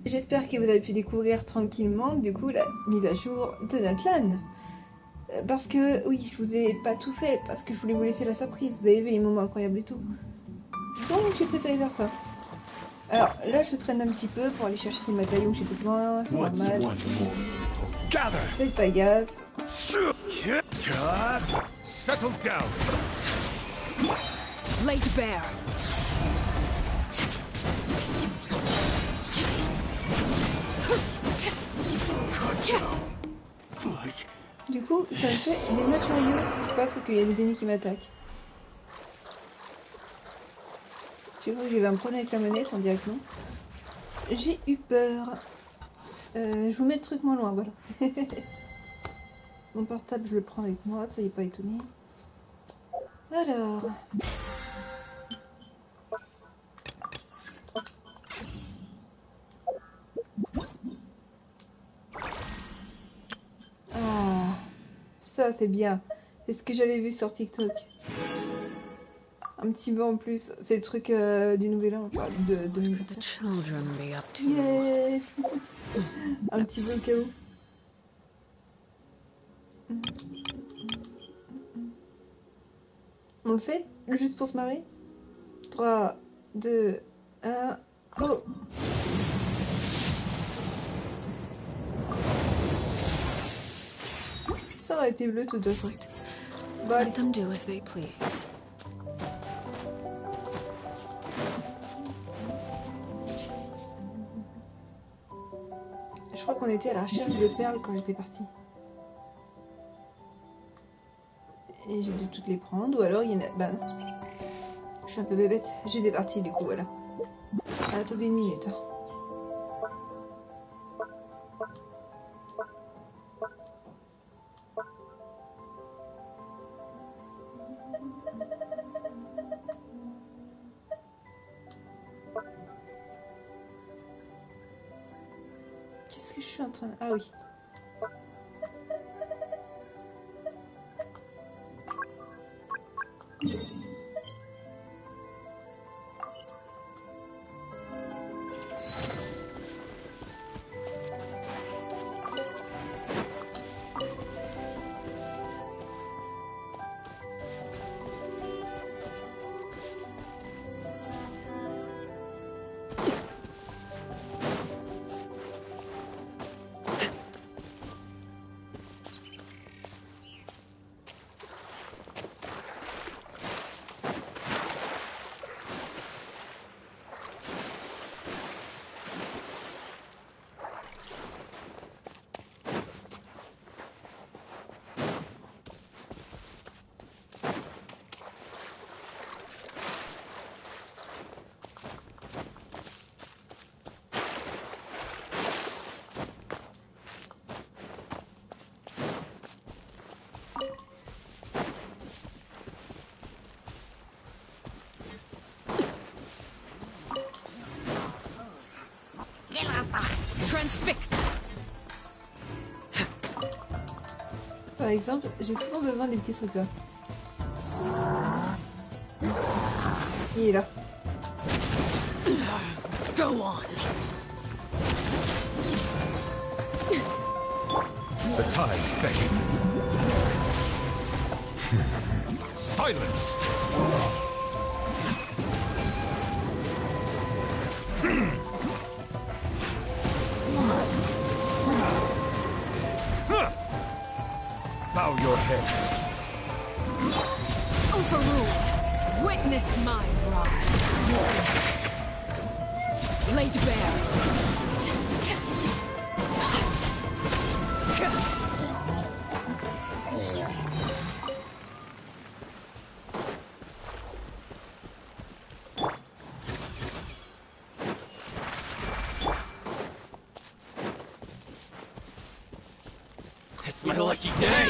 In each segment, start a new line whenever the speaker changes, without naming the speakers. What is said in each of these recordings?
j'espère que vous avez pu découvrir tranquillement du coup la mise à jour de notre LAN. Parce que oui, je vous ai pas tout fait, parce que je voulais vous laisser la surprise, vous avez vu les moments incroyables et tout. Donc j'ai préféré faire ça. Alors là je traîne un petit peu pour aller chercher des matériaux que j'ai besoin, c'est normal. Faites pas gaffe.
Settle down.
Laid bare.
Du coup, ça me fait des matériaux. Je pense qu'il y a des ennemis qui m'attaquent. Je crois que j'ai eu un problème avec la monnaie, on dirait que non. J'ai eu peur. Je vous mets le truc moins loin, voilà. Mon portable, je le prends avec moi, soyez pas étonnés. Alors... Ah, ça c'est bien. C'est ce que j'avais vu sur TikTok. Un petit peu en plus, c'est le truc du nouvel an, enfin, de yeah. Un petit peu au cas où. On le fait? Juste pour se marrer? 3, 2, 1, go! Ça aurait été bleu de toute façon. Bon, allez.
Let them do as they please.
Je crois qu'on était à la recherche de perles quand j'étais partie. Et j'ai dû toutes les prendre, ou alors il y en a... Bah non. Je suis un peu bébête, j'ai des parties du coup, voilà. Attendez une minute. Hein. Qu'est-ce que je suis en train de... Ah oui.
Transfixed.
Par exemple, j'ai souvent besoin des petits trucs là. Il est là.
Go on.
The tide's begging. Silence. Bow your head.
Overruled. Witness my rise. Laid bare.
It's my lucky day.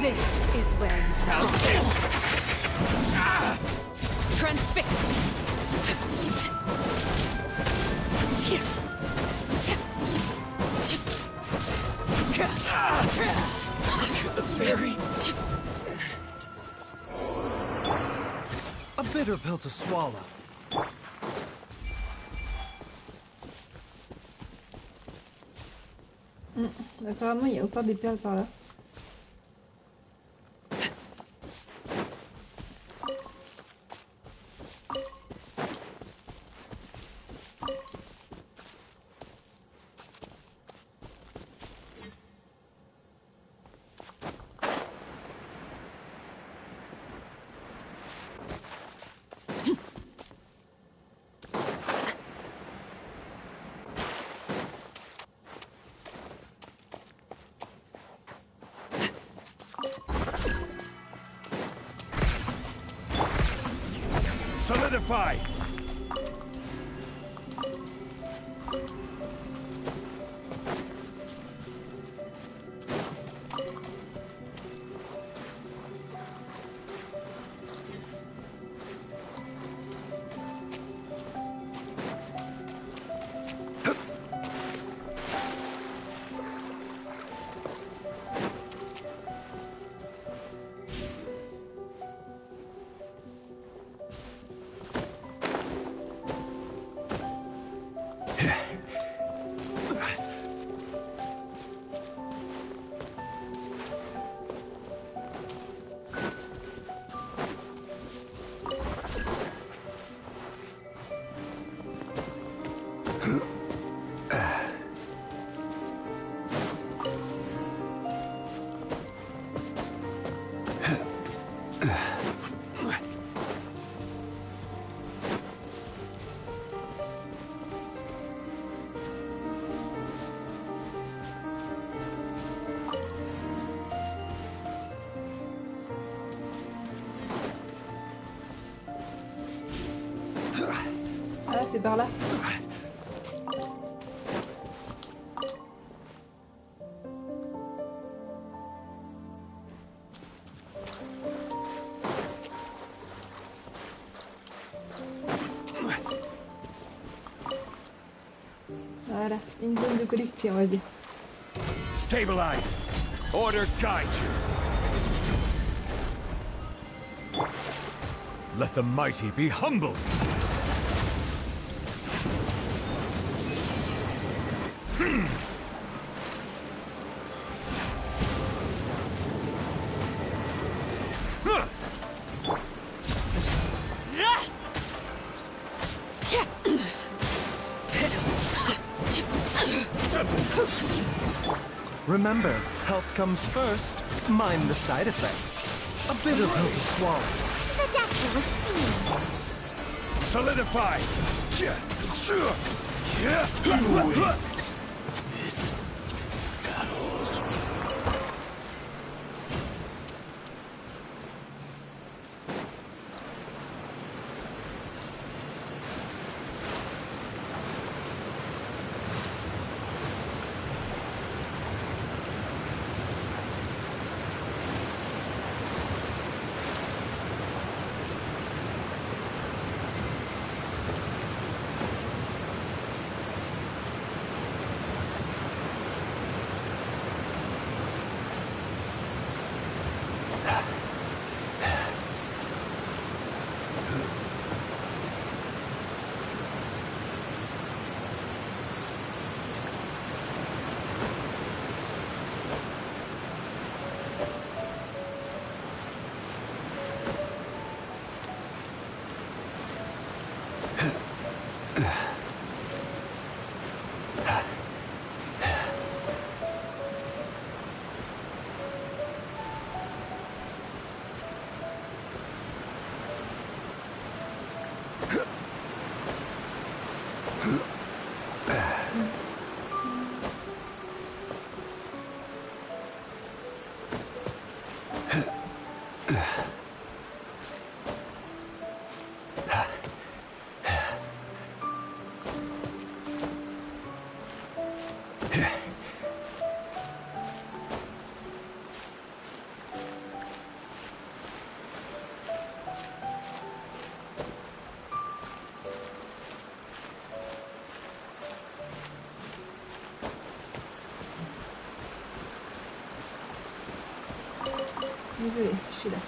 This is where you
How's this?
transfixed.
Very
A bitter pill to swallow.
Apparemment, il y a encore des perles par là.
Solidify!
Ah, c'est par là. Voilà, une zone de collecter, on va dire.
Stabilize! Order guide you! Let the mighty be humbled!
Remember, health comes first. Mind the side effects. A bitter pill to swallow.
The doctor was seen.
Solidify!
This
Désolée, je suis là.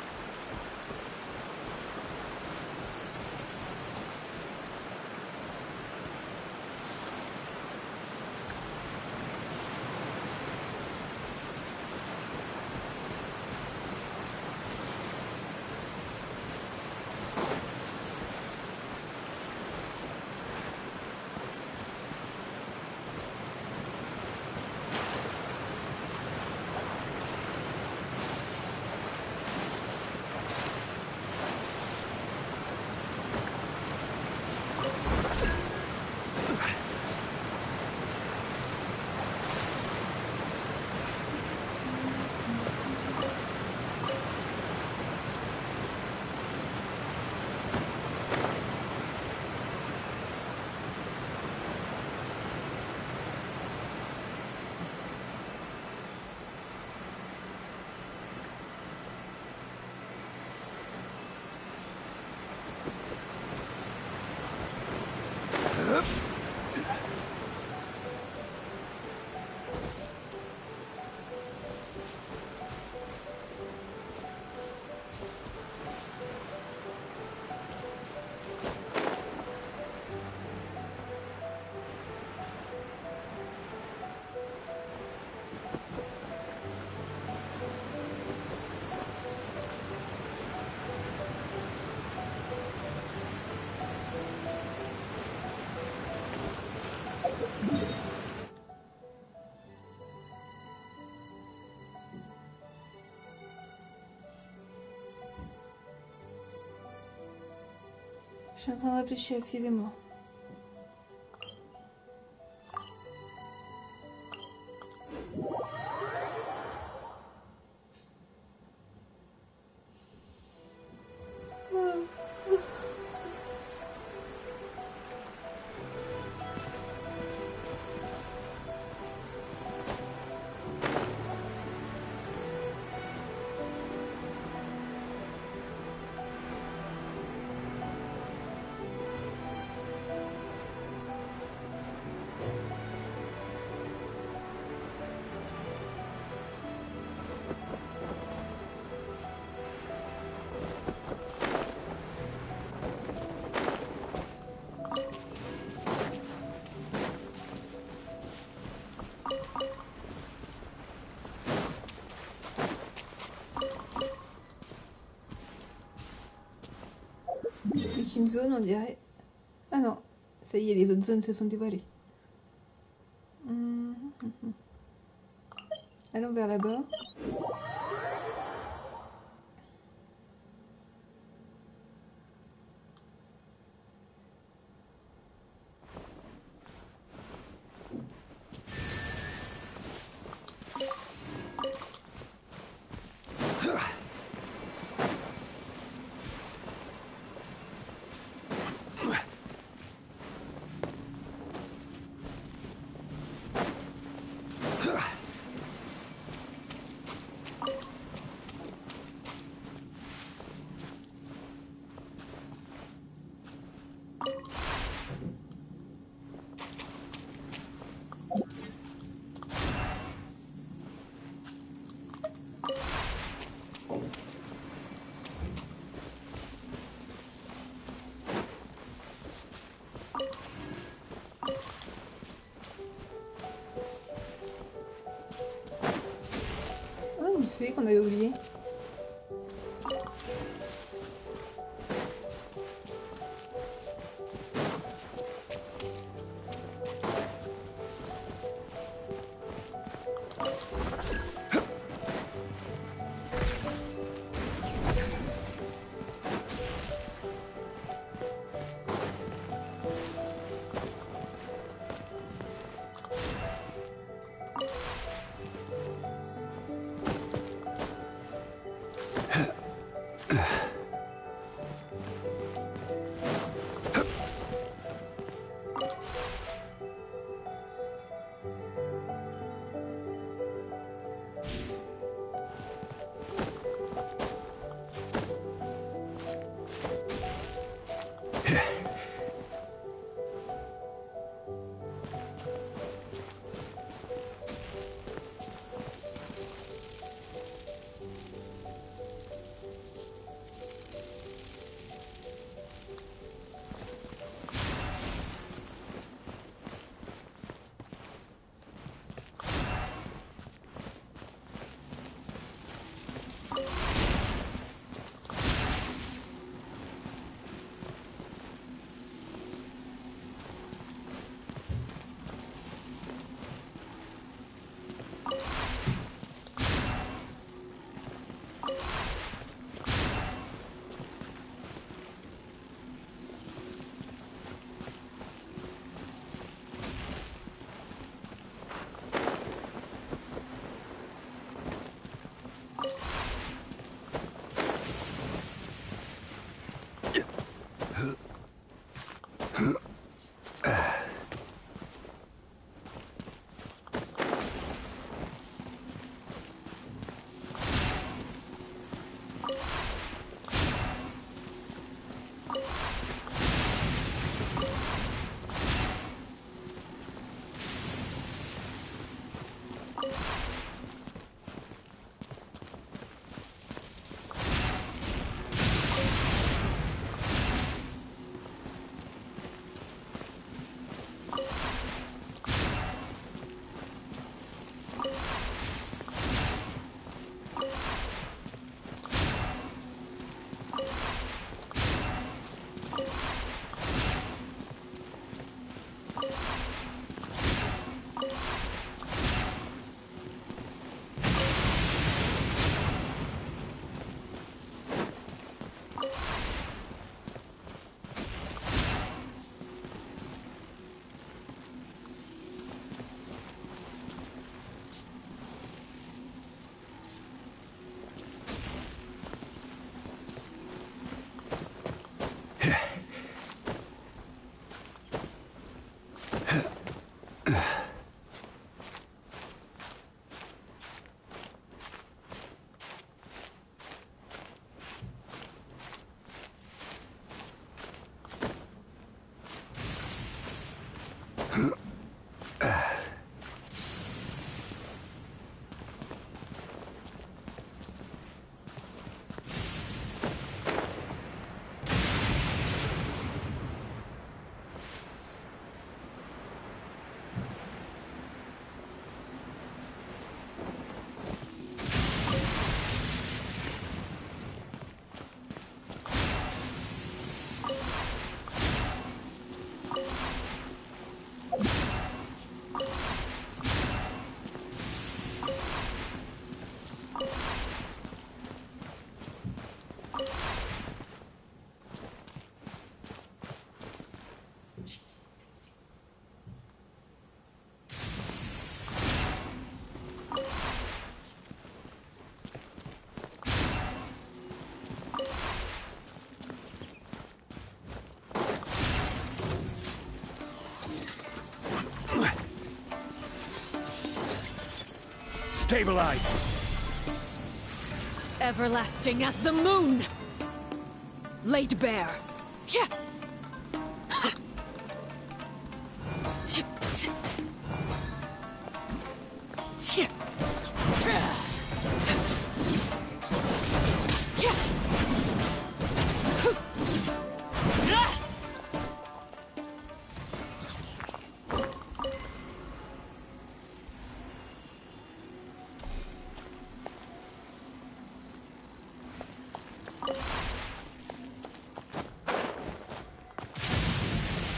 Je suis en train de réfléchir, excusez-moi. Une zone, on dirait. Ah non, ça y est, les autres zones se sont dévoilées. Allons vers là-bas. Oh, une fée qu'on avait oubliée.
Stabilize!
Everlasting as the moon! Laid bare. Yeah.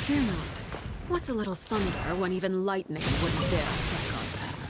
Fear not. What's a little thunder when even lightning wouldn't dare strike our path?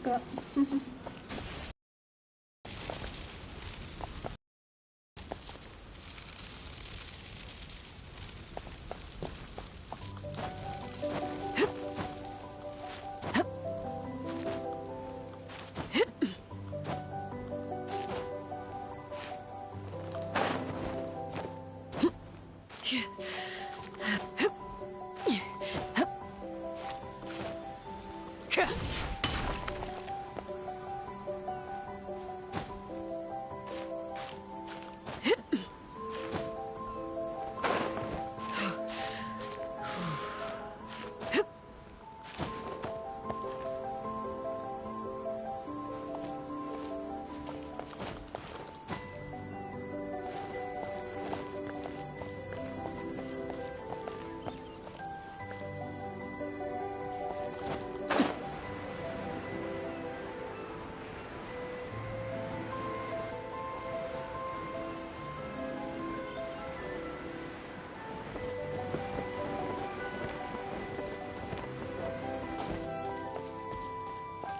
pas.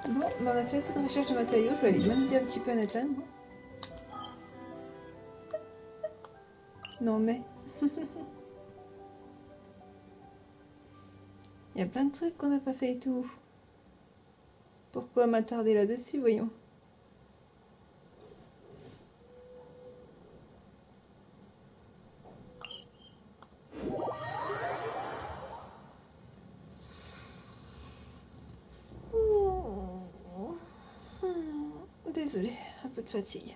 Bon, bah on a fait cette recherche de matériaux. Je vais aller demander un petit peu à Nathan. Non mais... Il y a plein de trucs qu'on n'a pas fait et tout. Pourquoi m'attarder là-dessus, voyons. Désolée, un peu de fatigue.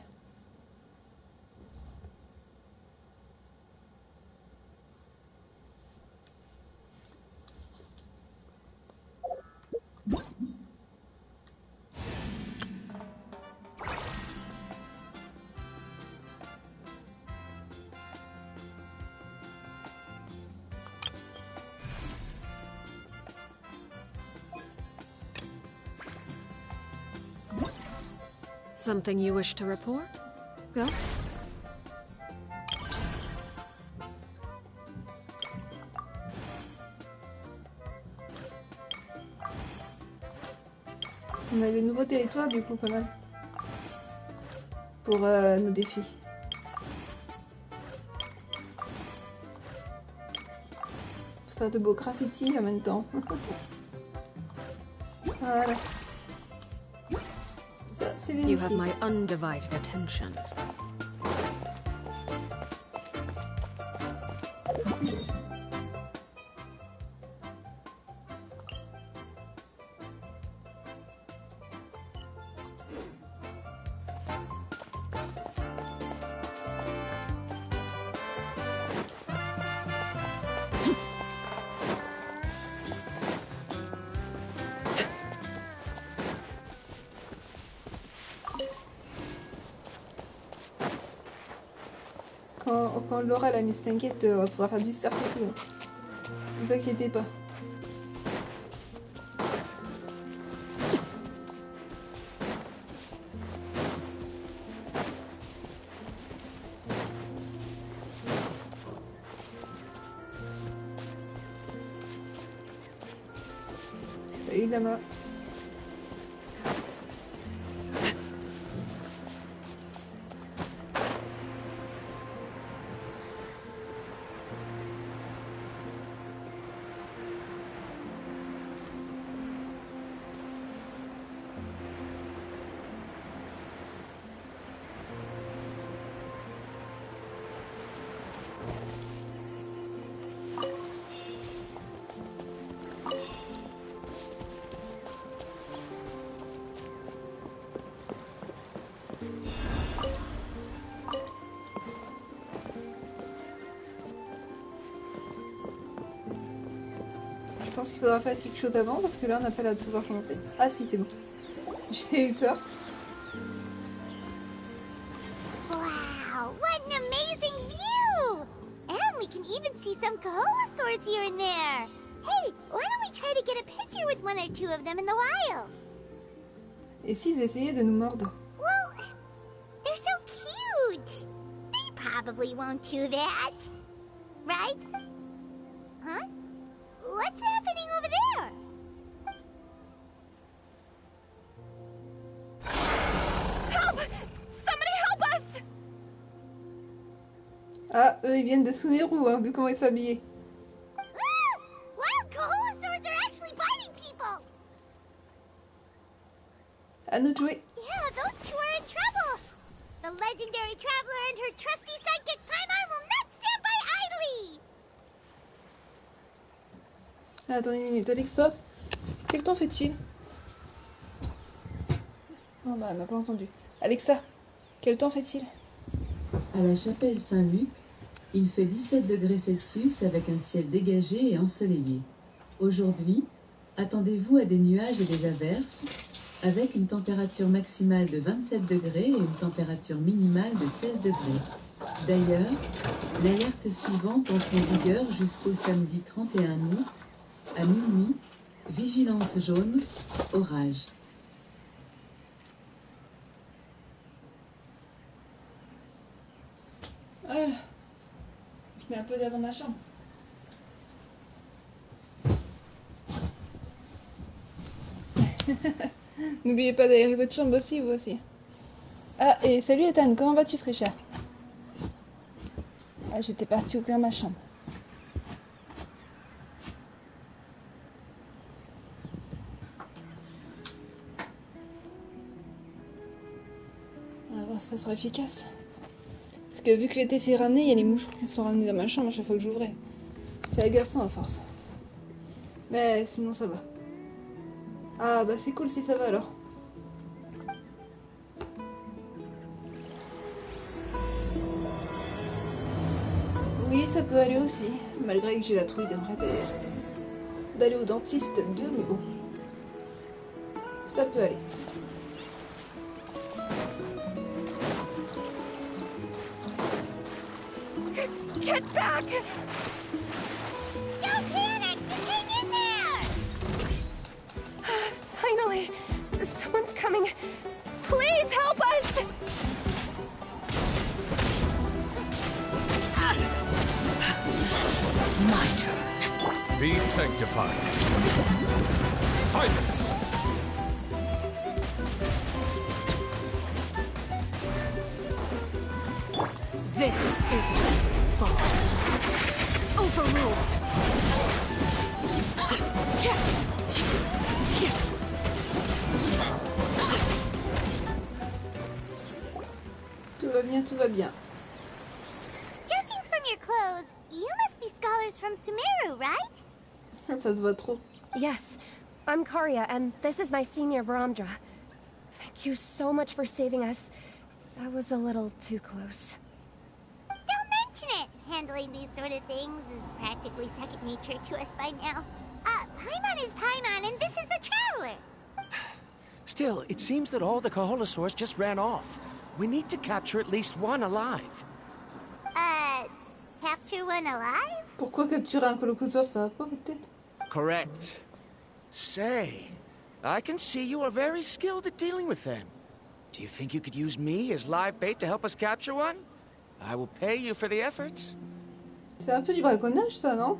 Something you wish to report? Go.
On a des nouveaux territoires du coup, pas mal. Pour nos défis. Faut faire de beaux graffitis en même temps. Voilà. Ça, c'est les
You have
défis.
my undivided attention.
Quand Laura la mise, t'inquiète, on va pouvoir faire du surf et tout. Ne vous inquiétez pas. Salut Lama. Je pense qu'il faudra faire quelque chose avant parce que là on n'a pas l'air de pouvoir commencer. Ah si, c'est bon. J'ai eu peur.
Wow, what an amazing view! And we can even see some Kohosaurs here and there. Hey, why don't we try to get a picture with one or two of them in the wild?
Et s'ils essayaient de nous mordre?
Well, they're so cute. They probably won't do that. Right? Huh? What's happening over there? Help! Somebody help us!
Ah, eux ils viennent de Sumeru, hein, vu comment ils sont habillés.
Ah! Wild Kohosaurs are actually biting people!
À nous de jouer.
Yeah, those two are in trouble! The legendary traveler and her trusty sidekick Paimon will not stand by idly!
Ah, attendez une minute, Alexa. Quel temps fait-il? Oh bah, elle m'a pas entendu. Alexa, quel temps fait-il?
À la chapelle Saint-Luc, il fait 17 degrés Celsius avec un ciel dégagé et ensoleillé. Aujourd'hui, attendez-vous à des nuages et des averses, avec une température maximale de 27 degrés et une température minimale de 16 degrés. D'ailleurs, l'alerte suivante entre en vigueur jusqu'au samedi 31 août, à minuit, vigilance jaune, orage.
Voilà. Je mets un peu d'air dans ma chambre. N'oubliez pas d'aérer votre chambre aussi, vous aussi. Ah, et salut Ethan, comment vas-tu très cher? Ah, j'étais partie ouvrir ma chambre. On va voir si ça sera efficace. Parce que vu que l'été s'est ramené, il y a les mouchoirs qui sont ramenés dans ma chambre à chaque fois que j'ouvrais. C'est agaçant à force. Mais sinon ça va. Ah bah c'est cool si ça va alors. Oui, ça peut aller aussi. Malgré que j'ai la trouille d'aller au dentiste 2, mais bon. Ça peut aller.
Get back!
Don't panic! Just hang in there!
Finally, someone's coming. Please help us!
My turn.
Be sanctified. Silence!
This is where you fall. Overruled.
Tout va bien, tout va bien.
Judging from your clothes, you must be scholars from Sumeru, right?
Ça se voit trop.
Yes, I'm Karya, and this is my senior Varamdra. Thank you so much for saving us. That was a little too close.
Don't mention it! Handling these sort of things is practically second nature to us by now. Paimon is Paimon, and this is the Traveler!
Still, it seems that all the Kaholosaurs just ran off. We need to capture at least one alive.
Capture one alive?
Pourquoi capturer un colocosaure, ça va pas peut-être?
Correct. Say, I can see you are very skilled at dealing with them. Do you think you could use me as live bait to help us capture one? I will pay you for the efforts.
C'est un peu du braconnage ça, non?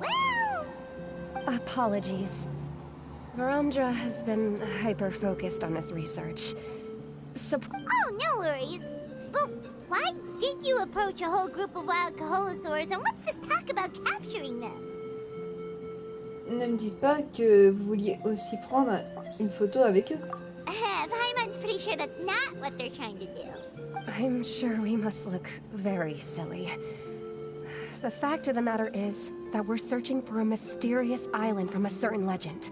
Well...
Apologies. Varamdra has been hyper-focused on his research. So...
Oh, no worries. But why did you approach a whole group of wild Kaholosaurs, and what's this talk about capturing them?
Ne me dites pas que vous vouliez aussi prendre une photo avec eux.
Paimon's pretty sure that's not what they're trying to do.
I'm sure we must look very silly. The fact of the matter is that we're searching for a mysterious island from a certain legend.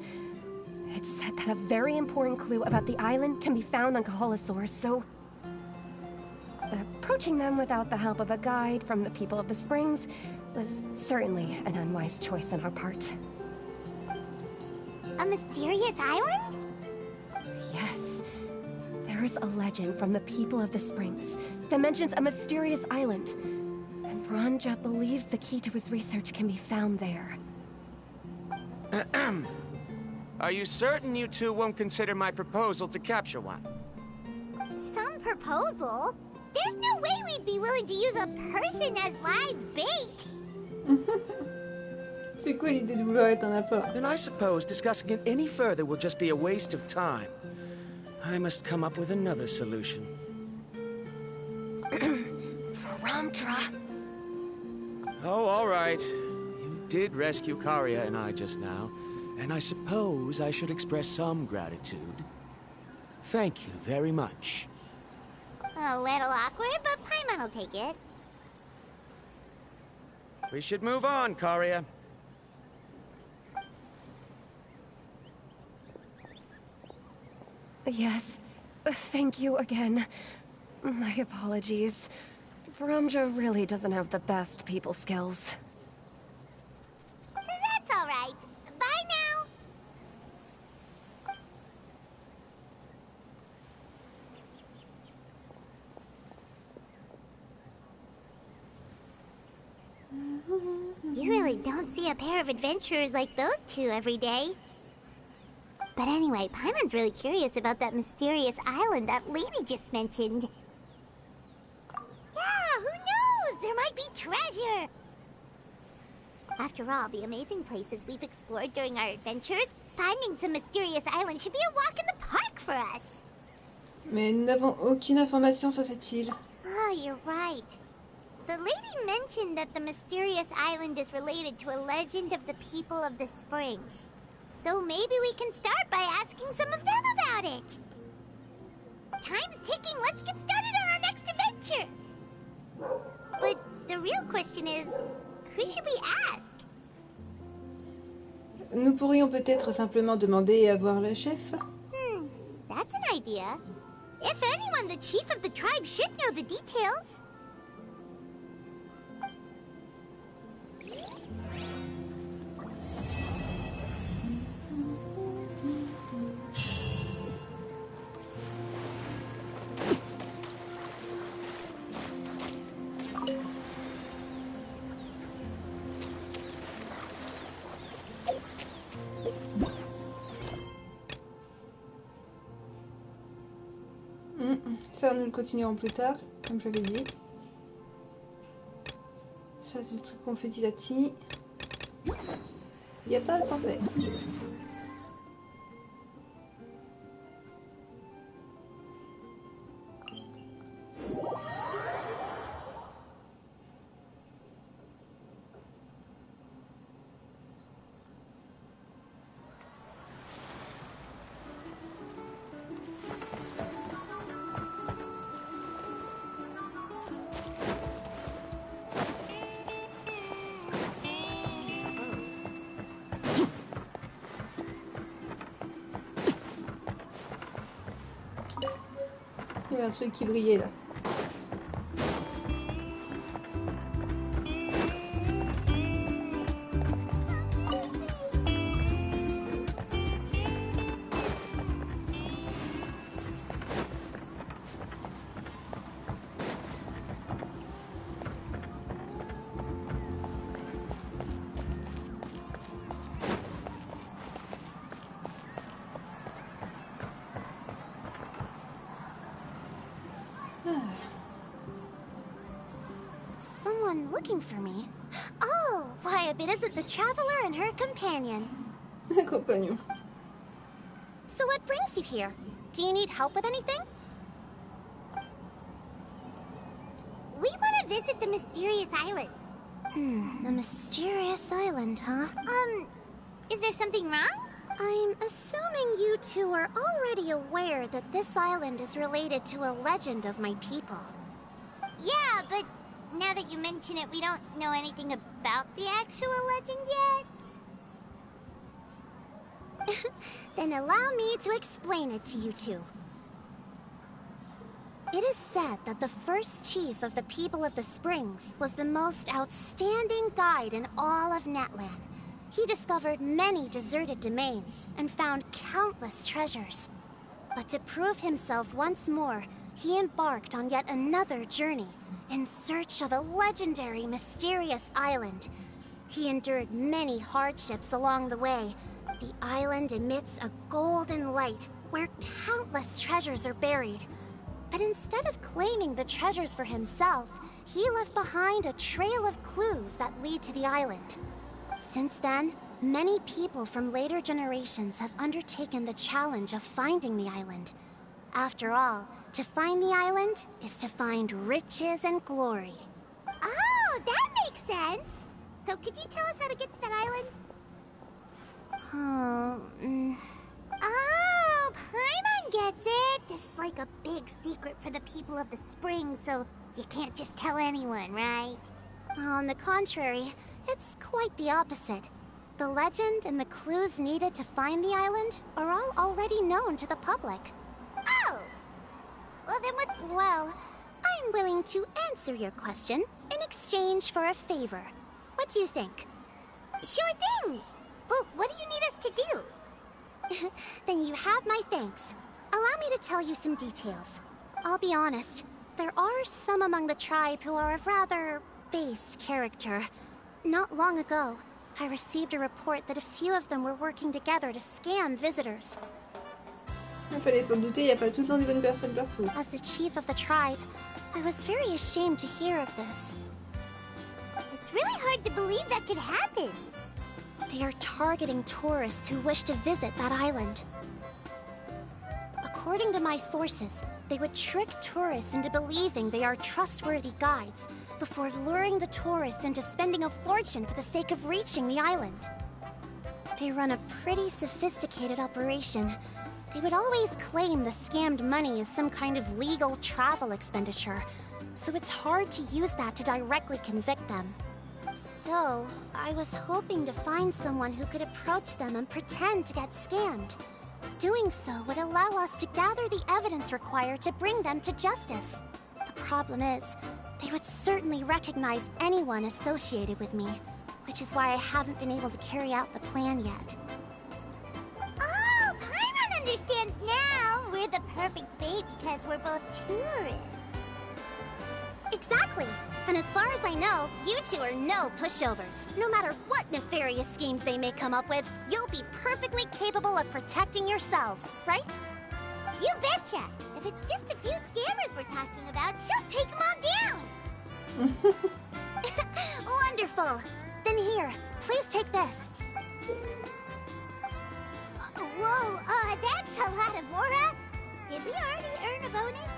It's said that a very important clue about the island can be found on Kaholosaurs, so... approaching them without the help of a guide from the people of the Springs was certainly an unwise choice on our part.
A mysterious island?
Yes. There is a legend from the people of the Springs that mentions a mysterious island. And Varamdra believes the key to his research can be found there.
Are you certain you two won't consider my proposal to capture one?
Some proposal? There's no way we'd be willing to use a person as live bait!
C'est quoi l'idée de vouloir être un apport?
Then I suppose discussing it any further will just be a waste of time. I must come up with another solution.
Varamdra!
Oh, all right. You did rescue Karya and I just now, and I suppose I should express some gratitude. Thank you very much.
A little awkward, but Paimon will take it.
We should move on, Karya.
Yes. Thank you again. My apologies. Varamdra really doesn't have the best people skills.
That's all right. Bye now. You really don't see a pair of adventurers like those two every day. But anyway, Paimon's really curious about that mysterious island that lady just mentioned. Yeah, who knows? There might be treasure. After all the amazing places we've explored during our adventures, finding some mysterious island should be a walk in the park for us.
Mais nous n'avons aucune information sur cette île.
Oh, you're right. The lady mentioned that the mysterious island is related to a legend of the people of the springs. So maybe we can start by asking some of them about it. Time's ticking, let's get started on our next adventure. But the real question is, who should we ask?
Nous pourrions peut-être simplement demander à voir le chef.
That's an idea. If anyone, the chief of the tribe should know the details.
Ça, nous le continuerons plus tard, comme j'avais dit. Ça, c'est le truc qu'on fait petit à petit. Il n'y a pas de s'en fait. Il y avait un truc qui brillait là.
Someone looking for me? Oh, why, it isn't the traveler and her companion.
Compagnon.
So what brings you here? Do you need help with anything? We want to visit the mysterious island. The mysterious island, huh? Is there something wrong? I'm assuming you two are already aware that this island is related to a legend of my people. Yeah, but now that you mention it, we don't know anything about the actual legend yet. Then allow me to explain it to you two. It is said that the first chief of the people of the Springs was the most outstanding guide in all of Natlan. He discovered many deserted domains and found countless treasures. But to prove himself once more, he embarked on yet another journey in search of a legendary, mysterious island. He endured many hardships along the way. The island emits a golden light where countless treasures are buried. But instead of claiming the treasures for himself, he left behind a trail of clues that lead to the island. Since then, many people from later generations have undertaken the challenge of finding the island. After all, to find the island is to find riches and glory. Oh, that makes sense! So could you tell us how to get to that island? Oh, Paimon gets it! This is like a big secret for the people of the Springs, so you can't just tell anyone, right? On the contrary, it's quite the opposite. The legend and the clues needed to find the island are all already known to the public. Oh! Well, then what? Well, I'm willing to answer your question in exchange for a favor. What do you think? Sure thing! But what do you need us to do? Then you have my thanks. Allow me to tell you some details. I'll be honest, there are some among the tribe who are of rather base character. Not long ago, I received a report that a few of them were working together to scam visitors.
Il fallait s'en douter, il n'y a pas tout le temps des bonnes personnes partout.
As the chief of the tribe, I was very ashamed to hear of this. It It's really hard to believe that could happen.
They are targeting tourists who wish to visit that island. According to my sources, they would trick tourists into believing they are trustworthy guides before luring the tourists into spending a fortune for the sake of reaching the island. They run a pretty sophisticated operation. They would always claim the scammed money is some kind of legal travel expenditure, so it's hard to use that to directly convict them. So, I was hoping to find someone who could approach them and pretend to get scammed. Doing so would allow us to gather the evidence required to bring them to justice. The problem is, they would certainly recognize anyone associated with me, which is why I haven't been able to carry out the plan yet.
Oh, Paimon understands now! We're the perfect bait because we're both tourists.
Exactly! And as far as I know, you two are no pushovers. No matter what nefarious schemes they may come up with, you'll be perfectly capable of protecting yourselves, right?
You betcha! If it's just a few scammers we're talking about, she'll take them all down!
Wonderful! Then here, please take this.
Whoa, that's a lot of Mora! Did we already earn a bonus?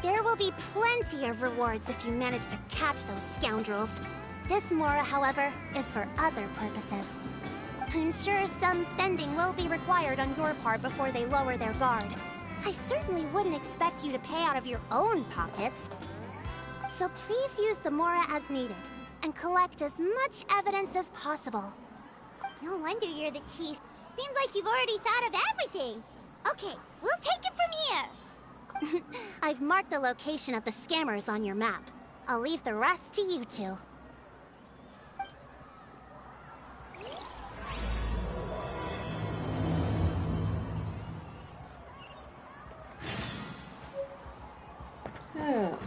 There will be plenty of rewards if you manage to catch those scoundrels. This Mora, however, is for other purposes. I'm sure some spending will be required on your part before they lower their guard. I certainly wouldn't expect you to pay out of your own pockets. So please use the Mora as needed, and collect as much evidence as possible.
No wonder you're the chief. Seems like you've already thought of everything. Okay, we'll take it from here.
I've marked the location of the scammers on your map. I'll leave the rest to you two.
Alors.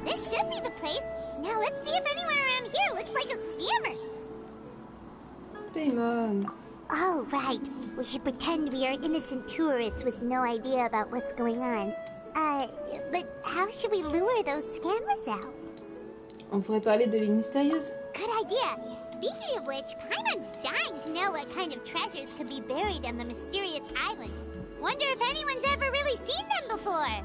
This should be the place. Now let's see if anyone around here looks like a scammer.
Paimon.
Oh, right. We should pretend we are innocent tourists with no idea about what's going on. But how should we lure those scammers out?
On pourrait parler de l'île mystérieuse.
Good idea. Speaking of which, Paimon's dying to know what kind of treasures could be buried on the mysterious island. Wonder if anyone's ever really seen them before.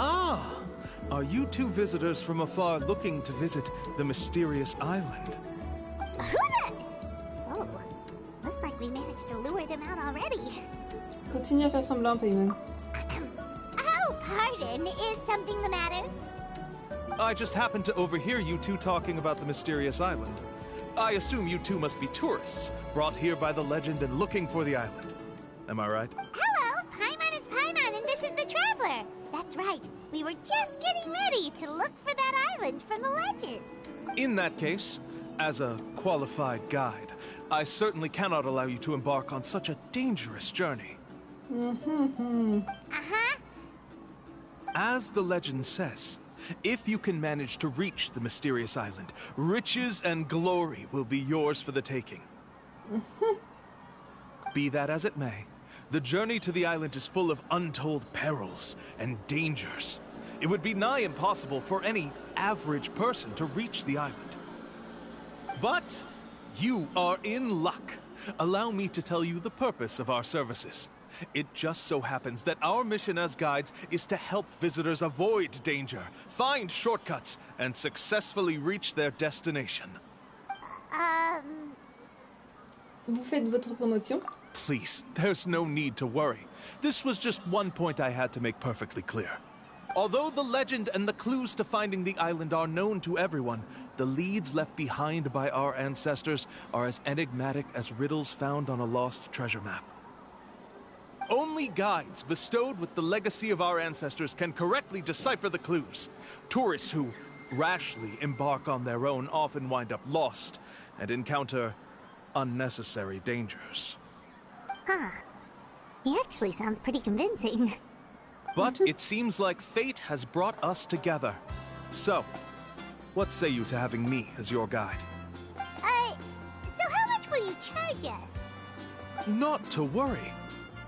Ah! Are you two visitors from afar looking to visit the mysterious island?
Who the... Oh, looks like we managed to lure them out already.
Continue à faire semblant, Paimon.
Oh, pardon. Is something the matter?
I just happened to overhear you two talking about the mysterious island. I assume you two must be tourists, brought here by the legend and looking for the island. Am I right?
Hello, Paimon is Paimon, and this is the Traveler. That's right. We were just getting ready to look for that island from the legend.
In that case, as a qualified guide, I certainly cannot allow you to embark on such a dangerous journey.
Uh-huh.
As the legend says, if you can manage to reach the mysterious island, riches and glory will be yours for the taking. Be that as it may, the journey to the island is full of untold perils and dangers. It would be nigh impossible for any average person to reach the island. But you are in luck. Allow me to tell you the purpose of our services. It just so happens that our mission as guides is to help visitors avoid danger, find shortcuts, and successfully reach their destination.
Vous faites votre promotion?
Please, there's no need to worry. This was just one point I had to make perfectly clear. Although the legend and the clues to finding the island are known to everyone, the leads left behind by our ancestors are as enigmatic as riddles found on a lost treasure map. Only guides bestowed with the legacy of our ancestors can correctly decipher the clues. Tourists who rashly embark on their own often wind up lost and encounter unnecessary dangers.
Huh. He actually sounds pretty convincing.
But it seems like fate has brought us together. So, what say you to having me as your guide?
So how much will you charge us?
Not to worry.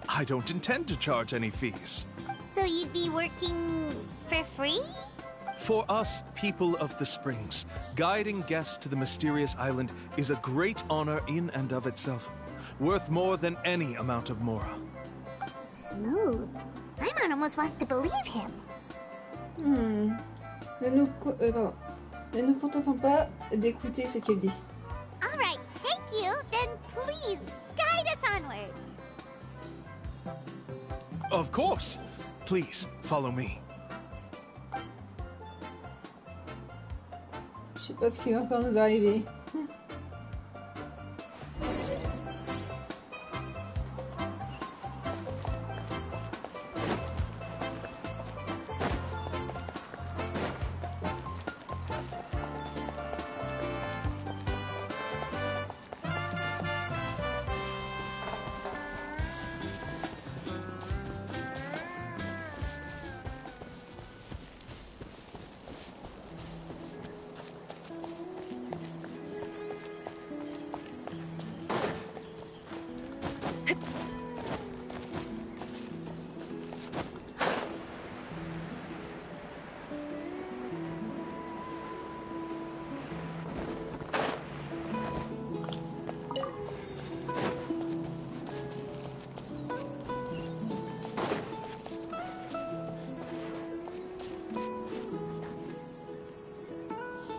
I don't intend to charge any fees.
So you'd be working for free?
For us, people of the Springs, guiding guests to the mysterious island is a great honor in and of itself, worth more than any amount of mora.
Smooth. Paimon almost wants to believe him.
Ne nous contentons pas d'écouter ce qu'il dit.
All right, thank you. Then please guide us onward.
Of course. Please, follow me.
Je sais pas ce qui va encore nous arriver.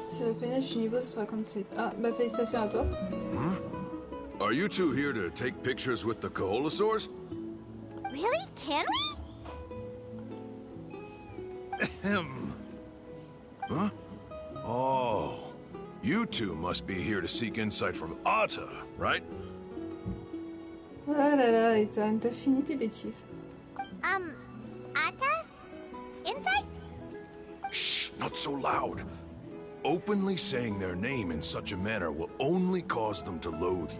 Sur le pénage du niveau 57. Ah, bah félicitations à toi.
Are you two here to take pictures with the Koholosaurs?
Really? Can we?
Ahem.
Huh? Oh. You two must be here to seek insight from Atta, right?
Oh là là, Ethan, t'as fini tes bêtises.
Atta? Insight?
Shh, not so loud. Openly saying their name in such a manner will only cause them to loathe you.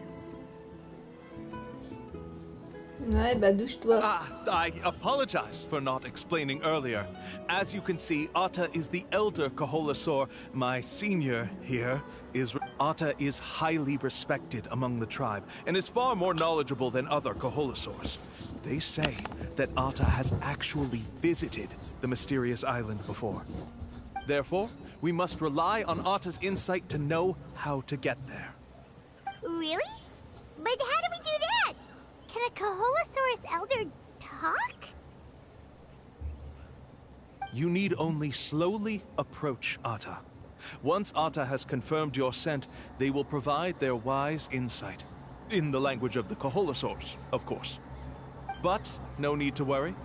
Ouais, bah douche-toi.
I apologize for not explaining earlier. As you can see, Atta is the elder Koholosaur. My senior here is... Atta is highly respected among the tribe and is far more knowledgeable than other Koholosaurs. They say that Atta has actually visited the mysterious island before. Therefore, we must rely on Atta's insight to know how to get there.
Really? But how do we do that? Can a Koholosaurus elder talk?
You need only slowly approach Atta. Once Atta has confirmed your scent, they will provide their wise insight. In the language of the Koholosaurs, of course. But no need to worry.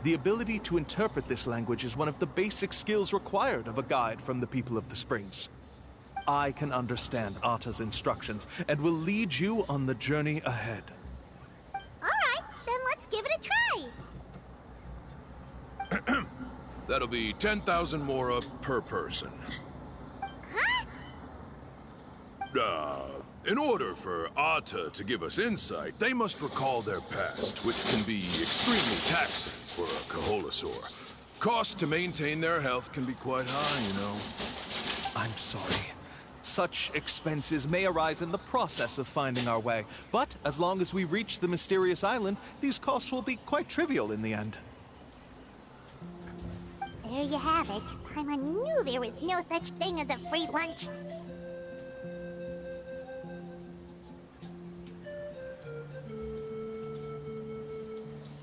The ability to interpret this language is one of the basic skills required of a guide from the people of the Springs. I can understand Atta's instructions and will lead you on the journey ahead.
Alright, then let's give it a try.
That'll be 10,000 mora per person.
Huh?
In order for Atta to give us insight, they must recall their past, which can be extremely taxing for a Koholosaur. Costs to maintain their health can be quite high, you know.
I'm sorry. Such expenses may arise in the process of finding our way, but as long as we reach the mysterious island, these costs will be quite trivial in the end.
There you have it. Paimon knew there was no such thing as a free lunch.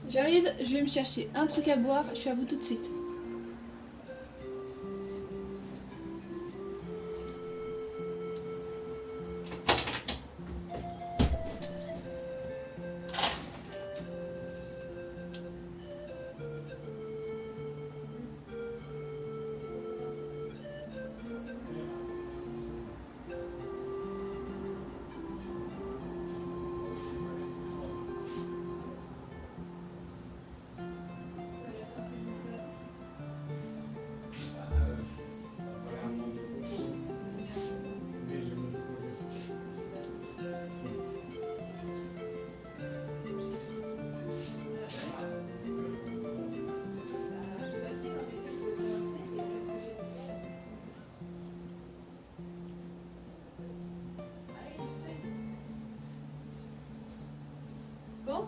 J'arrive, je vais me chercher un truc à boire, je suis à vous tout de suite.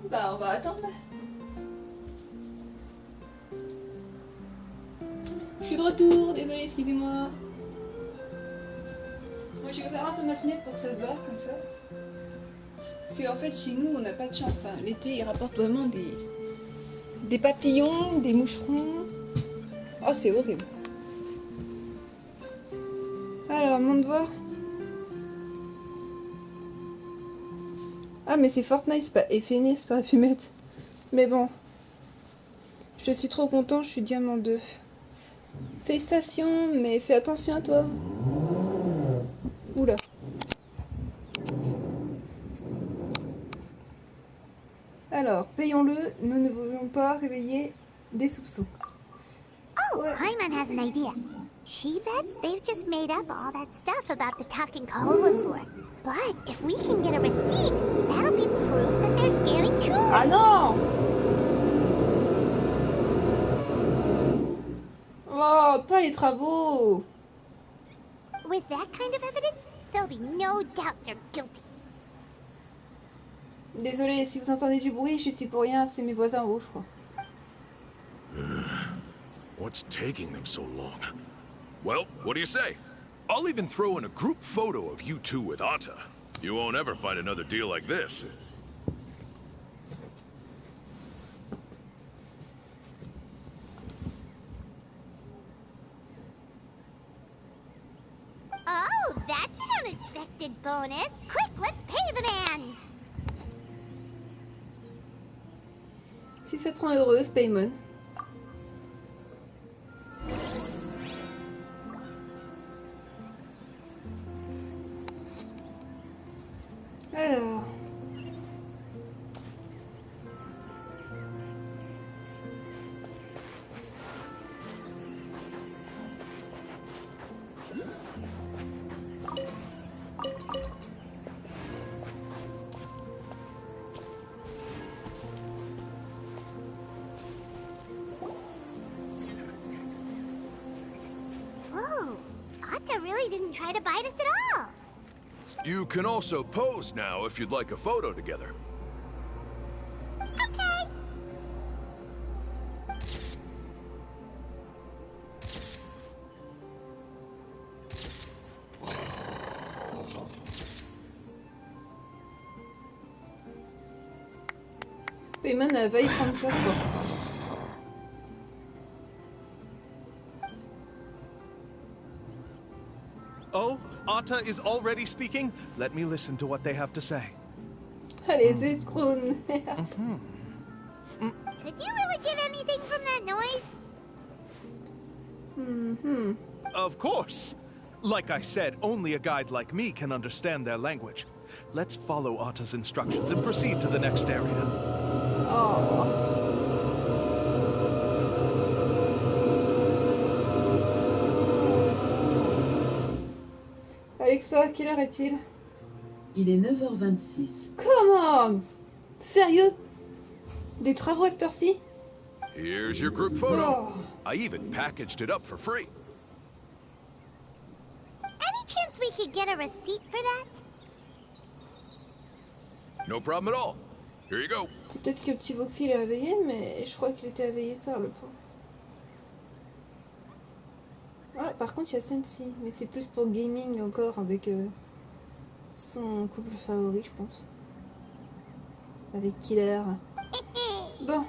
bah on va attendre. Je suis de retour, désolé, excusez-moi. Moi j'ai ouvert un peu ma fenêtre pour que ça se barre comme ça. Parce qu'en fait chez nous on n'a pas de chance. Hein. L'été il rapporte vraiment des papillons, des moucherons. Oh c'est horrible.
Alors, monde voir. Ah, mais c'est Fortnite, c'est pas FNF, ça aurait pu mettre. Mais bon. Je suis trop content, je suis diamant 2. Félicitations, mais fais attention à toi. Oula. Alors, payons-le, nous ne voulons pas réveiller des soupçons.
Oh, Paimon has an idea. She bets they've just made up all that stuff about the talking Kaholasaur. But if we can get a receipt, that'll be proof that they're scamming tourists.
Ah non! Oh, pas les travaux!
With that kind of evidence, there'll be no doubt they're guilty.
Désolé, si vous entendez du bruit, je suis pour rien, c'est mes voisins en haut, je crois.
What's taking them so long? Well, what do you say? I'll even throw in a group photo of you two with Atta. You won't ever find another deal like this.
Oh, that's an unexpected bonus. Quick, let's pay the man.
Si ça te rend heureuse, Paimon. Alors...
Whoa, Atta really didn't try to bite us at all.
You can also pose now if you'd like a photo together.
Okay.
Paimon a failli prendre ça, quoi.
Oh, Atta is already speaking? Let me listen to what they have to say.
Allez, c'est escrocs.
Could you really get anything from that noise?
Of course! Like I said, only a guide like me can understand their language. Let's follow Atta's instructions and proceed to the next area.
Oh. Alexa, quelle heure est-il?
Il est 9h26.
Comment? Sérieux? Des travaux à cette heure-ci?
Here's your group photo.
Oh.
I even packaged it up for free.
Any chance we could get a receipt for that?
No problem at all. Here you go.
Peut-être que petit Voxy l'a réveillé, mais je crois qu'il était réveillé tard, le pauvre. Ah, par contre, il y a Sensi, mais c'est plus pour gaming encore, avec son couple favori, je pense. Avec Killer. Bon.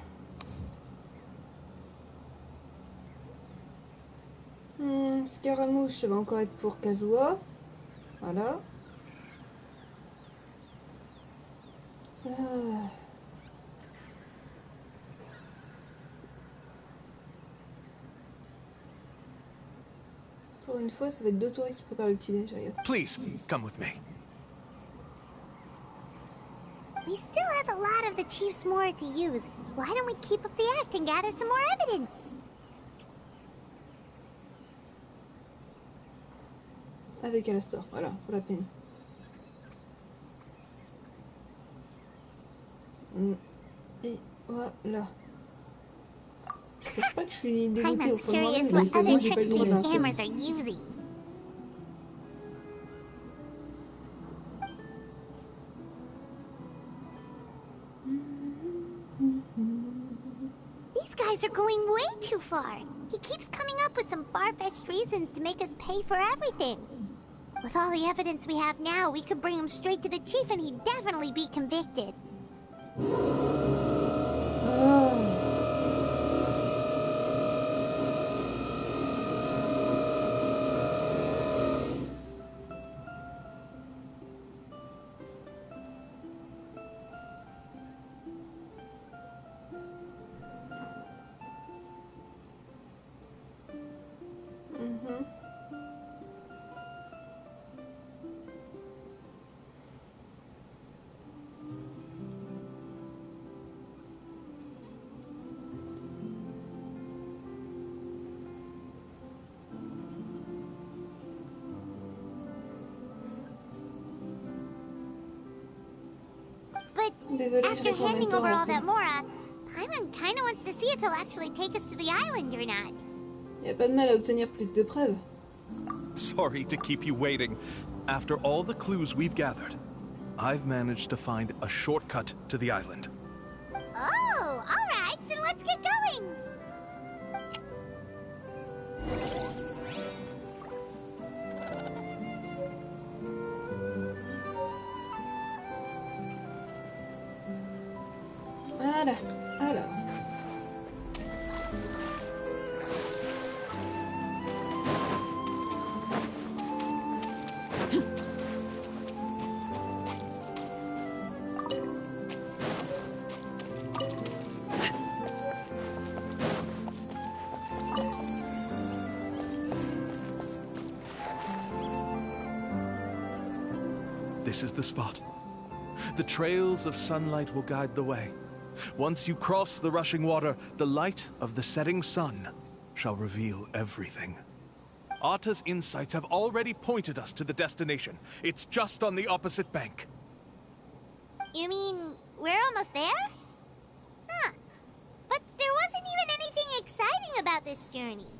Scaramouche, ça va encore être pour Kazuha. Voilà. Pour une fois, ça va être deux touristes qui préparent le petit-déj.
Please, come with me.
We still have a lot of the chief's more to use. Why don't we keep up the act and gather some more evidence?
Avec Alastor, voilà, pour la peine. Et voilà. Je pense pas que je suis dégoûtée au
Paimon's
fond de moi-même,
curious
mais
what
c'est
other
moi j'ai pas
tricks
eu le
these
temps
scammers are using. guys are going way too far. He keeps coming up with some far-fetched reasons to make us pay for everything. With all the evidence we have now, we could bring him straight to the chief and he'd definitely be convicted. But after handing over all that Mora, Paimon kinda wants to see if he'll actually take us to the island or not.
Y a pas de mal à obtenir plus de preuves.
Sorry to keep you waiting. After all the clues we've gathered, I've managed to find a shortcut to the island.
Oh, alright, then let's get going!
Voilà, alors.
This is the spot. The trails of sunlight will guide the way. Once you cross the rushing water, the light of the setting sun shall reveal everything. Atta's insights have already pointed us to the destination. It's just on the opposite bank.
You mean, we're almost there? Huh. But there wasn't even anything exciting about this journey.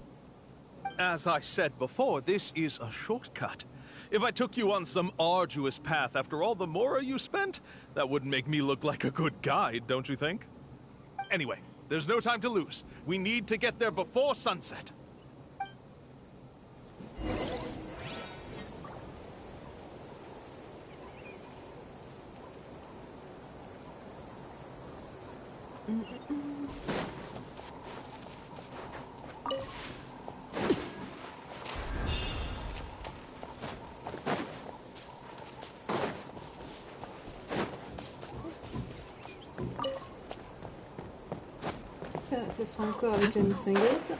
As I said before, this is a shortcut. If I took you on some arduous path after all the Mora you spent, that wouldn't make me look like a good guide, don't you think? Anyway, there's no time to lose. We need to get there before sunset.
Ça sera encore avec la mistinguette.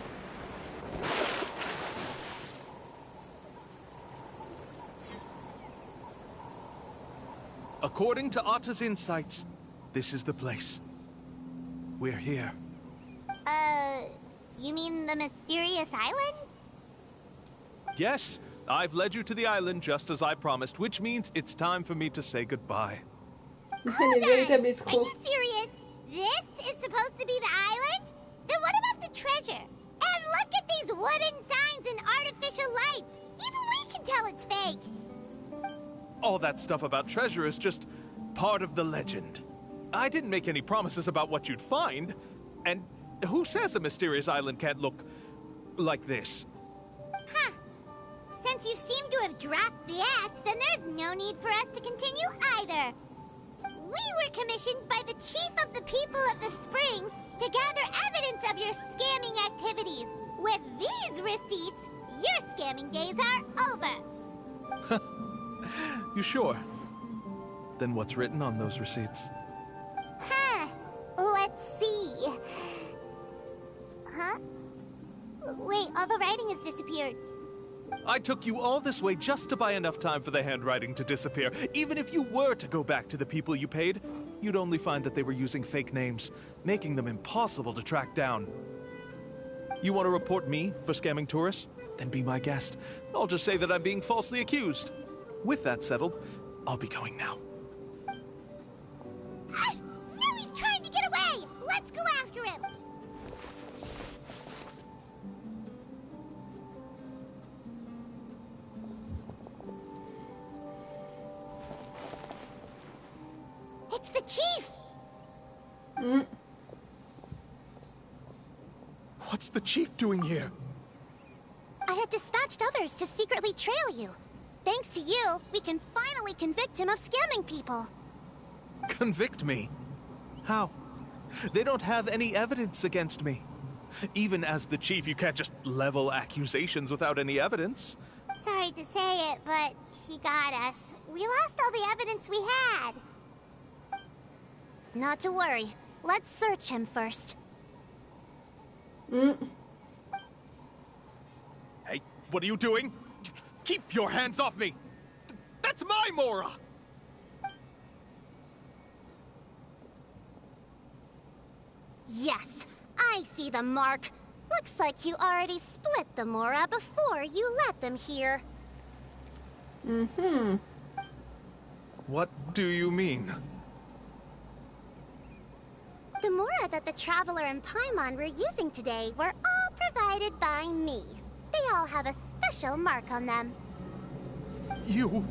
According to Atta's insights, this is the place. We're here.
You mean the mysterious island?
Yes, I've led you to the island just as I promised, which means it's time for me to say goodbye.
Hold on! Are you serious? This is supposed to be the island? Then what about the treasure? And look at these wooden signs and artificial lights! Even we can tell it's fake!
All that stuff about treasure is just part of the legend. I didn't make any promises about what you'd find. And who says a mysterious island can't look like this?
Huh. Since you seem to have dropped the act, then there's no need for us to continue either. We were commissioned by the chief of the people of the Springs to gather evidence of your scamming activities. With these receipts, your scamming days are over.
You sure? Then what's written on those receipts?
Huh. Let's see. Huh? Wait, all the writing has disappeared.
I took you all this way just to buy enough time for the handwriting to disappear. Even if you were to go back to the people you paid, you'd only find that they were using fake names, making them impossible to track down. You want to report me for scamming tourists? Then be my guest. I'll just say that I'm being falsely accused. With that settled, I'll be going now.
Now he's trying to get away! Let's go after him! It's the chief!
What's the chief doing here?
I had dispatched others to secretly trail you. Thanks to you, we can finally convict him of scamming people.
Convict me? How? They don't have any evidence against me. Even as the chief, you can't just level accusations without any evidence.
Sorry to say it, but he got us. We lost all the evidence we had.
Not to worry. Let's search him first.
Hey, what are you doing? Keep your hands off me! That's my Mora!
Yes, I see the mark. Looks like you already split the Mora before you let them here.
What do you mean?
The Mora that the Traveler and Paimon were using today were all provided by me. They all have a special mark on them.
You...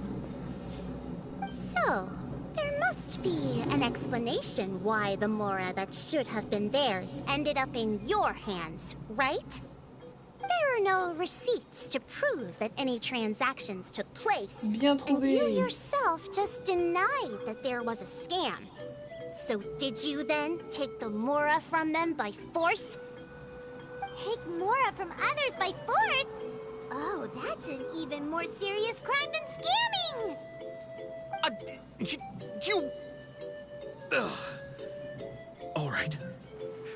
So, there must be an explanation why the Mora that should have been theirs ended up in your hands, right? There are no receipts to prove that any transactions took place.
Bien
And you
trouvé.
yourself just denied that there was a scam. So did you then take the Mora from them by force?
Take Mora from others by force? Oh, that's an even more serious crime than scamming!
You... Ugh. All right.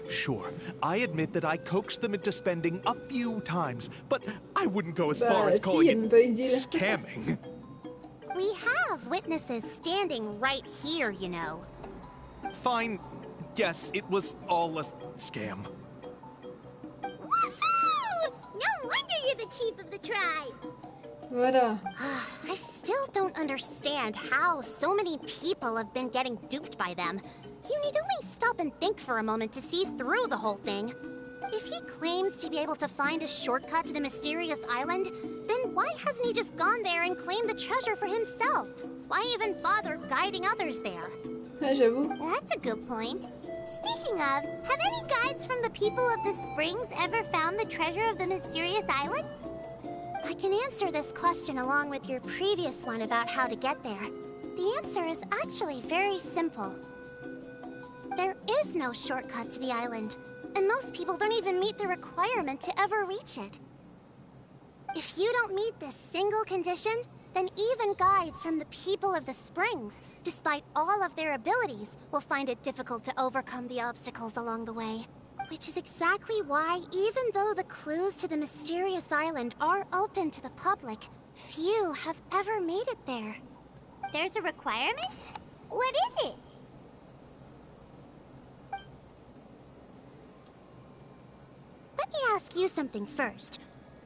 Sure, I admit that I coaxed them into spending a few times, but I wouldn't go as far as
si,
calling
elle me peut
it
dire.
scamming.
We have witnesses standing right here, you know.
Fine. Yes, it was all a scam.
Woohoo! No wonder you're the chief of the tribe!
Voilà.
I still don't understand how so many people have been getting duped by them. You need only stop and think for a moment to see through the whole thing. If he claims to be able to find a shortcut to the mysterious island, then why hasn't he just gone there and claimed the treasure for himself? Why even bother guiding others there?
Ah, j'avoue.
That's a good point. Speaking of, have any guides from the people of the springs ever found the treasure of the mysterious island?
I can answer this question along with your previous one about how to get there. The answer is actually very simple. There is no shortcut to the island, and most people don't even meet the requirement to ever reach it. If you don't meet this single condition, then even guides from the people of the springs, despite all of their abilities, will find it difficult to overcome the obstacles along the way. Which is exactly why, even though the clues to the mysterious island are open to the public, few have ever made it there.
There's a requirement? What is it?
Let me ask you something first.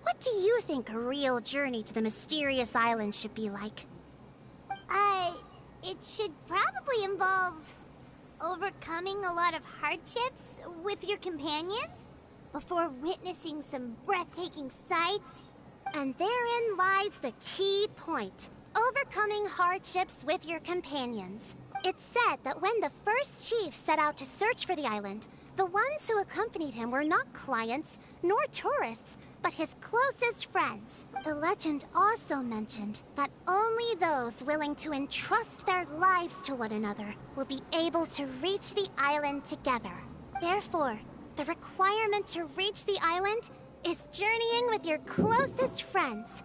What do you think a real journey to the mysterious island should be like?
It should probably involve overcoming a lot of hardships with your companions before witnessing some breathtaking sights.
And therein lies the key point. Overcoming hardships with your companions. It's said that when the first chief set out to search for the island, the ones who accompanied him were not clients, nor tourists, but his closest friends. The legend also mentioned that only those willing to entrust their lives to one another will be able to reach the island together. Therefore, the requirement to reach the island is journeying with your closest friends.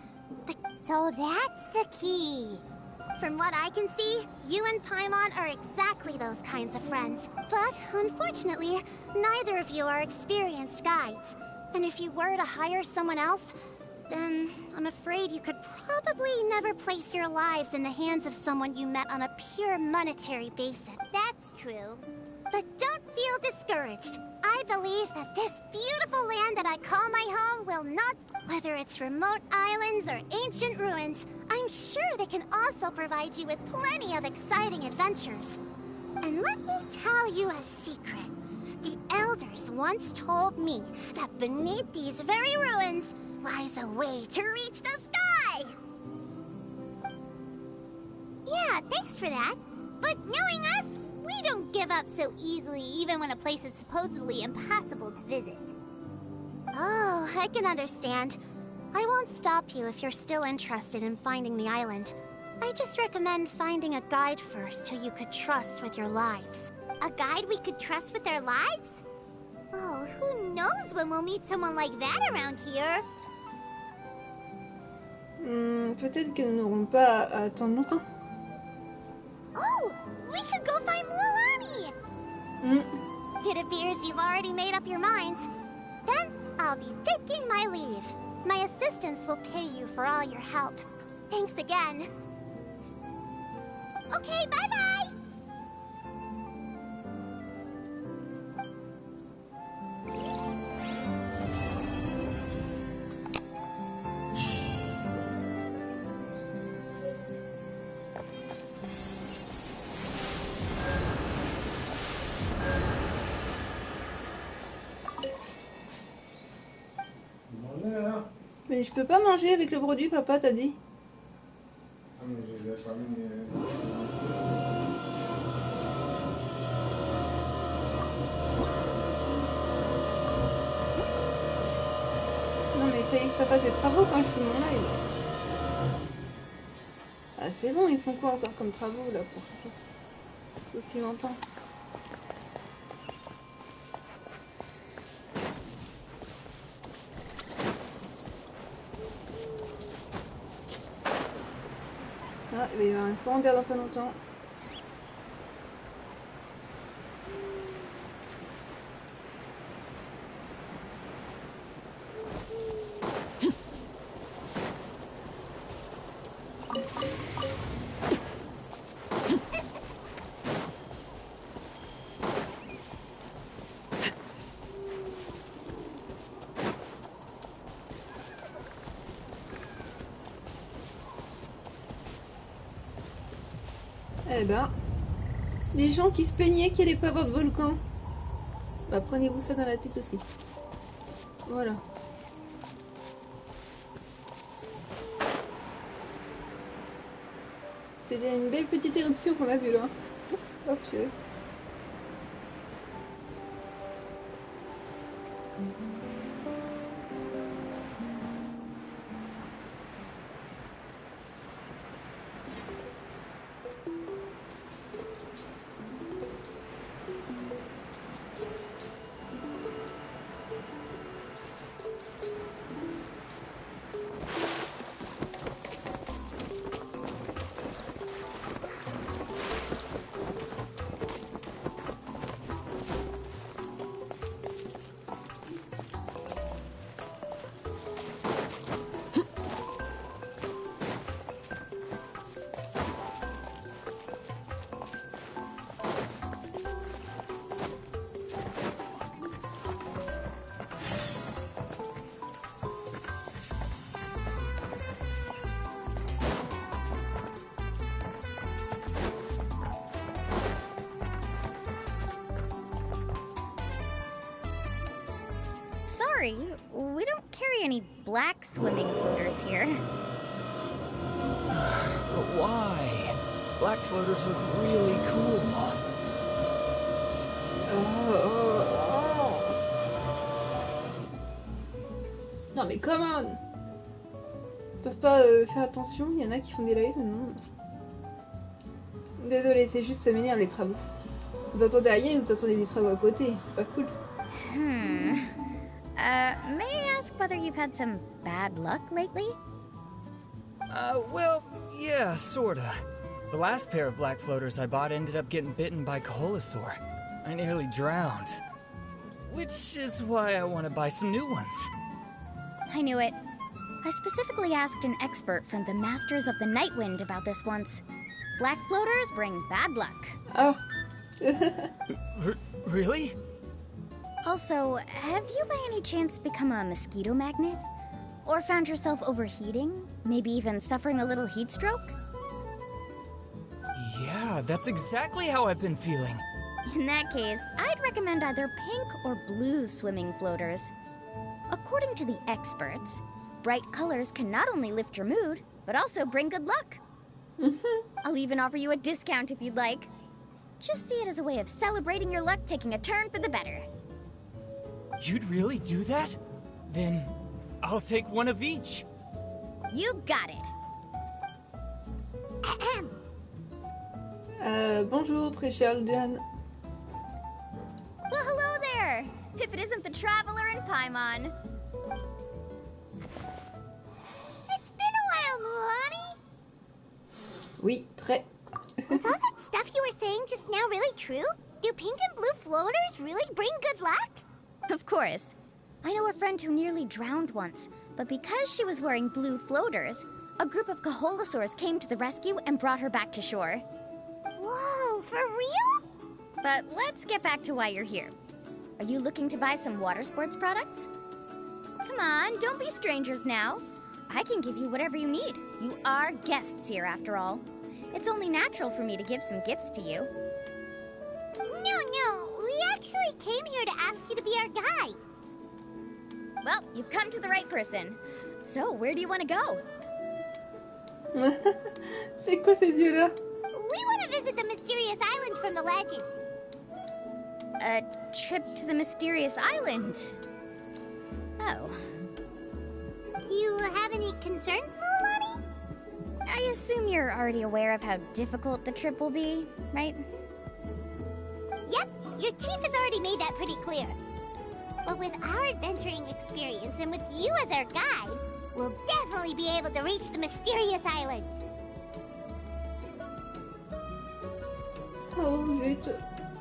So that's the key.
From what I can see, you and Paimon are exactly those kinds of friends. But unfortunately, neither of you are experienced guides. And if you were to hire someone else, then I'm afraid you could probably never place your lives in the hands of someone you met on a pure monetary basis.
That's true.
But don't feel discouraged. I believe that this beautiful land that I call my home will not... Whether it's remote islands or ancient ruins, I'm sure they can also provide you with plenty of exciting adventures. And let me tell you a secret. The elders once told me that beneath these very ruins lies a way to reach the sky!
Yeah, thanks for that. But knowing us, we don't give up so easily even when a place is supposedly impossible to visit.
Oh, I can understand. I won't stop you if you're still interested in finding the island. I just recommend finding a guide first who you could trust with your lives.
A guide we could trust with our lives? Oh, who knows when we'll meet someone like that around here?
Peut-être que nous n'aurons pas à attendre longtemps.
Oh, we could go find Mualani! It appears you've already made up your minds. Then I'll be taking my leave. My assistants will pay you for all your help. Thanks again. Okay, bye-bye!
Mais je peux pas manger avec le produit, papa, t'as dit? Non mais il fallait que ça fasse des travaux quand je fais mon live. Ah c'est bon, ils font quoi encore comme travaux là pour aussi longtemps? Ah, il va y avoir un courant d'air dans pas longtemps. Eh ben, les gens qui se plaignaient qu'il n'y allait pas avoir de volcan, bah prenez-vous ça dans la tête aussi. Voilà. C'était une belle petite éruption qu'on a vue là. Hop, tu veux.
Sorry, we don't carry any black swimming floaters here.
But why? Black floaters look really cool.
Non mais come on! Ils peuvent pas faire attention, il y en a qui font des lives, non. Désolé, c'est juste ça m'énerve les travaux. Vous entendez rien, vous entendez des travaux à côté, c'est pas cool.
May I ask whether you've had some bad luck lately?
Well, yeah, sorta. The last pair of black floaters I bought ended up getting bitten by Kaholasaur. I nearly drowned. Which is why I want to buy some new ones.
I knew it. I specifically asked an expert from the Masters of the Nightwind about this once. Black floaters bring bad luck.
Oh.
Really?
Also, have you by any chance become a mosquito magnet? Or found yourself overheating? Maybe even suffering a little heat stroke?
Yeah, that's exactly how I've been feeling.
In that case, I'd recommend either pink or blue swimming floaters. According to the experts, bright colors can not only lift your mood, but also bring good luck. I'll even offer you a discount if you'd like. Just see it as a way of celebrating your luck taking a turn for the better.
You'd really do that? Then I'll take one of each.
You got it.
Bonjour, très cher Ludian.
Well, hello there. If it isn't the traveler in Paimon.
It's been a while, Mulan.
Oui, très.
Was all that stuff you were saying just now really true? Do pink and blue floaters really bring good luck?
Of course. I know a friend who nearly drowned once, but because she was wearing blue floaters, a group of Kaholasaurs came to the rescue and brought her back to shore.
Whoa, for real?
But let's get back to why you're here. Are you looking to buy some water sports products? Come on, don't be strangers now. I can give you whatever you need. You are guests here, after all. It's only natural for me to give some gifts to you.
No, we actually came here to ask you to be our guide.
Well, you've come to the right person. So, where do you want to go?
C'est quoi ces yeux-là?
We want to visit the mysterious island from the legend.
A trip to the mysterious island? Oh.
Do you have any concerns, Mulan?
I assume you're already aware of how difficult the trip will be, right?
Yep, your chief has already made that pretty clear. But with our adventuring experience and with you as our guide, we'll definitely be able to reach the mysterious island.
Oh zut,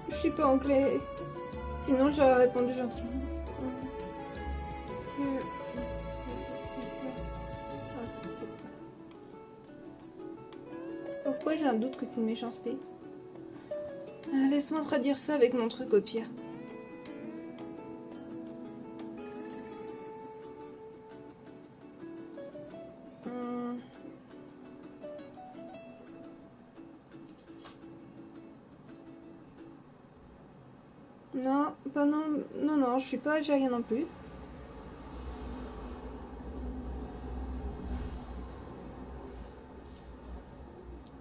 je suis pas anglais. Sinon j'aurais répondu gentiment. Pourquoi j'ai un doute que c'est une méchanceté? Laisse-moi traduire ça avec mon truc au pire. Non, pas non, je suis pas algérien non plus.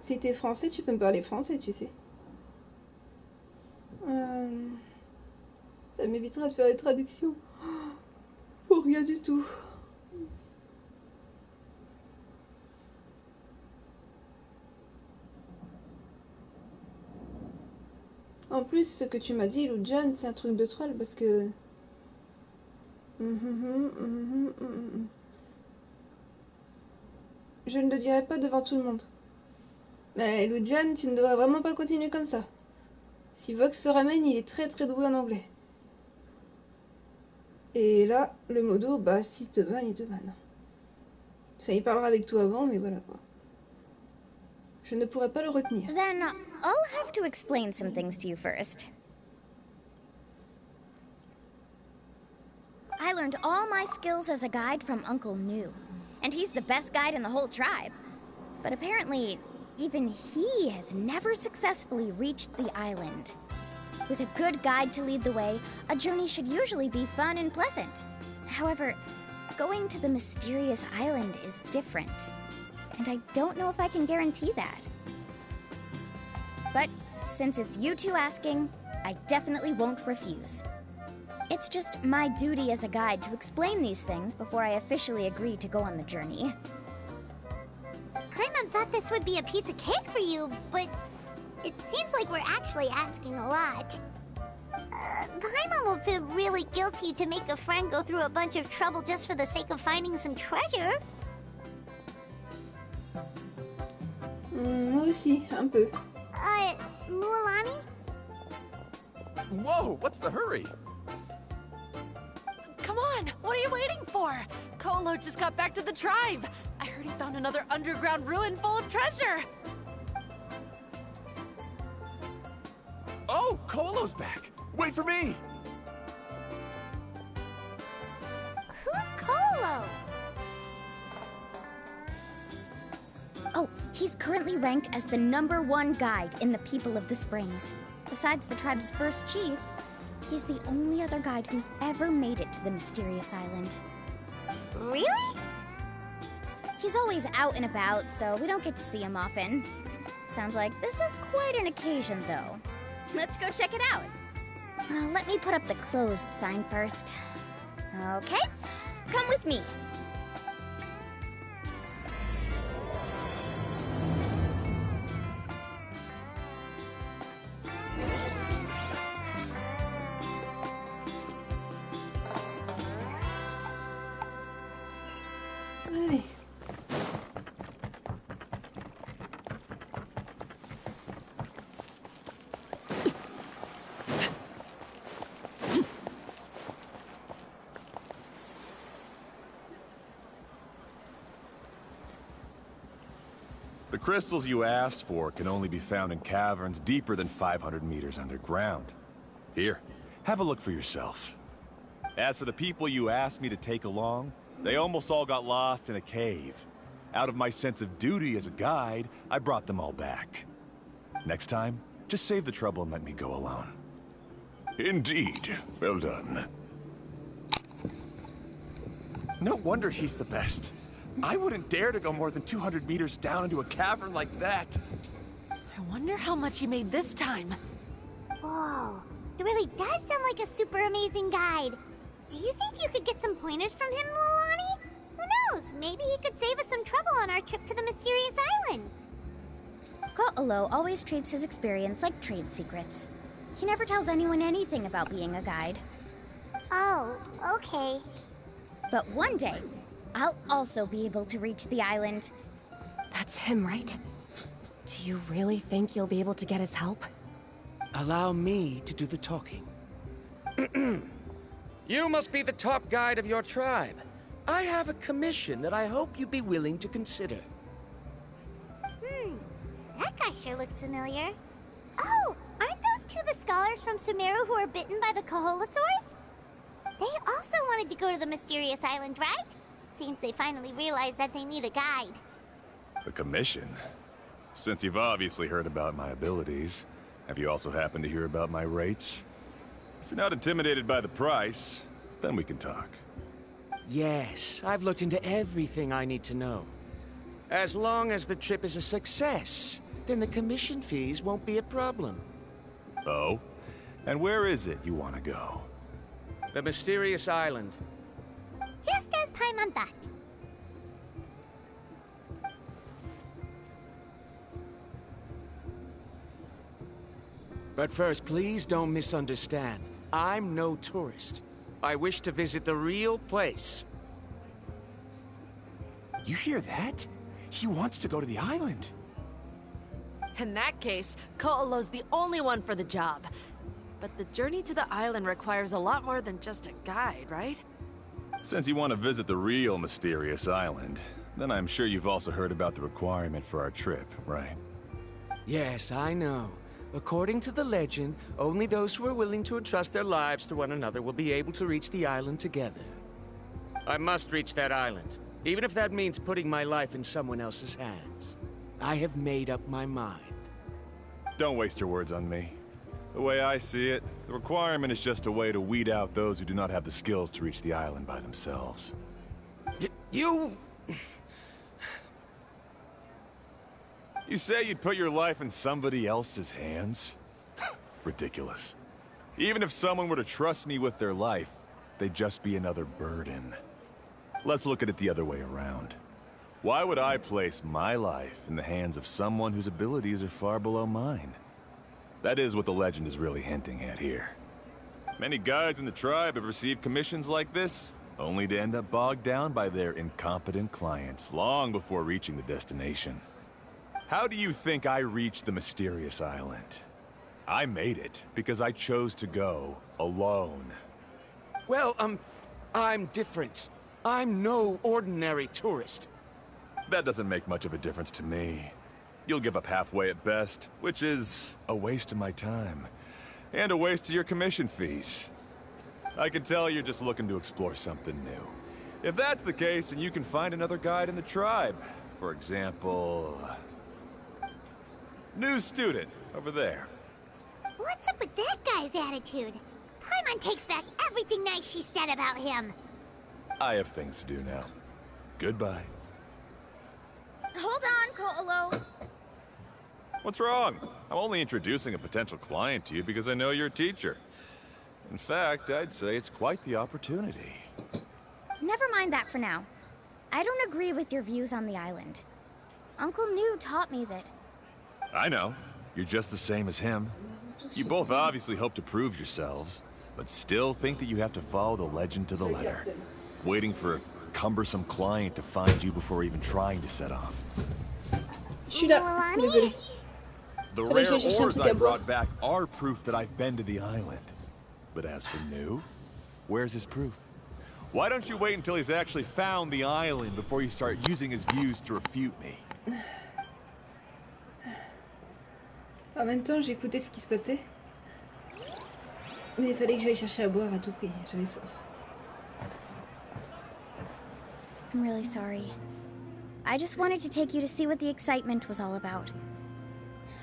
Si t'es français, tu peux me parler français, tu sais. Ça m'évitera de faire les traductions. Pour rien du tout. En plus, ce que tu m'as dit, Lou John, c'est un truc de troll parce que... Je ne le dirai pas devant tout le monde. Mais Lou John, tu ne devrais vraiment pas continuer comme ça. Si Vox se ramène, il est très doué en anglais. Et là, le modo, bah s'il te banne, il te banne. Enfin, il parlera avec toi avant, mais voilà quoi. Je ne pourrais pas le retenir.
Then I'll have to explain some things to you first. I learned all my skills as a guide from Uncle New, and he's the best guide in the whole tribe. But apparently, even he has never successfully reached the island. With a good guide to lead the way, a journey should usually be fun and pleasant. However, going to the mysterious island is different. And I don't know if I can guarantee that. But since it's you two asking, I definitely won't refuse. It's just my duty as a guide to explain these things before I officially agree to go on the journey.
Paimon thought this would be a piece of cake for you, but it seems like we're actually asking a lot. Paimon will feel really guilty to make a friend go through a bunch of trouble just for the sake of finding some treasure.
Moi aussi, un peu.
Mualani?
Whoa, what's the hurry?
Come on, what are you waiting for? Kolo just got back to the tribe. I heard he found another underground ruin full of treasure.
Oh, Kolo's back. Wait for me.
Who's Kolo?
Oh, he's currently ranked as the #1 guide in the People of the Springs. Besides the tribe's first chief, he's the only other guide who's ever made it to the mysterious island.
Really?
He's always out and about, so we don't get to see him often. Sounds like this is quite an occasion, though. Let's go check it out. Let me put up the closed sign first. Okay. Come with me.
Allez.
The crystals you asked for can only be found in caverns deeper than 500 meters underground. Here, have a look for yourself. As for the people you asked me to take along, they almost all got lost in a cave. Out of my sense of duty as a guide, I brought them all back. Next time, just save the trouble and let me go alone. Indeed. Well done. No wonder he's the best. I wouldn't dare to go more than 200 meters down into a cavern like that.
I wonder how much he made this time.
Whoa, it really does sound like a super amazing guide. Do you think you could get some pointers from him, Mualani? Who knows? Maybe he could save us some trouble on our trip to the mysterious island.
Ko'olo always treats his experience like trade secrets. He never tells anyone anything about being a guide.
Oh, okay.
But one day, I'll also be able to reach the island.
That's him, right? Do you really think you'll be able to get his help?
Allow me to do the talking. You must be the top guide of your tribe. I have a commission that I hope you'd be willing to consider.
That guy sure looks familiar. Oh, aren't those two the scholars from Sumeru who were bitten by the Koholosaurs? They also wanted to go to the mysterious island, right? Seems they finally realized that they need a guide.
A commission? Since you've obviously heard about my abilities, have you also happened to hear about my rates? If you're not intimidated by the price, then we can talk.
Yes, I've looked into everything I need to know. As long as the trip is a success, then the commission fees won't be a problem.
Oh? And where is it you want to go?
The mysterious island.
Just as Paimon thought.
But first, please don't misunderstand. I'm no tourist. I wish to visit the real place.
You hear that? He wants to go to the island.
In that case, Ko'olo's the only one for the job. But the journey to the island requires a lot more than just a guide, right?
Since you want to visit the real mysterious island, then I'm sure you've also heard about the requirement for our trip, right?
Yes, I know. According to the legend, only those who are willing to entrust their lives to one another will be able to reach the island together. I must reach that island, even if that means putting my life in someone else's hands. I have made up my mind.
Don't waste your words on me. The way I see it, the requirement is just a way to weed out those who do not have the skills to reach the island by themselves.
You
say you'd put your life in somebody else's hands? Ridiculous. Even if someone were to trust me with their life, they'd just be another burden. Let's look at it the other way around. Why would I place my life in the hands of someone whose abilities are far below mine? That is what the legend is really hinting at here. Many guides in the tribe have received commissions like this, only to end up bogged down by their incompetent clients long before reaching the destination. How do you think I reached the mysterious island? I made it because I chose to go alone.
Well, I'm different. I'm no ordinary tourist.
That doesn't make much of a difference to me. You'll give up halfway at best, which is a waste of my time. And a waste of your commission fees. I can tell you're just looking to explore something new. If that's the case, then you can find another guide in the tribe. For example... new student, over there.
What's up with that guy's attitude? Paimon takes back everything nice she said about him.
I have things to do now. Goodbye.
Hold on, Ko'olo.
What's wrong? I'm only introducing a potential client to you because I know you're a teacher. In fact, I'd say it's quite the opportunity.
No never mind that for now. I don't agree with your views on the island. Uncle New taught me that...
I know. You're just the same as him. You both obviously hope to prove yourselves, but still think that you have to follow the legend to the letter, waiting for a cumbersome client to find you before even trying to set off.
Je suis là. Désolé.
The rare ores I brought back are proof that I've been to the island. But as for New, where's his proof? Why don't you wait until he's actually found the island before you start using his views to refute me?
En même temps, j'écoutais ce qui se passait. Mais il fallait que j'aille chercher à boire à tout prix. J'avais soif.
I'm really sorry. I just wanted to take you to see what the excitement was all about.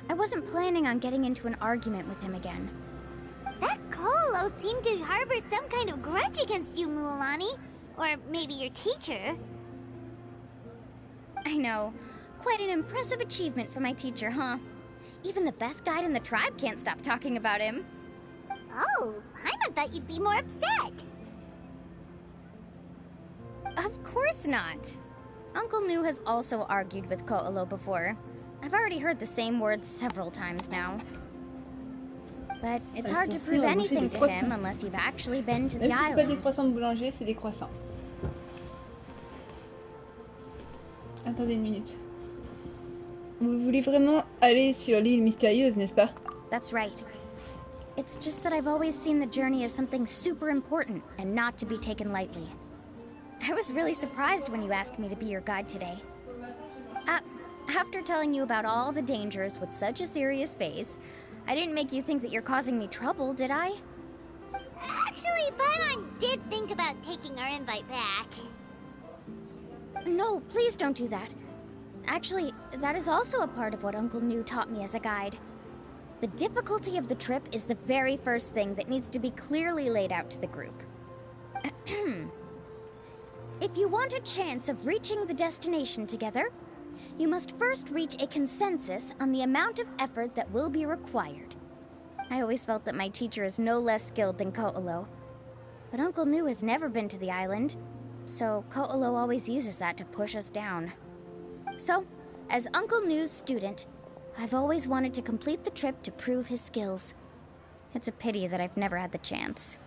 I wasn't planning on getting into an argument with him again.
That Colo seemed to harbor some kind of grudge against you, Mualani. Or maybe your teacher.
I know. Quite an impressive achievement for my teacher, huh? Even the best guide in the tribe can't stop talking about him.
Oh, Paimon thought you'd be more upset.
Of course not. Uncle New has also argued with Ko'olo before. I've already heard the same words several times now. But it's hard to prove anything to him unless you've actually been to the island.
Même si c'est pas des croissants de boulanger, c'est des croissants. Attendez une minute. Vous voulez vraiment aller sur l'île mystérieuse, n'est-ce pas?
That's right. It's just that I've always seen the journey as something super important and not to be taken lightly. I was really surprised when you asked me to be your guide today. After telling you about all the dangers with such a serious face, I didn't make you think that you're causing me trouble, did I?
Actually, Paimon did think about taking our invite back.
No, please don't do that. Actually, that is also a part of what Uncle New taught me as a guide. The difficulty of the trip is the very first thing that needs to be clearly laid out to the group. If you want a chance of reaching the destination together, you must first reach a consensus on the amount of effort that will be required. I always felt that my teacher is no less skilled than Ko'olo. But Uncle New has never been to the island, so Ko'olo always uses that to push us down. So, as Uncle New's student, I've always wanted to complete the trip to prove his skills. It's a pity that I've never had the chance.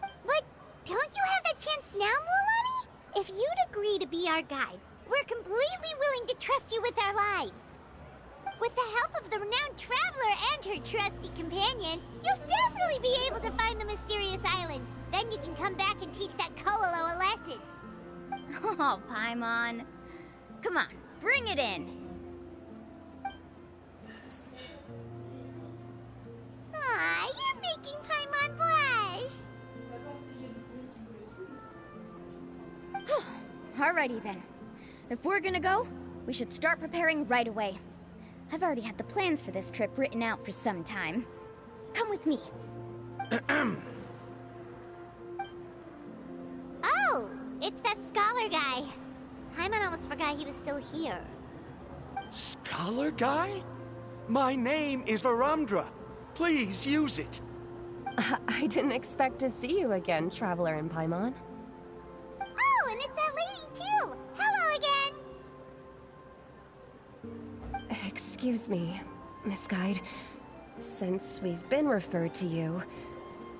But don't you have that chance now, Mualani? If you'd agree to be our guide, we're completely willing to trust you with our lives. With the help of the renowned traveler and her trusty companion, you'll definitely be able to find the mysterious island. Then you can come back and teach that Ko'olo a lesson.
Oh, Paimon. Come on, bring it in.
Aw, you're making Paimon blush.
Alrighty then. If we're gonna go, we should start preparing right away. I've already had the plans for this trip written out for some time. Come with me.
Oh, it's that scholar guy. Paimon almost forgot he was still here.
Scholar guy? My name is Varamdra. Please use it.
I didn't expect to see you again, Traveler in Paimon.
Oh, and it's that lady too! Hello again!
Excuse me, Miss Guide. Since we've been referred to you,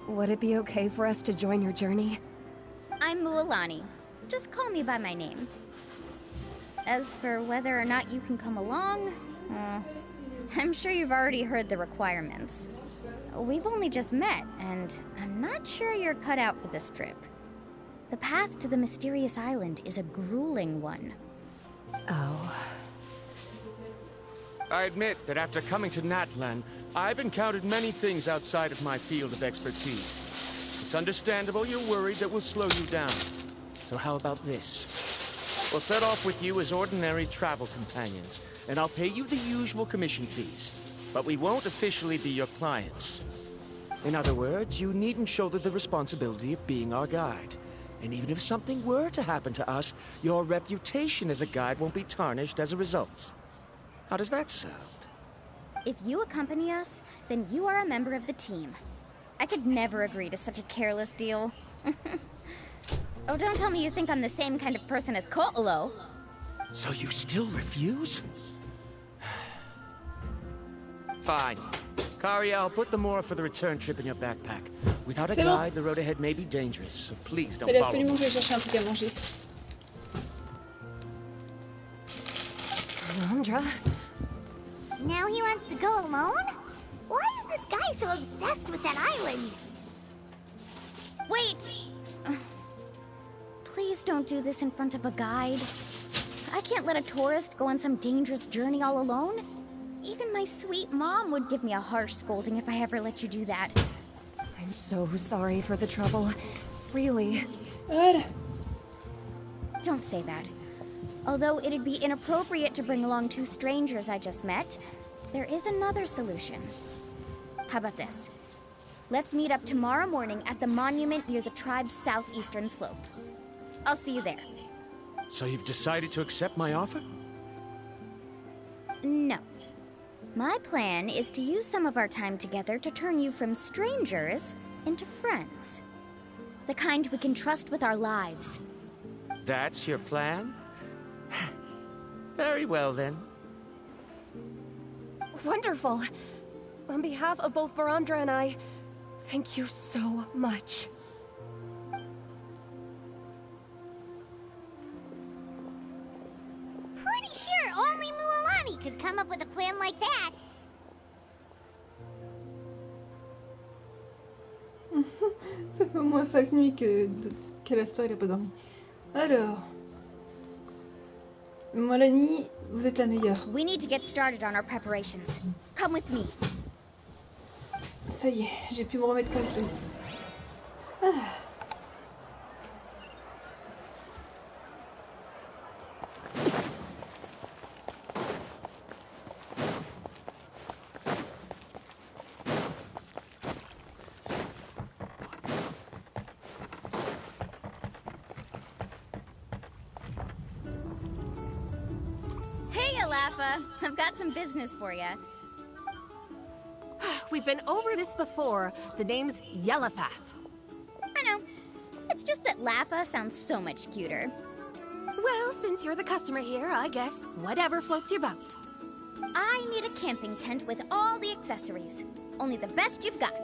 would it be okay for us to join your journey?
I'm Mualani. Just call me by my name. As for whether or not you can come along, I'm sure you've already heard the requirements. We've only just met, and I'm not sure you're cut out for this trip. The path to the mysterious island is a grueling one.
Oh.
I admit that after coming to Natlan, I've encountered many things outside of my field of expertise. It's understandable you're worried that we'll slow you down. So how about this? We'll set off with you as ordinary travel companions, and I'll pay you the usual commission fees. But we won't officially be your clients. In other words, you needn't shoulder the responsibility of being our guide. And even if something were to happen to us, your reputation as a guide won't be tarnished as a result. How does that sound?
If you accompany us, then you are a member of the team. I could never agree to such a careless deal. Oh, don't tell me you think I'm the same kind of person as Ko'olo.
So you still refuse? Fine. Kariel, put the Mora for the return trip in your backpack. Without a guide, the road ahead may be dangerous, so please don't
Fallait
follow
absolument
me.
que je cherche un truc à manger.
Alondra?
Now he wants to go alone? Why is this guy so obsessed with that island?
Wait! Please don't do this in front of a guide. I can't let a tourist go on some dangerous journey all alone. Even my sweet mom would give me a harsh scolding if I ever let you do that.
I'm so sorry for the trouble. Really.
Voilà.
Don't say that. Although it'd be inappropriate to bring along two strangers I just met, there is another solution. How about this? Let's meet up tomorrow morning at the monument near the tribe's southeastern slope. I'll see you there.
So you've decided to accept my offer?
No. My plan is to use some of our time together to turn you from strangers into friends. The kind we can trust with our lives.
That's your plan? Very well, then.
Wonderful. On behalf of both Barandra and I, thank you so much.
Pretty sure only Mualani could come up with a plan like that.
Ça fait au moins 5 nuits qu'Alastor il a pas dormi. Alors... Molani, vous êtes la meilleure.
We need to get started on our preparations. Come with me.
Ça y est, j'ai pu me remettre comme il faut. Ah.
I've got some business for you.
We've been over this before. The name's Yellowfath.
I know. It's just that Laffa sounds so much cuter.
Well, since you're the customer here, I guess whatever floats your boat.
I need a camping tent with all the accessories. Only the best you've got.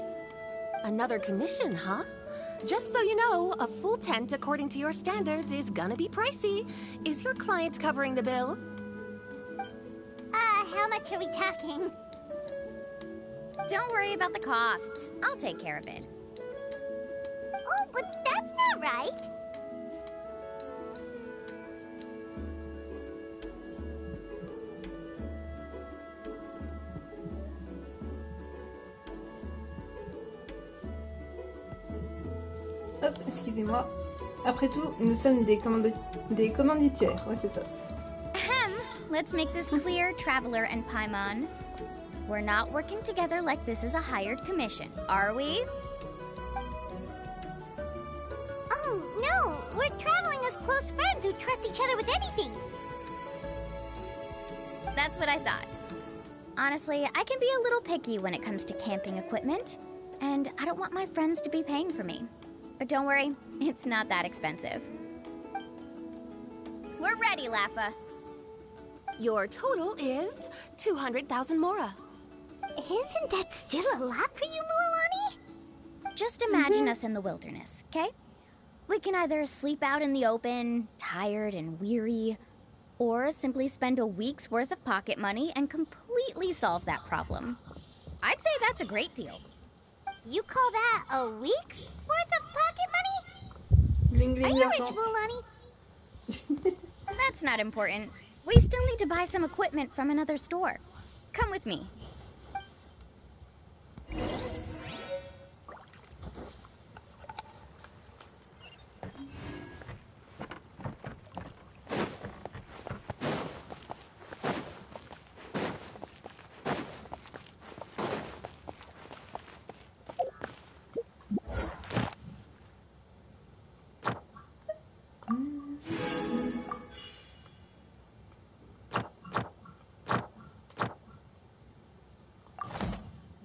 Another commission, huh? Just so you know, a full tent according to your standards is gonna be pricey. Is your client covering the bill?
How much are we talking?
Don't worry about the costs. I'll take care of it.
Oh, but that's not right.
Hop, excusez-moi. Après tout, nous sommes des commanditaires. Ouais, c'est ça.
Let's make this clear, Traveler and Paimon. We're not working together like this is a hired commission, are we?
Oh, no! We're traveling as close friends who trust each other with anything.
That's what I thought. Honestly, I can be a little picky when it comes to camping equipment, and I don't want my friends to be paying for me. But don't worry, it's not that expensive. We're ready, Laffa.
Your total is 200,000 Mora.
Isn't that still a lot for you, Mualani?
Just imagine us in the wilderness, okay? We can either sleep out in the open, tired and weary, or simply spend a week's worth of pocket money and completely solve that problem. I'd say that's a great deal.
You call that a week's worth of pocket money? Are you rich, Mualani?
That's not important. We still need to buy some equipment from another store. Come with me.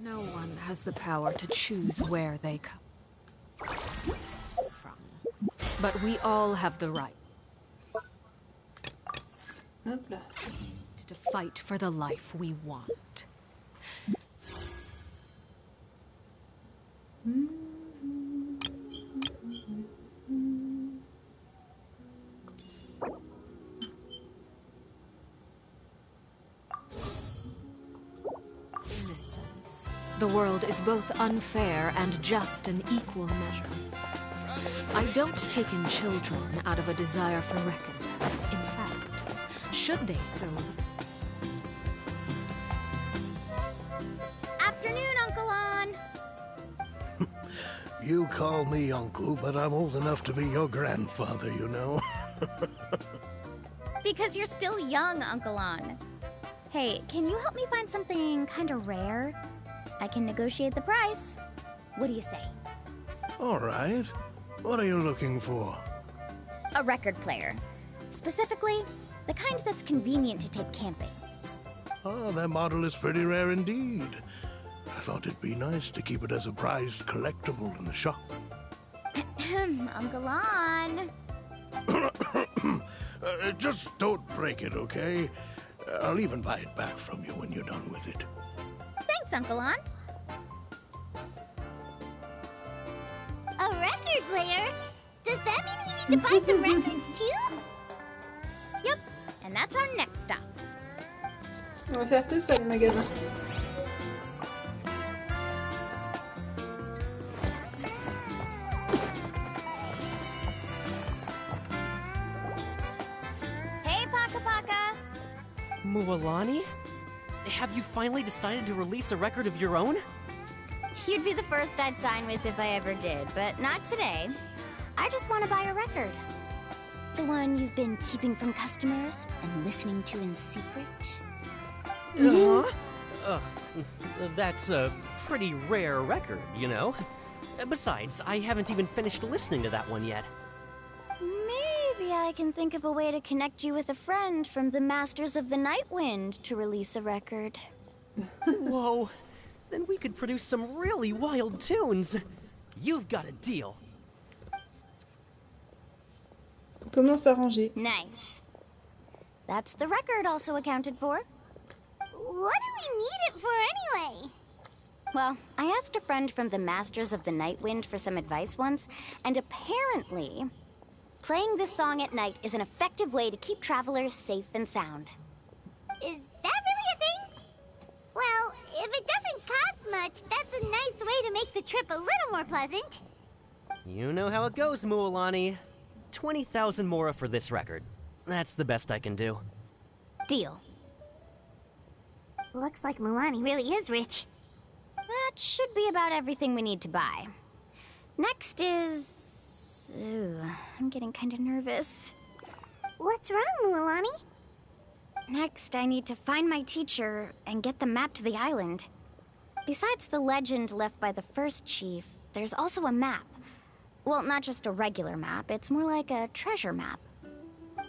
No one has the power to choose where they come from.
But we all have the right
Hop là.
to fight for the life we want. Innocence. The world is both unfair and just in equal measure. I don't take in children out of a desire for recompense. In fact, should they so?
Afternoon, Uncle On.
You call me uncle, but I'm old enough to be your grandfather, you know.
Because you're still young, Uncle On. Hey, can you help me find something kind of rare? I can negotiate the price. What do you say?
All right. What are you looking for?
A record player. Specifically, the kind that's convenient to take camping.
Oh, that model is pretty rare indeed. I thought it'd be nice to keep it as a prized collectible in the shop.
Uncle On.
Just don't break it, okay? I'll even buy it back from you when you're done with it.
Thanks, Uncle On.
A record player? Does that mean we need to buy some records too?
Yep, and that's our next stop.
On va faire que ça, le magasin.
Hey, Paka Paka.
Mualani? Have you finally decided to release a record of your own?
You'd be the first I'd sign with if I ever did, but not today. I just want to buy a record. The one you've been keeping from customers and listening to in secret.
That's a pretty rare record, you know? Besides, I haven't even finished listening to that one yet.
Maybe I can think of a way to connect you with a friend from the Masters of the Night Wind to release a record.
Whoa, then we could produce some really wild tunes. You've got a deal.
Comment s'arranger?
Nice. That's the record also accounted for.
What do we need it for anyway?
Well, I asked a friend from the Masters of the Night Wind for some advice once, and apparently, playing this song at night is an effective way to keep travelers safe and sound.
Is that really a thing? Well, if it doesn't cost much, that's a nice way to make the trip a little more pleasant.
You know how it goes, Mualani. 20,000 mora for this record. That's the best I can do.
Deal.
Looks like Milani really is rich.
That should be about everything we need to buy. Next is... Ooh, I'm getting kind of nervous.
What's wrong, Mualani?
Next, I need to find my teacher and get the map to the island. Besides the legend left by the first chief, there's also a map. Well, not just a regular map, it's more like a treasure map.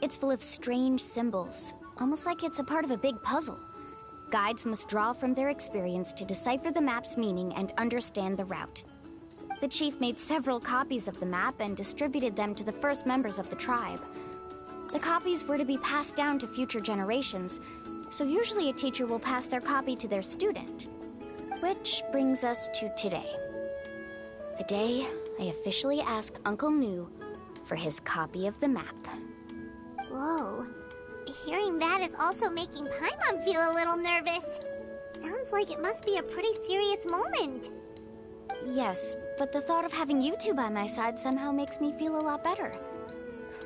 It's full of strange symbols, almost like it's a part of a big puzzle. Guides must draw from their experience to decipher the map's meaning and understand the route. The chief made several copies of the map and distributed them to the first members of the tribe. The copies were to be passed down to future generations, so usually a teacher will pass their copy to their student. Which brings us to today. The day I officially ask Uncle Nu for his copy of the map.
Whoa. Hearing that is also making Paimon feel a little nervous. Sounds like it must be a pretty serious moment.
Yes, but the thought of having you two by my side somehow makes me feel a lot better.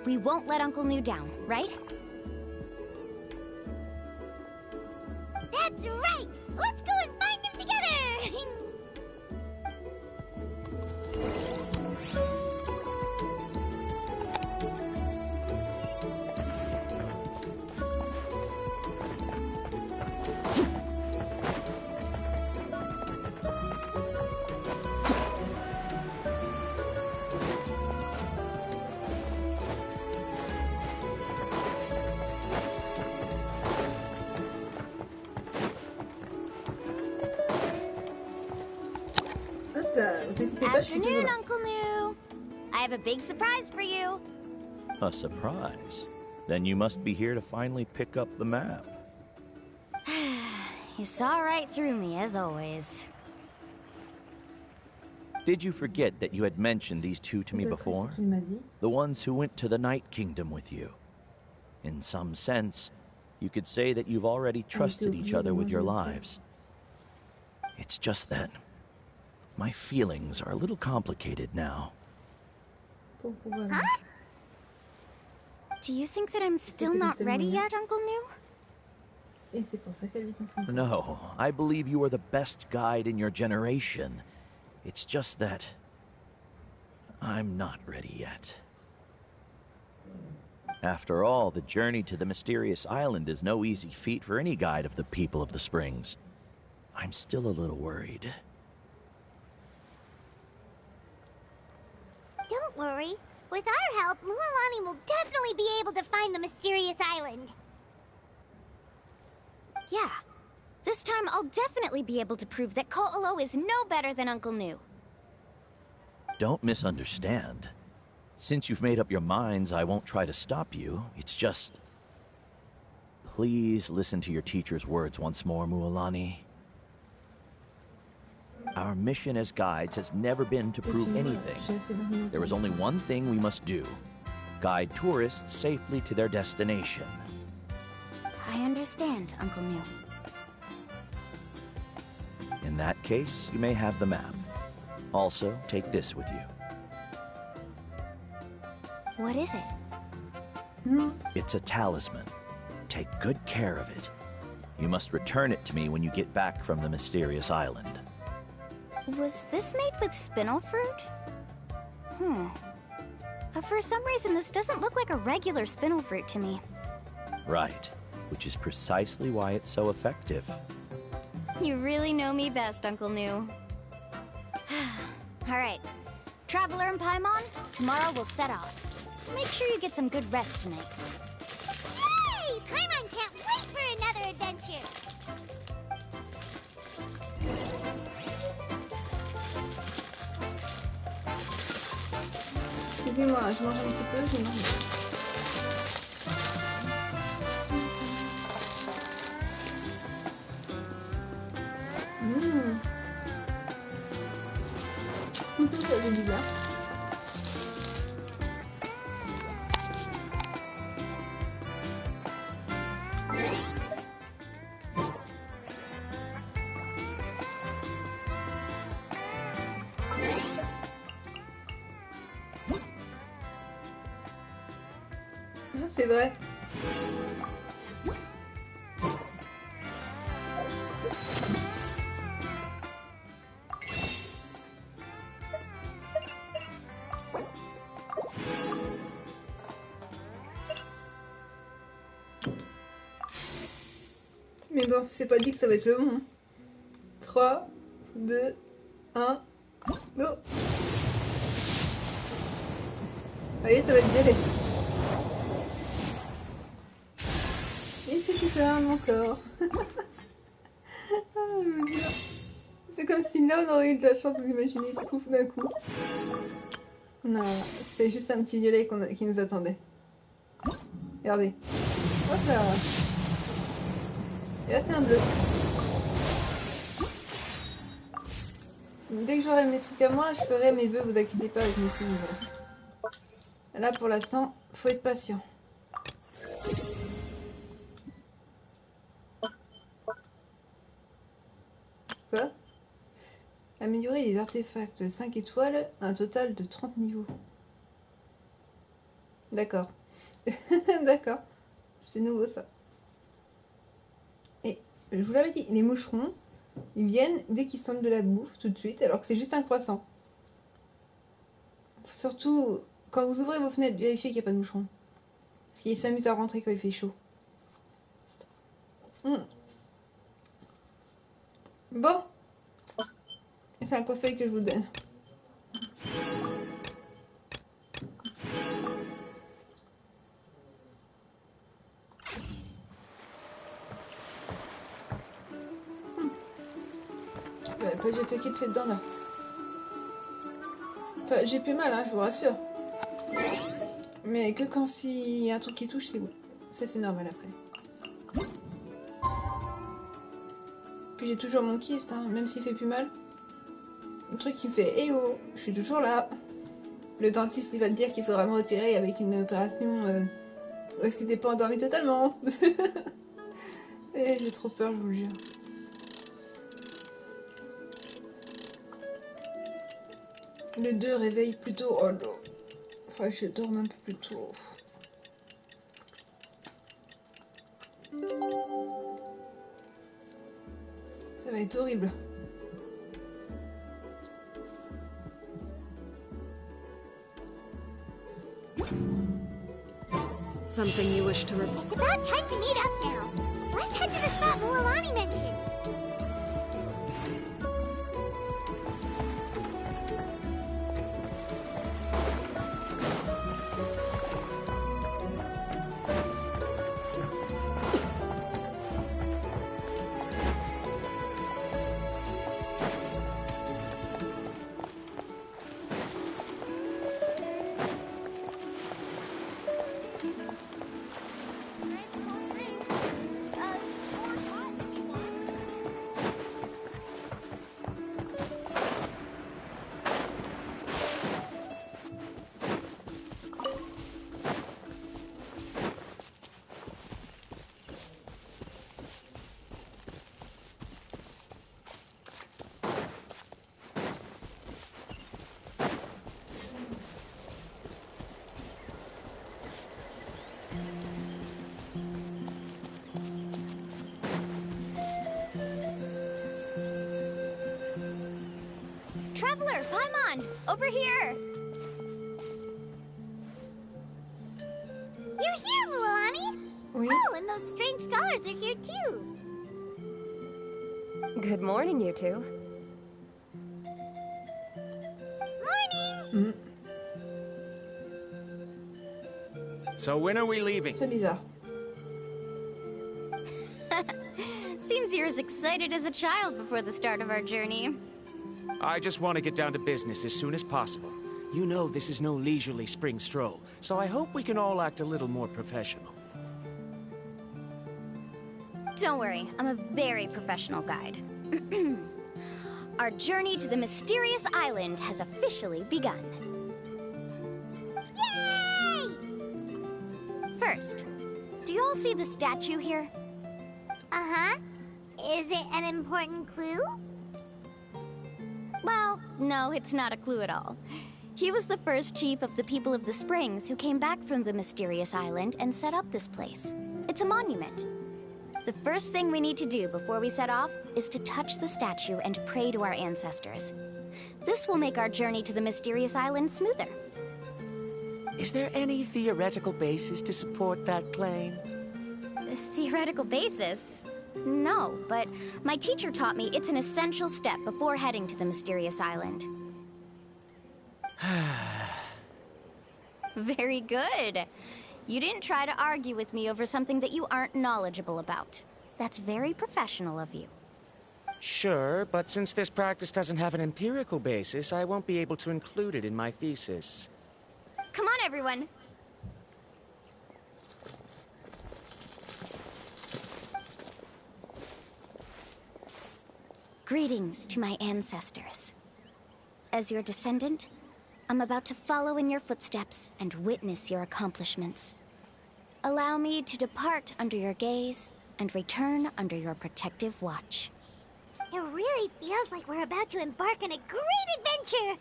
We won't let Uncle Nu down, right?
That's right! Let's go and find him together!
Afternoon, Uncle Nu. I have a big surprise for you.
A surprise? Then you must be here to finally pick up the map.
You saw right through me, as always.
Did you forget that you had mentioned these two to me before? The ones who went to the Night Kingdom with you. In some sense, you could say that you've already trusted each other with your lives. It's just that my feelings are a little complicated now.
Huh? Do you think that I'm still not ready yet, Uncle New?
No, I believe you are the best guide in your generation. It's just that I'm not ready yet. After all, the journey to the mysterious island is no easy feat for any guide of the people of the Springs. I'm still a little worried.
Don't worry. With our help, Mualani will definitely be able to find the mysterious island.
Yeah. This time I'll definitely be able to prove that Ko'olo is no better than Uncle New.
Don't misunderstand. Since you've made up your minds, I won't try to stop you. It's just... Please listen to your teacher's words once more, Mualani. Our mission as guides has never been to prove anything. There is only one thing we must do. Guide tourists safely to their destination.
I understand, Uncle New.
In that case, you may have the map. Also, take this with you.
What is it?
It's a talisman. Take good care of it. You must return it to me when you get back from the mysterious island.
Was this made with spinel fruit? For some reason, this doesn't look like a regular spinel fruit to me.
Right, which is precisely why it's so effective.
You really know me best, Uncle New. Alright, Traveler and Paimon, tomorrow we'll set off. Make sure you get some good rest tonight.
Yay! Paimon can't wait for another adventure!
Excusez-moi, je mange un petit peu, je mange. Ça fait bizarre. C'est vrai. Mais bon, c'est pas dit que ça va être le bon. 3, 2, 1, go! Allez, ça va être gelé. Une petite larme encore. Ah, c'est comme si là on aurait eu de la chance, vous imaginez, pouf d'un coup. Non, c'est juste un petit violet qui nous attendait. Regardez. Hop là. Et là c'est un bleu. Dès que j'aurai mes trucs à moi, je ferai mes vœux, vous inquiétez pas avec mes souvenirs. Là pour l'instant, faut être patient. Quoi? Améliorer les artefacts 5 étoiles, un total de 30 niveaux. D'accord. D'accord. C'est nouveau ça. Et je vous l'avais dit, les moucherons, ils viennent dès qu'ils sentent de la bouffe tout de suite, alors que c'est juste un croissant. Surtout, quand vous ouvrez vos fenêtres, vérifiez qu'il n'y a pas de moucherons. Parce qu'ils s'amusent à rentrer quand il fait chaud. Bon. C'est un conseil que je vous donne. Pas dû attaquer de cette dent là. Enfin, j'ai plus mal, hein, je vous rassure. Mais que quand s'il y a un truc qui touche, c'est bon. Ça c'est normal après. Puis j'ai toujours mon kyste, hein, même s'il fait plus mal. Le truc qui me fait eh oh, je suis toujours là. Le dentiste il va te dire qu'il faudra me retirer avec une opération où est-ce que t'es pas endormi totalement. Et j'ai trop peur, je vous le jure. Le 2 réveille plutôt. Oh non. Faudrait que je dorme un peu plus tôt. Ça va être horrible.
Something you wish to report?
It's about time to meet up now. Let's head to the spot Mualani mentioned.
Traveler, Paimon! Over here!
You're here, Mualani!
Oui.
Oh, and those strange scholars are here too!
Good morning, you two.
Morning!
So when are we leaving?
Très bizarre.
Seems you're as excited as a child before the start of our journey.
I just want to get down to business as soon as possible. You know this is no leisurely spring stroll, so I hope we can all act a little more professional.
Don't worry, I'm a very professional guide. Our journey to the mysterious island has officially begun.
Yay!
First, do you all see the statue here?
Uh-huh. Is it an important clue?
Well, no, it's not a clue at all. He was the first chief of the people of the Springs who came back from the mysterious island and set up this place. It's a monument. The first thing we need to do before we set off is to touch the statue and pray to our ancestors. This will make our journey to the mysterious island smoother.
Is there any theoretical basis to support that claim?
A theoretical basis? No, but my teacher taught me it's an essential step before heading to the mysterious island. Very good. You didn't try to argue with me over something that you aren't knowledgeable about. That's very professional of you.
Sure, but since this practice doesn't have an empirical basis, I won't be able to include it in my thesis.
Come on, everyone. Greetings to my ancestors. As your descendant, I'm about to follow in your footsteps and witness your accomplishments. Allow me to depart under your gaze and return under your protective watch.
It really feels like we're about to embark on a great adventure!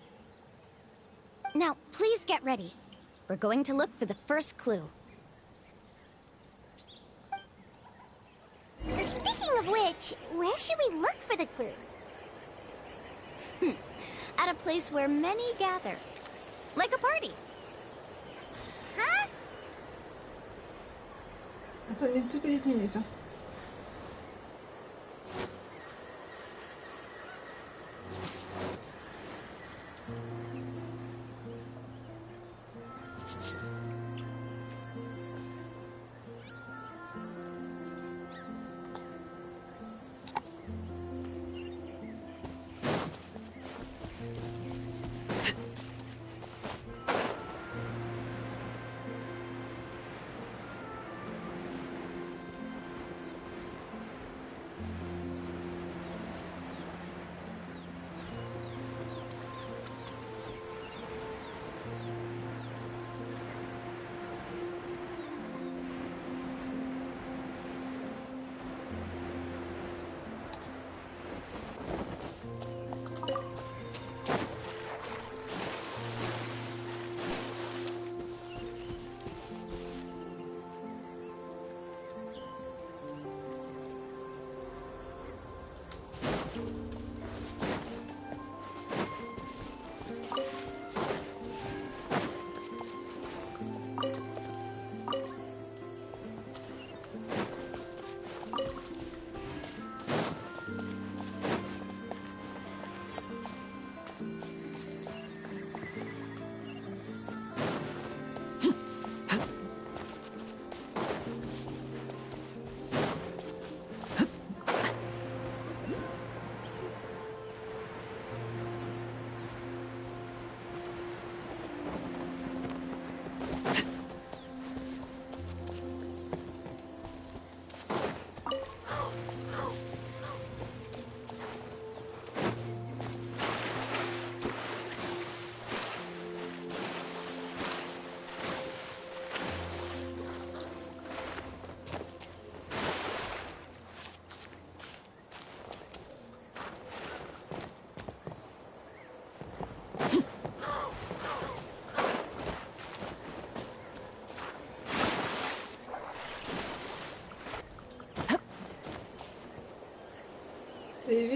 Now, please get ready. We're going to look for the first clue.
Speaking of which, where should we look for the clue?
At a place where many gather. Like a party.
Huh?
Attendez une toute petite minute. Hein.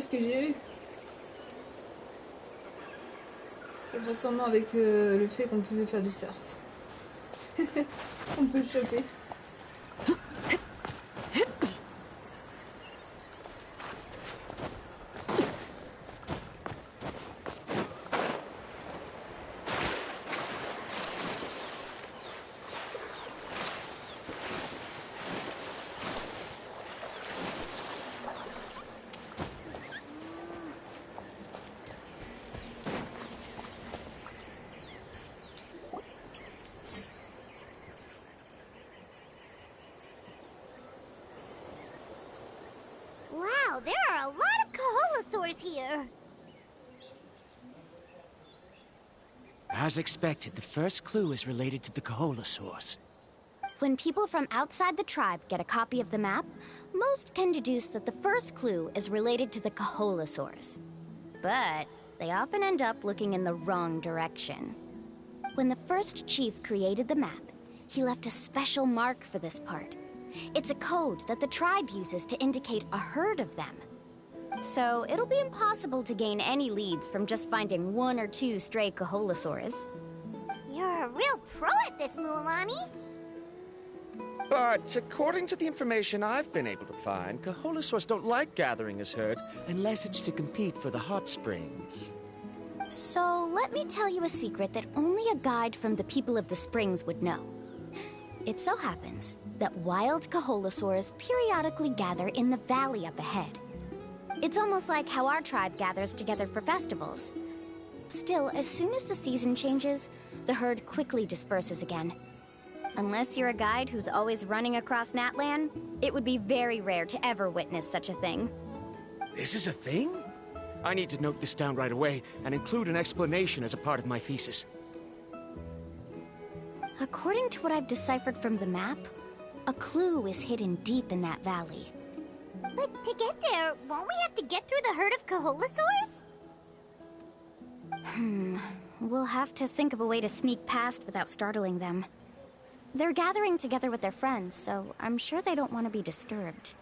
ce que j'ai eu. Ça se ressemble avec le fait qu'on peut faire du surf. On peut le choper.
Wow, there are a lot of Kaholosaurs here.
As expected, the first clue is related to the Kaholosaurs.
When people from outside the tribe get a copy of the map, most can deduce that the first clue is related to the Kaholosaurs. But they often end up looking in the wrong direction. When the first chief created the map, he left a special mark for this part. It's a code that the tribe uses to indicate a herd of them. So it'll be impossible to gain any leads from just finding 1 or 2 stray Kaholosaurs.
You're a real pro at this, Mualani.
But according to the information I've been able to find, Kaholosaurs don't like gathering as herds unless it's to compete for the hot springs.
So let me tell you a secret that only a guide from the people of the springs would know. It so happens that wild Kaholosaurs periodically gather in the valley up ahead. It's almost like how our tribe gathers together for festivals. Still, as soon as the season changes, the herd quickly disperses again. Unless you're a guide who's always running across Natlan, it would be very rare to ever witness such a thing.
This is a thing? I need to note this down right away and include an explanation as a part of my thesis.
According to what I've deciphered from the map, a clue is hidden deep in that valley.
But to get there, won't we have to get through the herd of Kaholosaurs?
We'll have to think of a way to sneak past without startling them. They're gathering together with their friends, so I'm sure they don't want to be disturbed.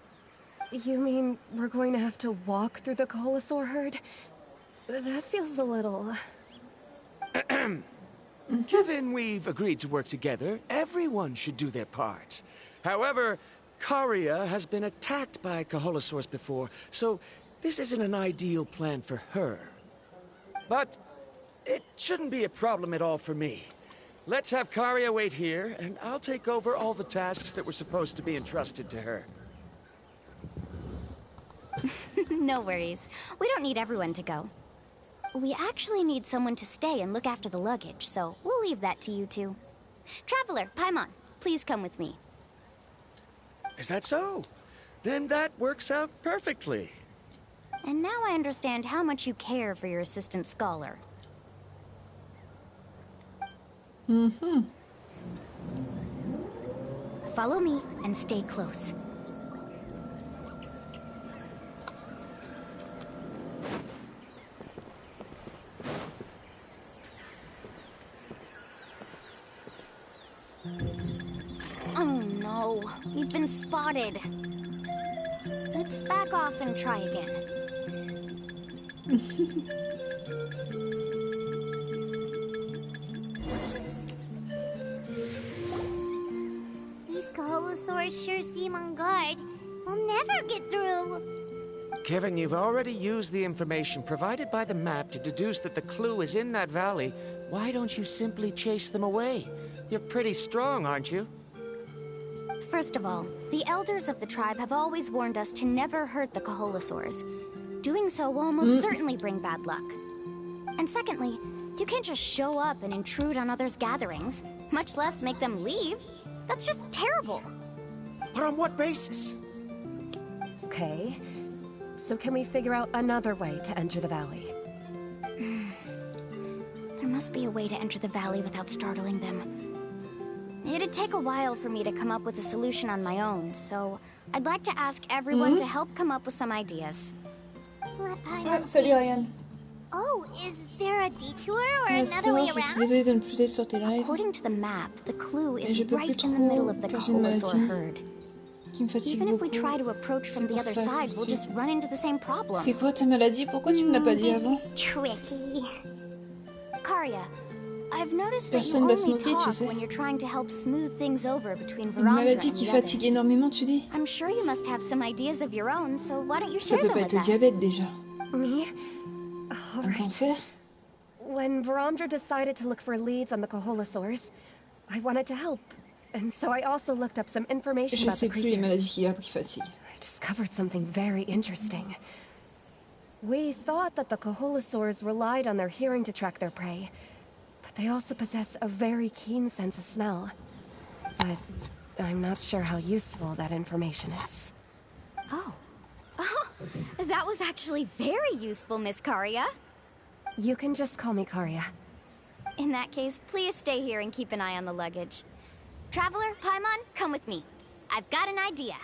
You mean we're going to have to walk through the Kaholosaur herd? That feels a little...
Given we've agreed to work together, everyone should do their part. However, Karia has been attacked by Kaholosaurs before, so this isn't an ideal plan for her. But it shouldn't be a problem at all for me. Let's have Karia wait here, and I'll take over all the tasks that were supposed to be entrusted to her.
No worries. We don't need everyone to go. We actually need someone to stay and look after the luggage, so we'll leave that to you two. Traveler, Paimon, please come with me.
Is that so? Then that works out perfectly.
And now I understand how much you care for your assistant scholar. Follow me and stay close. Oh no, we've been spotted. Let's back off and try again.
These Kaholosaurs sure seem on guard. We'll never get through.
Given you've already used the information provided by the map to deduce that the clue is in that valley, why don't you simply chase them away? You're pretty strong, aren't you?
First of all, the elders of the tribe have always warned us to never hurt the Kaholosaurs. Doing so will almost certainly bring bad luck. And secondly, you can't just show up and intrude on others' gatherings, much less make them leave. That's just terrible.
But on what basis?
Okay, so can we figure out another way to enter the valley?
There must be a way to enter the valley without startling them. It'd take a while for me to come up with a solution on my own, so I'd like to ask everyone to help come up with some ideas.
Salut Ryan.
Oh, is there a detour or another way around?
Désolée de ne plus être sur tes lives.
According to the map, the clue is
Je peux
right
plus
in the middle
trop
of the
quand j'ai une
Kaholosaur
maladie.
herd.
qui me fatigue
Even if
beaucoup.
we try to approach from the other side, we'll just run into the same problem.
C'est quoi ta maladie? Pourquoi tu me l'as pas dit avant?
This is tricky.
Karya, I've noticed that you
Personne va se
only
moquer, tu
talk
sais.
when you're trying to help smooth things over between
Une
Verandra
maladie
and
qui
the
fatigue
others.
énormément, tu dis?
I'm sure you must have some ideas of your own, so why don't you
Ça
share
peut
them
pas
with
être le
us?
diabète déjà.
Me? All
Un
right.
cancer?
When Verandra decided to look for leads on the Koholosaurs, I wanted to help. And so I also looked up some information
Je
about the
sais plus les
creatures.
maladies qu'il y a qui fatiguent.
I discovered something very interesting. We thought that the Koholosaurs relied on their hearing to track their prey, but they also possess a very keen sense of smell. But I'm not sure how useful that information is.
Oh, that was actually very useful, Miss Karya.
You can just call me Karya.
In that case, please stay here and keep an eye on the luggage. Traveler, Paimon, come with me. I've got an idea.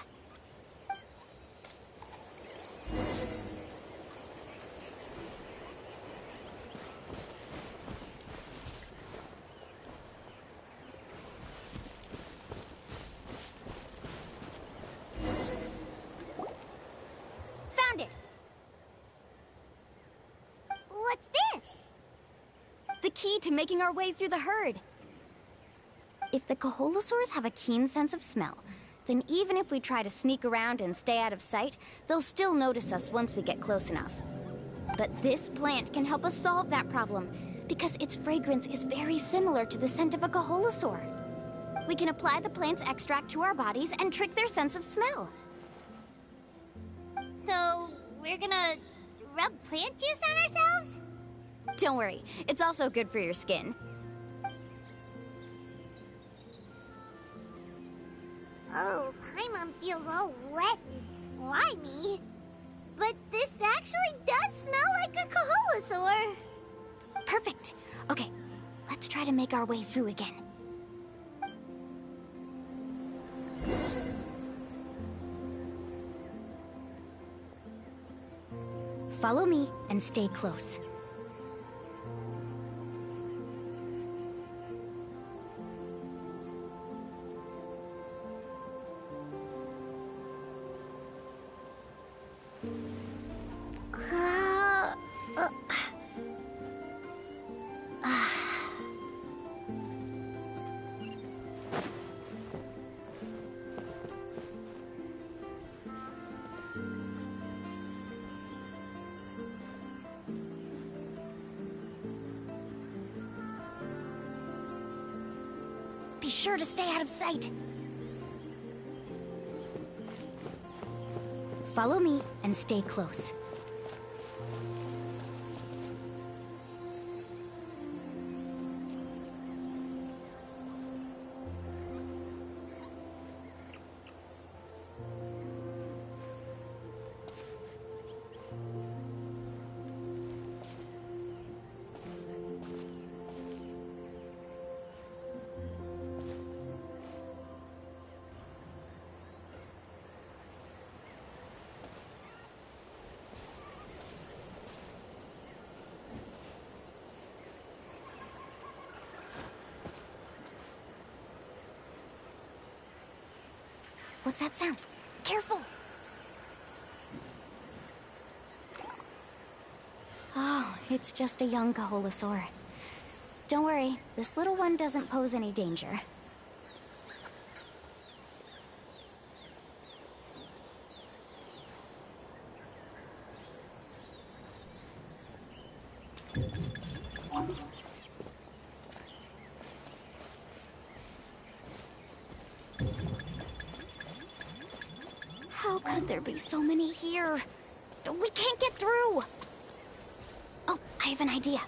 Found it!
What's this?
The key to making our way through the herd. If the Koholosaurs have a keen sense of smell, then even if we try to sneak around and stay out of sight, they'll still notice us once we get close enough. But this plant can help us solve that problem, because its fragrance is very similar to the scent of a Koholosaur. We can apply the plant's extract to our bodies and trick their sense of smell.
So, we're gonna rub plant juice on ourselves?
Don't worry, it's also good for your skin.
Oh, Paimon feels all wet and slimy. But this actually does smell like a Koholosaur.
Perfect. Okay, let's try to make our way through again. Follow me and stay close. Be sure to stay out of sight. Follow me and stay close. What's that sound? Careful! Oh, it's just a young Koholosaur. Don't worry, this little one doesn't pose any danger. How could there be so many here? We can't get through! Oh, I have an idea.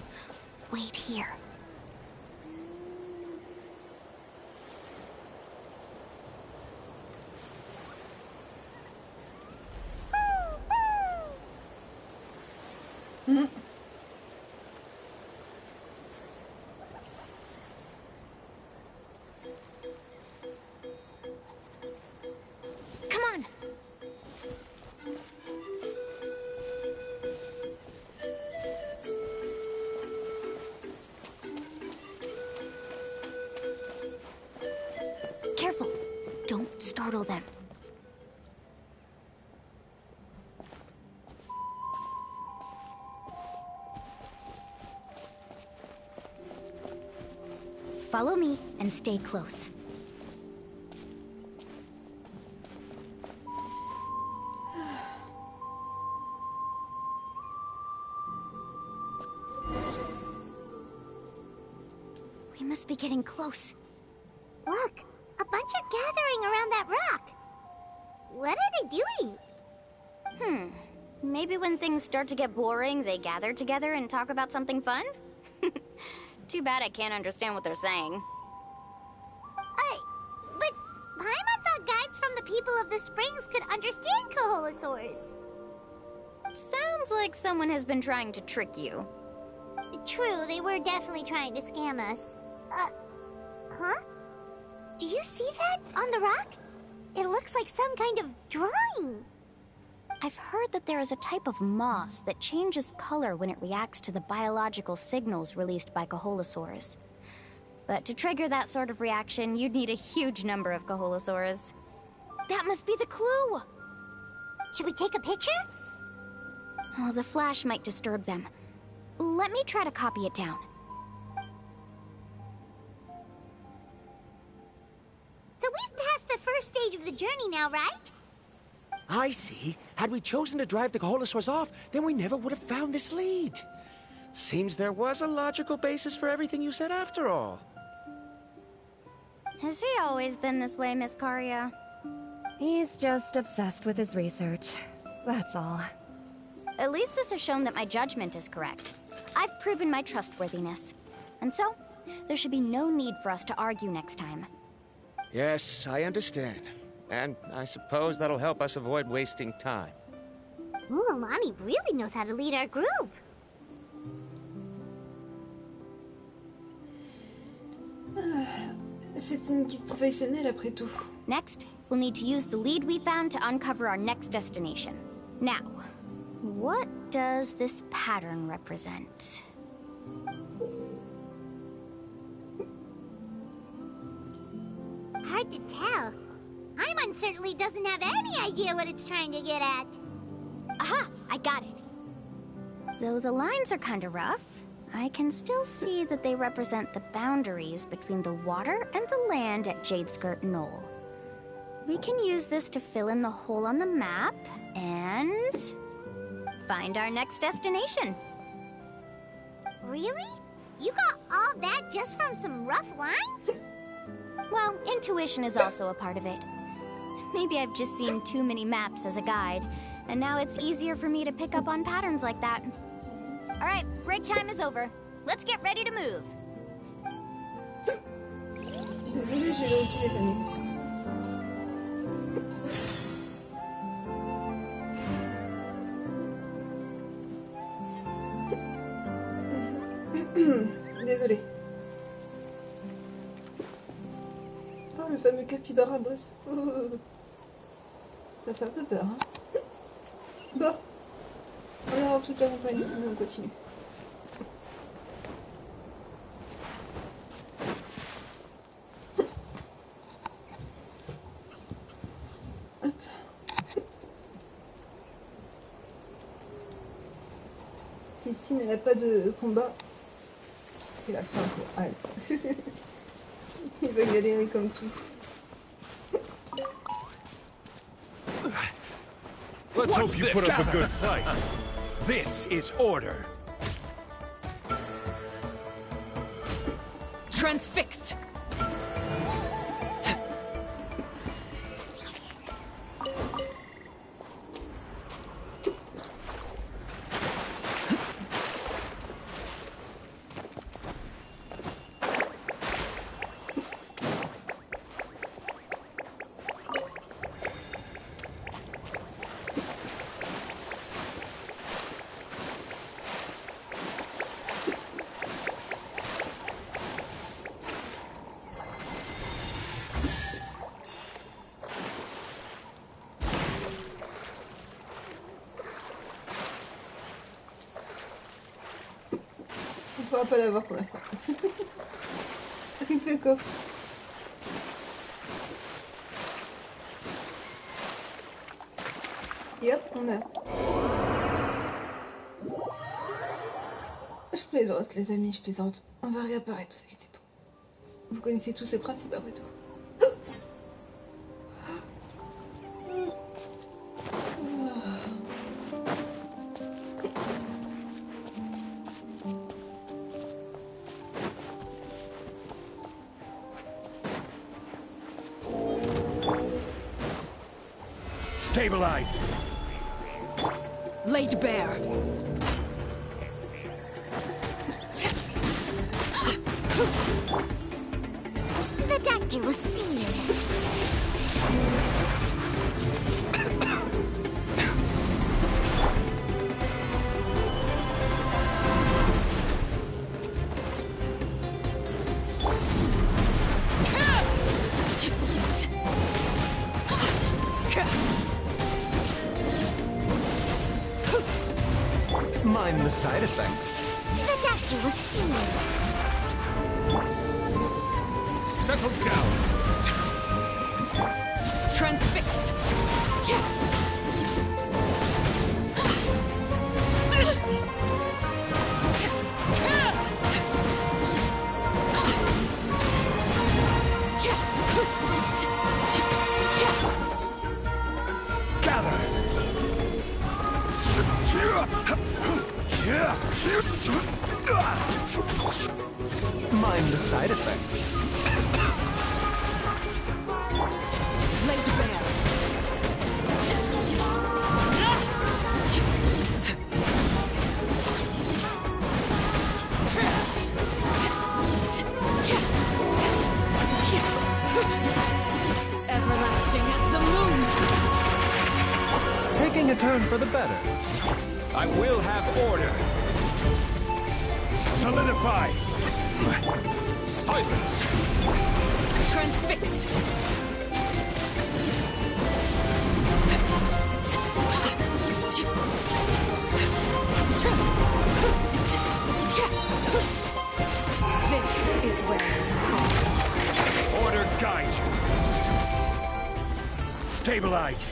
Wait here. Come on! Careful. Don't startle them. Follow me and stay close. We must be getting close.
Look, a bunch are gathering around that rock. What are they doing?
Maybe when things start to get boring, they gather together and talk about something fun? Too bad I can't understand what they're saying.
But Paimon thought guides from the people of the springs could understand Kaholosaurs.
Sounds like someone has been trying to trick you.
True, they were definitely trying to scam us. Huh? Do you see that on the rock? It looks like some kind of drawing.
I've heard that there is a type of moss that changes color when it reacts to the biological signals released by Kaholosaurs. But to trigger that sort of reaction, you'd need a huge number of Kaholosaurs. That must be the clue!
Should we take a picture?
Oh, the flash might disturb them. Let me try to copy it down.
So we've passed the first stage of the journey now, right?
I see. Had we chosen to drive the Kaholosaurs off, then we never would have found this lead. Seems there was a logical basis for everything you said after all.
Has he always been this way, Miss Karia?
He's just obsessed with his research. That's all.
At least this has shown that my judgment is correct. I've proven my trustworthiness. And so, there should be no need for us to argue next time.
Yes, I understand. And I suppose that'll help us avoid wasting time.
Ooh, Amani really knows how to lead our group.
C'est une guide professionnelle après tout.
Next, we'll need to use the lead we found to uncover our next destination. Now, what does this pattern represent?
Hard to tell. Paimon certainly doesn't have any idea what it's trying to get at.
Aha! I got it. Though the lines are kinda rough, I can still see that they represent the boundaries between the water and the land at Jadeskirt Knoll. We can use this to fill in the hole on the map and find our next destination.
Really? You got all that just from some rough lines?
Well, intuition is also a part of it. Maybe I've just seen too many maps as a guide, and now it's easier for me to pick up on patterns like that. All right, break time is over. Let's get ready to move.
Désolée, j'ai vérifié les amis. Désolée. Oh, le fameux capybara boss. Oh. Ça fait un peu peur, hein. Bon. Alors, toute la compagnie, on continue. Hop. Si ici n'y a pas de combat, c'est la fin pour Al. Il va galérer comme tout.
Let's hope you put up a good fight. This is order.
Transfixed.
On pourra pas l'avoir pour l'instant. Avec le coffre. Et hop, on meurt. Je plaisante les amis, je plaisante. On va réapparaître, vous inquiétez pas. Vous connaissez tous le principe après tout.
Stabilize!
Laid bare.
The doctor will see you.
Mind the side effects.
The doctor will see you.
Settle down!
Transfixed.
Mind the side effects.
Laid bare. Everlasting as the moon.
Taking a turn for the better.
I will have order. Solidify! Silence!
Transfixed. This is where
Order guide you. Stabilize.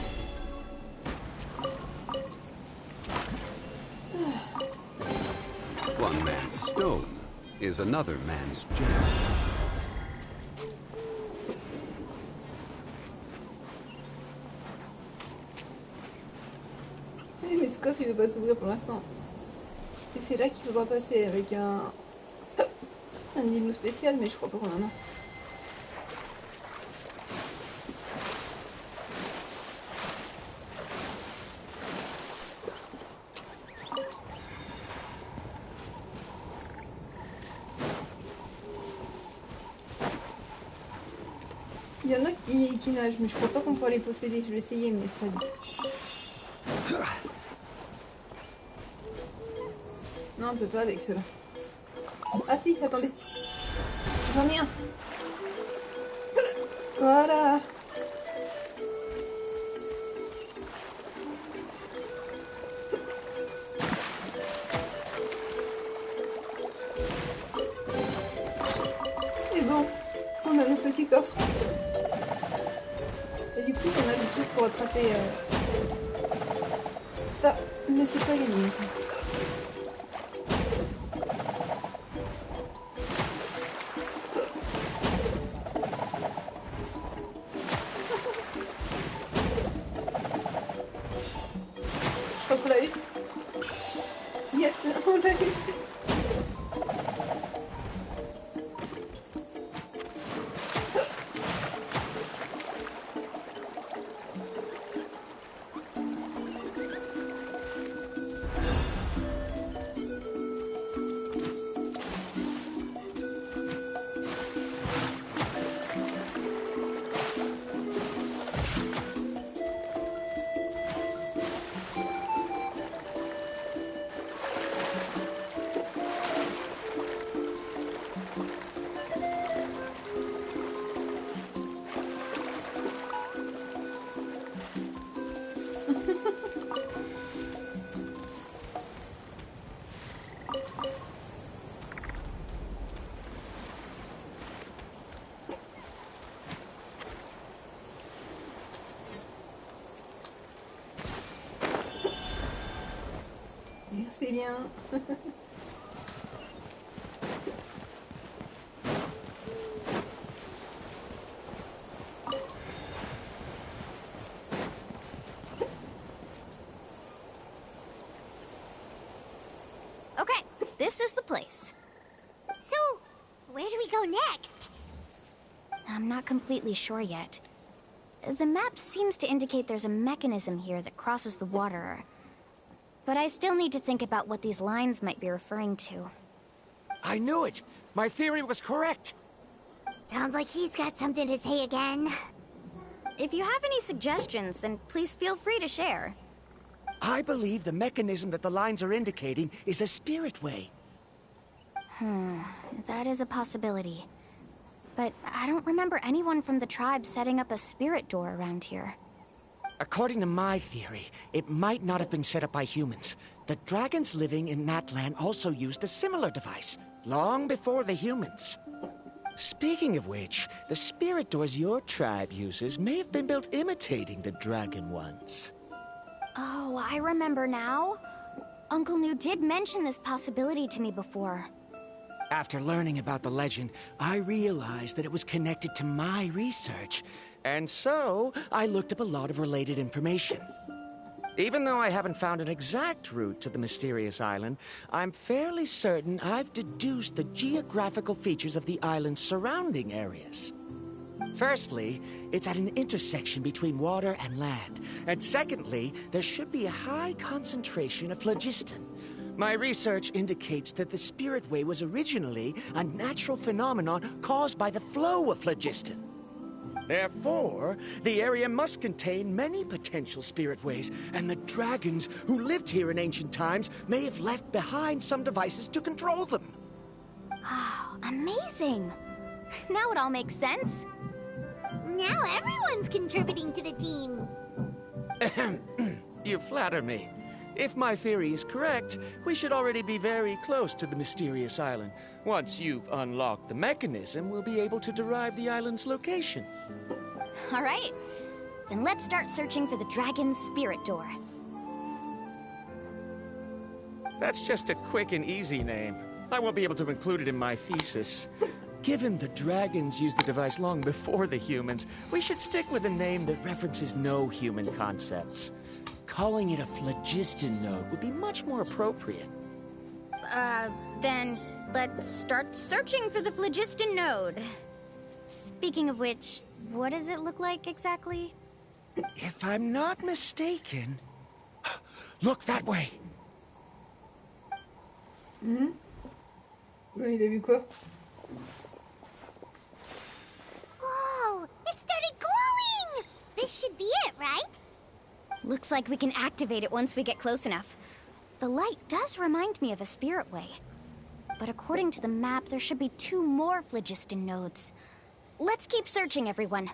One man's stone is another man's gem.
Mais ce coffre il veut pas s'ouvrir pour l'instant. Et c'est là qu'il faudra passer avec un dino spécial, mais je crois pas qu'on en a. Il y en a qui nagent, mais je crois pas qu'on pourra les posséder. Je vais essayer, mais c'est pas dit. Non, on peut pas avec ceux-là. Ah si, attendez. J'en ai un. Voilà. C'est bon. On a nos petits coffres. Et du coup, on a des trucs pour attraper ça. Mais c'est pas gagné, ça. Je crois qu'on l'a eu. Yes, on l'a eu. Merci bien.
this is the place.
So, where do we go next?
I'm not completely sure yet. The map seems to indicate there's a mechanism here that crosses the water. But I still need to think about what these lines might be referring to.
I knew it! My theory was correct!
Sounds like he's got something to say again.
If you have any suggestions, then please feel free to share.
I believe the mechanism that the lines are indicating is a spirit way.
That is a possibility. But I don't remember anyone from the tribe setting up a spirit door around here.
According to my theory, it might not have been set up by humans. The dragons living in that land also used a similar device, long before the humans. Speaking of which, the spirit doors your tribe uses may have been built imitating the dragon ones.
Oh, I remember now. Uncle New did mention this possibility to me before.
After learning about the legend, I realized that it was connected to my research, and so I looked up a lot of related information. Even though I haven't found an exact route to the mysterious island, I'm fairly certain I've deduced the geographical features of the island's surrounding areas. Firstly, it's at an intersection between water and land, and secondly, there should be a high concentration of phlogiston. My research indicates that the Spirit Way was originally a natural phenomenon caused by the flow of phlogiston. Therefore, the area must contain many potential spirit ways, and the dragons who lived here in ancient times may have left behind some devices to control them.
Oh, amazing! Now it all makes sense.
Now everyone's contributing to the team.
You flatter me. If my theory is correct, we should already be very close to the mysterious island. Once you've unlocked the mechanism, we'll be able to derive the island's location.
All right. Then let's start searching for the dragon's spirit door.
That's just a quick and easy name. I won't be able to include it in my thesis. Given the dragons used the device long before the humans, we should stick with a name that references no human concepts. Calling it a phlogiston node would be much more appropriate.
Then let's start searching for the phlogiston node. Speaking of which, what does it look like exactly?
If I'm not mistaken... Look that way!
Oui, il a vu quoi?
Whoa! It started glowing! This should be it, right?
Looks like we can activate it once we get close enough. The light does remind me of a spirit way. But according to the map, there should be 2 more phlogiston nodes. Let's keep searching, everyone.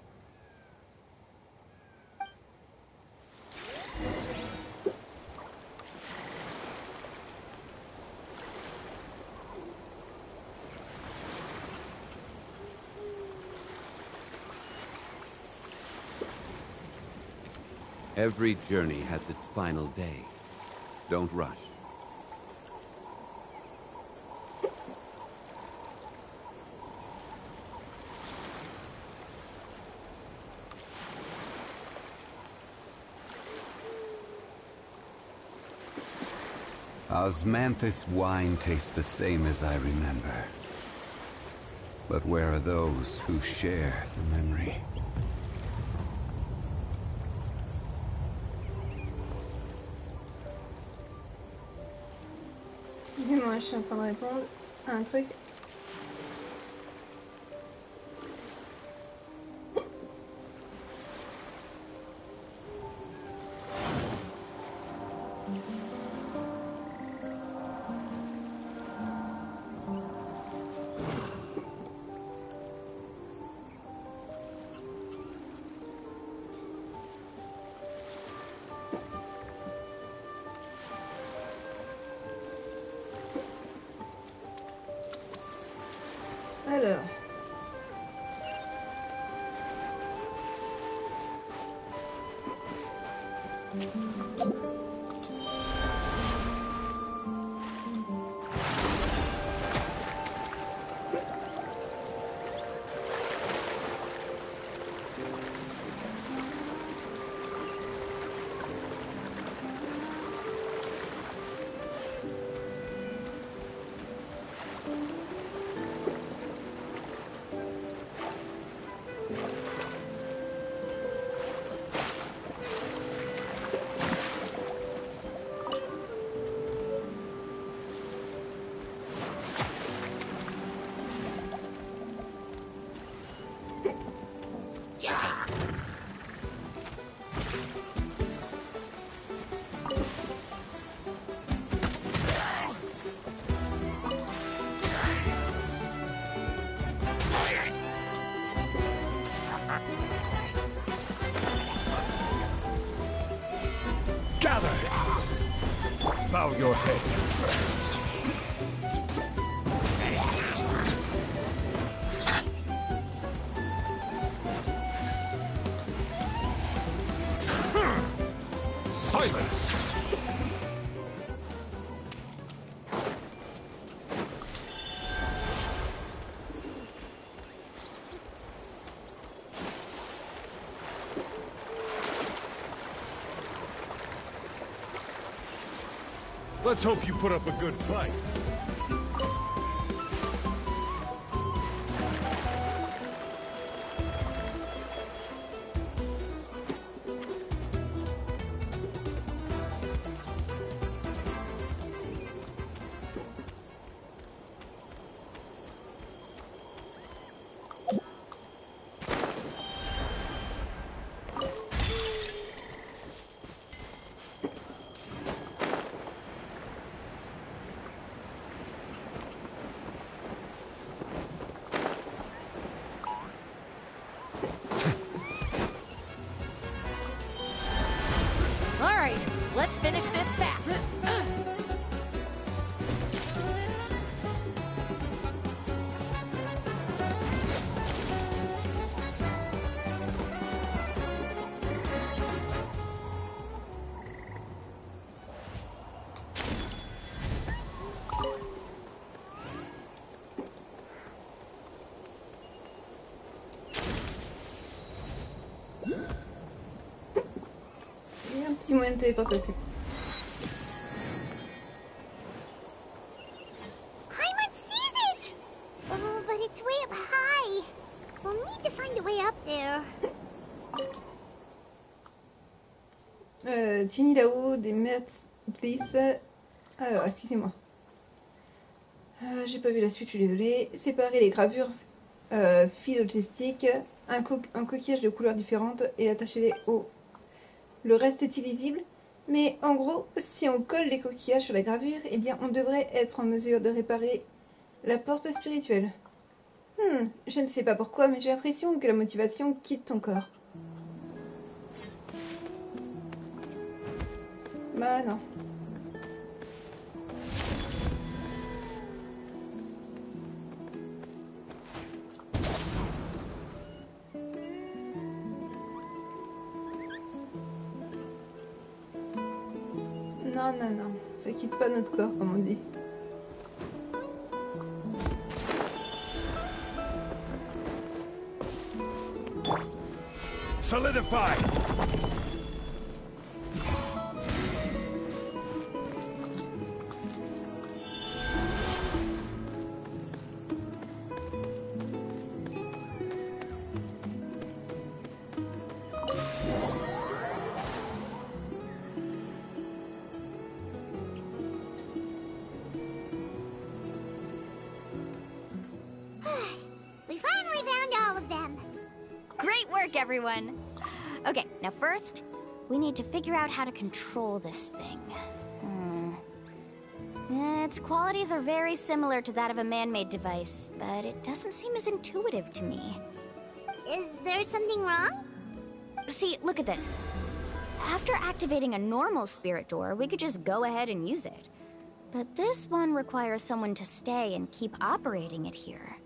Every journey has its final day. Don't rush. Osmanthus wine tastes the same as I remember. But where are those who share the memory?
Moi, je suis en train de répondre à un truc. Alors.
bow your head. Silence! Let's hope you put up a good fight.
Let's finish this back.
Il y a un petit moyen de téléportation.
Paimon sees it! Oh, but it's way up high. We'll need to find a way up there.
Ginny là-haut, des maths, please. Alors, excusez-moi. J'ai pas vu la suite, je suis désolée. Séparer les gravures phylogestiques, un coquillage de couleurs différentes et attachez-les au... Le reste est illisible, mais en gros, si on colle les coquillages sur la gravure, eh bien on devrait être en mesure de réparer la porte spirituelle. Je ne sais pas pourquoi, mais j'ai l'impression que la motivation quitte ton corps. Bah non. Non, non, non. Ça quitte pas notre corps, comme on dit.
Solidify!
We finally found all of them.
Great work, everyone! Okay, now first, we need to figure out how to control this thing. Its qualities are very similar to that of a man-made device, but it doesn't seem as intuitive to me.
Is there something wrong?
See, look at this. After activating a normal spirit door, we could just go ahead and use it. But this one requires someone to stay and keep operating it here.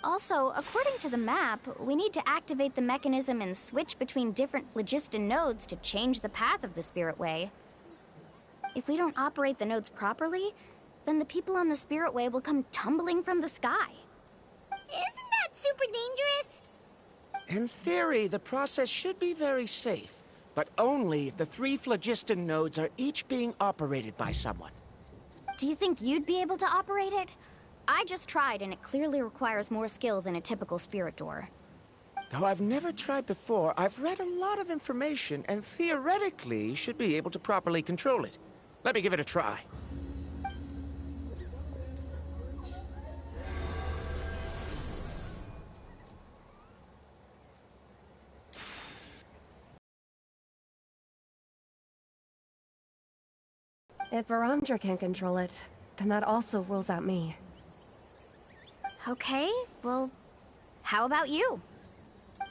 Also, according to the map, we need to activate the mechanism and switch between different phlogiston nodes to change the path of the spirit way. If we don't operate the nodes properly, then the people on the spirit way will come tumbling from the sky.
Isn't that super dangerous?
In theory, the process should be very safe, but only if the 3 phlogiston nodes are each being operated by someone.
Do you think you'd be able to operate it? I just tried, and it clearly requires more skill than a typical spirit door.
Though I've never tried before, I've read a lot of information and theoretically should be able to properly control it. Let me give it a try.
If Verandra can control it, then that also rules out me.
Okay, well, how about you?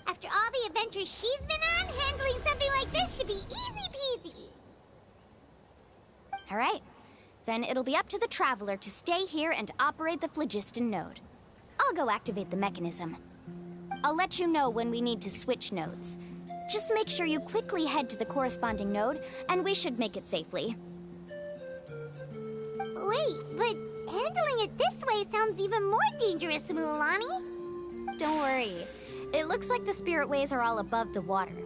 After all the adventures she's been on, handling something like this should be easy peasy.
All right, Then it'll be up to the Traveler to stay here and operate the phlogiston node. I'll go activate the mechanism. I'll let you know when we need to switch nodes. Just make sure you quickly head to the corresponding node, and we should make it safely.
Wait, but handling it this way sounds even more dangerous, Mualani.
Don't worry. It looks like the spirit ways are all above the water.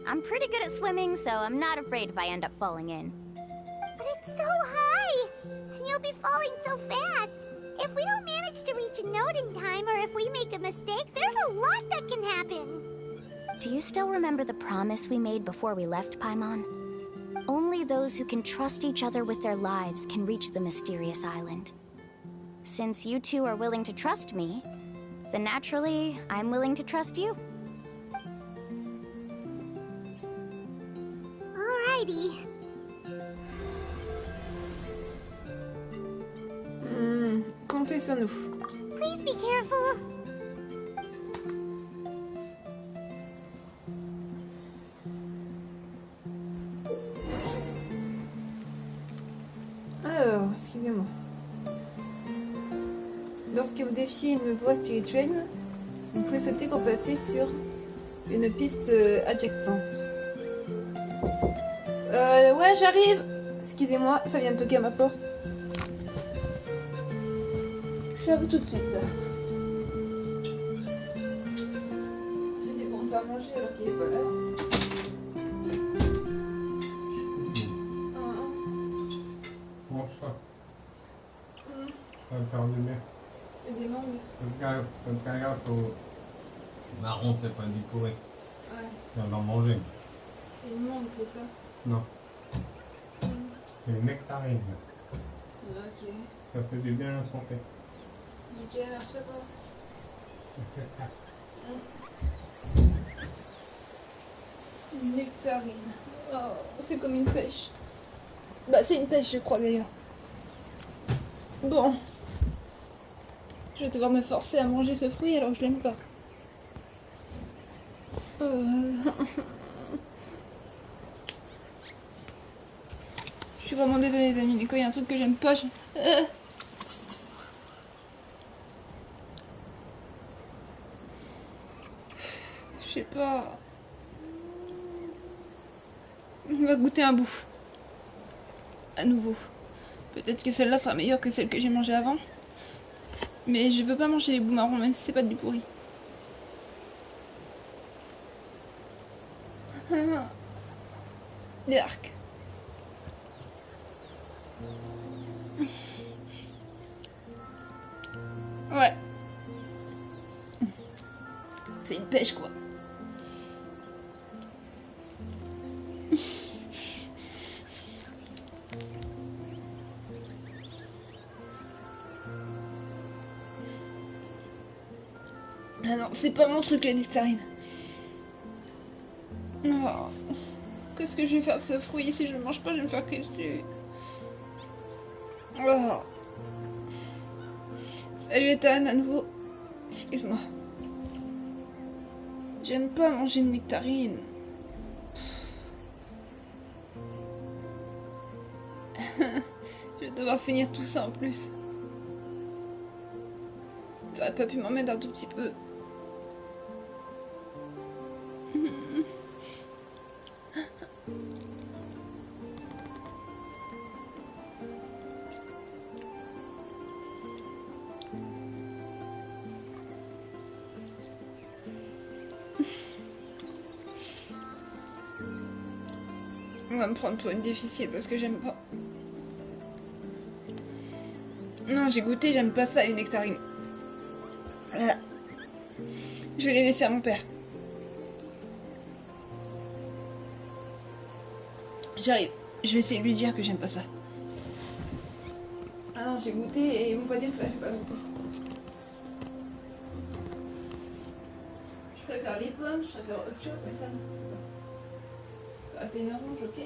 I'm pretty good at swimming, so I'm not afraid if I end up falling in.
But it's so high! And you'll be falling so fast! If we don't manage to reach a node in time, or if we make a mistake, there's a lot that can happen!
Do you still remember the promise we made before we left, Paimon? Only those who can trust each other with their lives can reach the mysterious island. Since you two are willing to trust me, then naturally, I'm willing to trust you.
Alrighty.
Comptez sur nous.
Please be careful.
Alors, excusez-moi. Lorsque vous défiez une voie spirituelle, vous pouvez sauter pour passer sur une piste adjacente. Ouais, j'arrive. Excusez-moi, ça vient de toquer à ma porte. Je suis à vous tout de suite. Si c'est pour me faire manger alors qu'il est pas là.
Mange ça. Ça va me faire du bien.
C'est des mangues.
Faites gaffe au marron, c'est pas du pourri.
Ouais.
Tu vas en manger.
C'est une mangue, c'est ça?
Non. C'est une nectarine.
Ok.
Ça fait du bien à la santé.
Ok, merci papa. Une nectarine. Oh, c'est comme une pêche. Bah, c'est une pêche, je crois d'ailleurs. Bon. Je vais devoir me forcer à manger ce fruit alors que je l'aime pas. Je suis vraiment désolée les amis, mais quand il y a un truc que j'aime pas, je sais pas. On va goûter un bout. À nouveau. Peut-être que celle-là sera meilleure que celle que j'ai mangée avant. Mais je veux pas manger les bouts marrons, même si c'est pas du pourri. Les arcs. Ouais. C'est une pêche, quoi. Ah non, c'est pas mon truc, la nectarine. Oh. Qu'est-ce que je vais faire de ce fruit? Si je le mange pas, je vais me faire crier. Oh. Salut Ethan, à nouveau. Excuse-moi. J'aime pas manger une nectarine. Je vais devoir finir tout ça en plus. Ça aurait pas pu m'en mettre un tout petit peu. On va me prendre pour une difficile parce que j'aime pas. Non, j'ai goûté, j'aime pas ça les nectarines. Voilà. Je vais les laisser à mon père. J'arrive. Je vais essayer de lui dire que j'aime pas ça. Ah non, j'ai goûté et ils vont pas dire que là j'ai pas goûté. Je préfère les pommes, je préfère autre chose, mais ça non. Ça a été une orange, ok.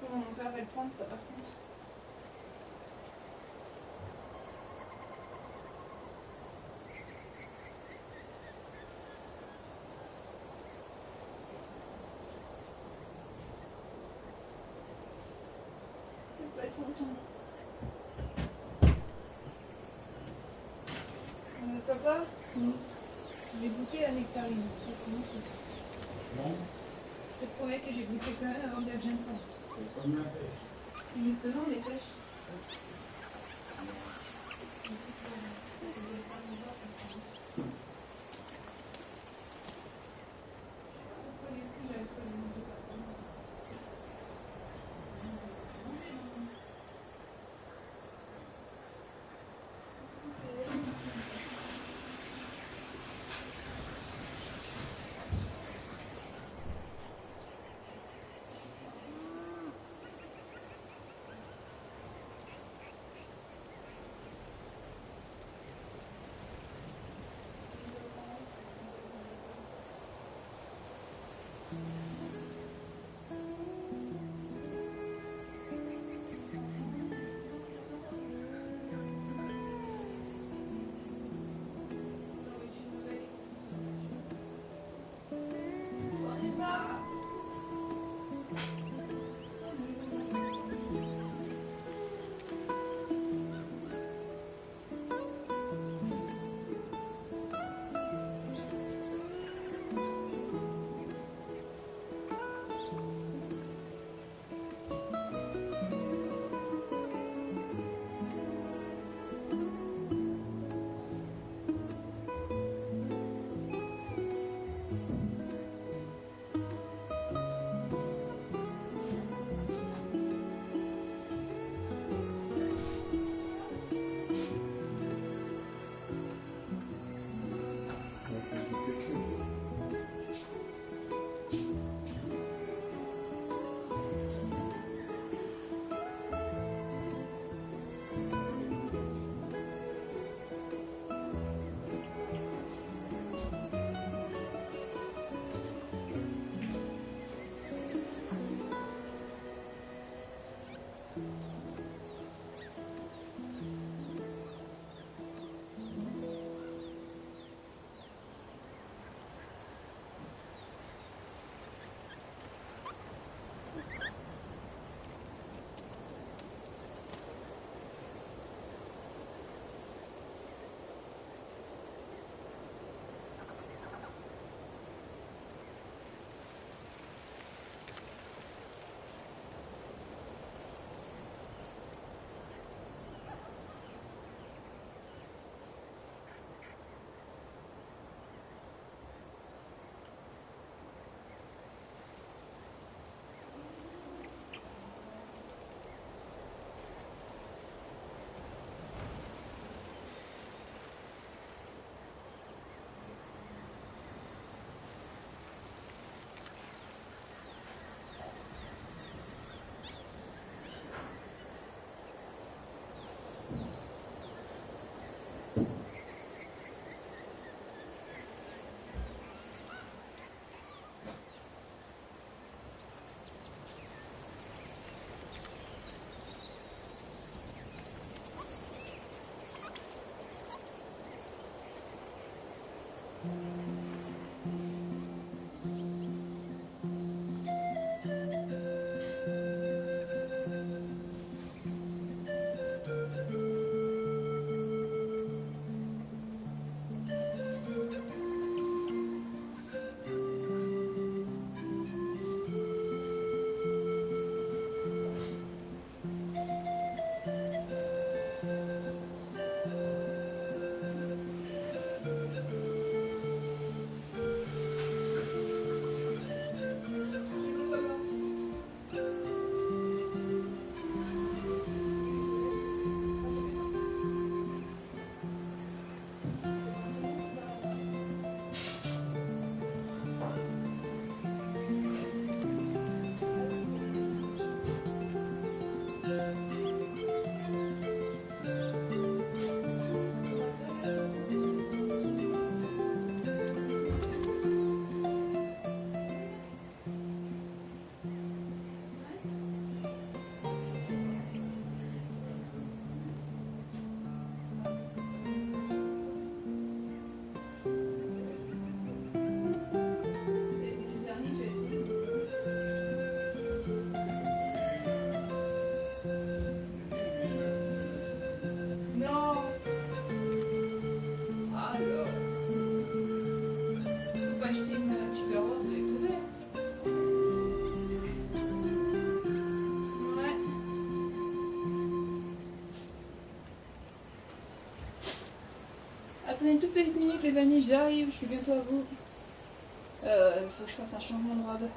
Comment mon père va le prendre ça par contre?
être longtemps. Papa, j'ai goûté la nectarine, c'est pas mon truc.
Bon,
Je te promets que j'ai goûté quand même avant de dire que j'aime pas.
c'est comme la pêche.
Justement, les pêches. une toute petite minute les amis, j'arrive, je suis bientôt à vous. Faut que je fasse un changement de robe.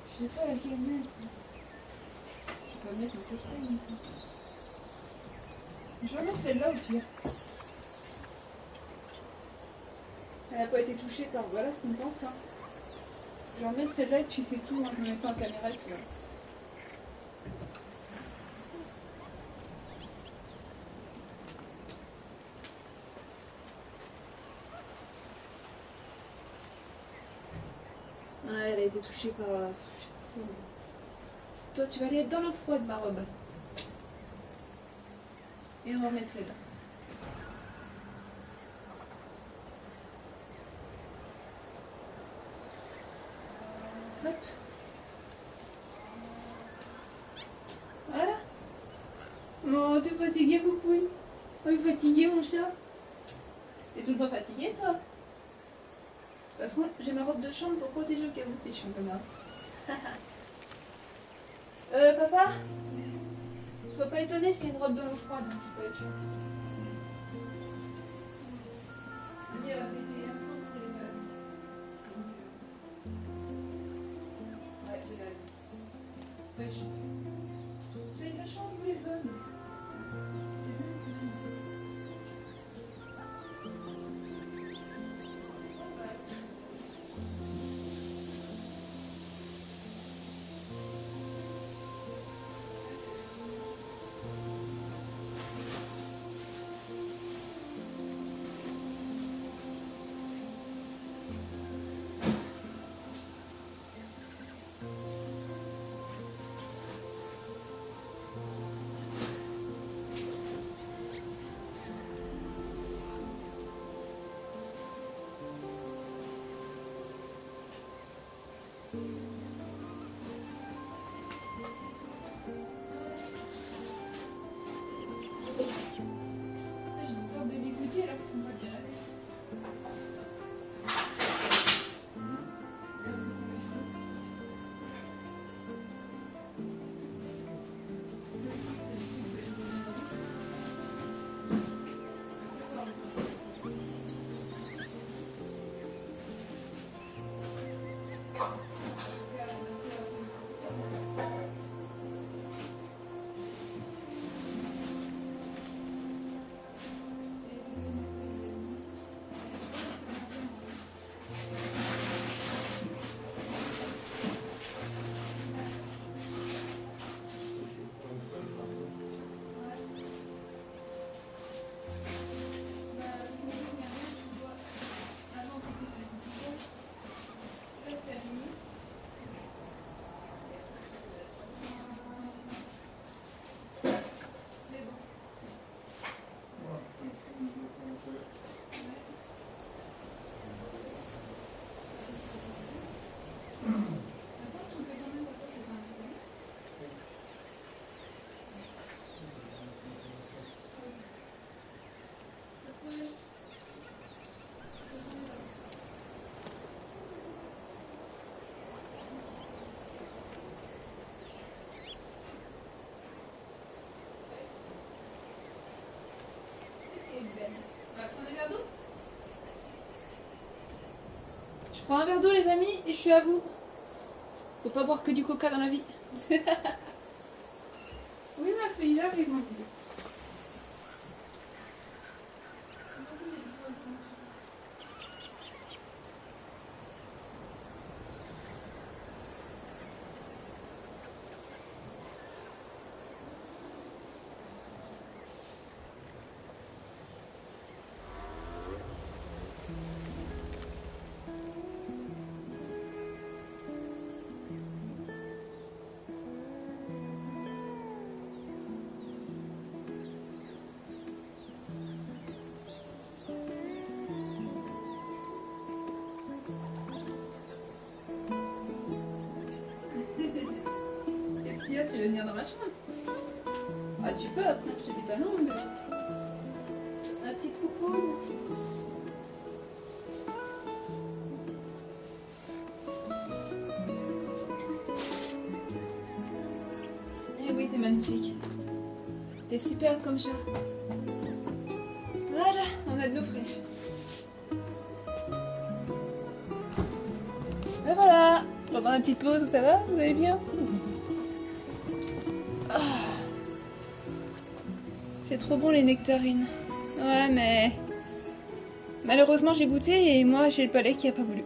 Je sais pas laquelle mettre. Je vais mettre un peu de peine. Je vais mettre celle-là au pire. Elle n'a pas été touchée par... Voilà ce qu'on pense. Hein. Je vais remettre celle-là et puis c'est tout. Hein. Je me mets pas en caméra et puis voilà. Ouais, elle a été touchée par... Toi, tu vas aller être dans l'eau froide, ma robe. Et on va remettre celle-là. Hop. Voilà. Oh, t'es fatigué, beaucoup. Oh, il est fatigué, mon chat. T'es tout le temps fatigué, toi? De toute façon, j'ai ma robe de chambre pour protéger au cas où c'est chiant comme ça. Papa? Faut pas étonner s'il y a une robe dans l'eau froide, hein, qui peut être chiant. Ouais, j'ai raison. Ouais, c'est une chance pour les hommes. Je prends un verre d'eau les amis et je suis à vous. Faut pas boire que du coca dans la vie. Oui ma fille, j'arrive mon fille. Tu veux venir dans ma chambre? Ah tu peux après, je te dis pas non mais... Ma petite coucoune. Eh oui t'es magnifique. T'es superbe comme chat. On a de l'eau fraîche. Et voilà. Pendant la petite pause, ça va? Vous allez bien? Ah. C'est trop bon les nectarines. Ouais, mais... malheureusement, j'ai goûté et moi, j'ai le palais qui a pas voulu.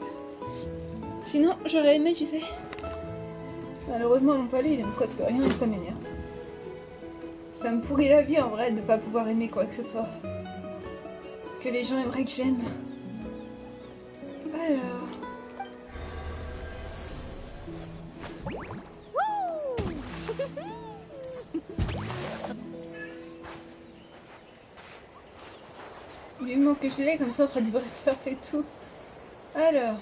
Sinon, j'aurais aimé, tu sais. Malheureusement, mon palais, il aime presque rien et ça m'énerve. Ça me pourrit la vie, en vrai, de pas pouvoir aimer quoi que ce soit. Que les gens aimeraient que j'aime. Alors... Il lui manque que je l'ai comme ça on fera du vrai surf et tout. Alors.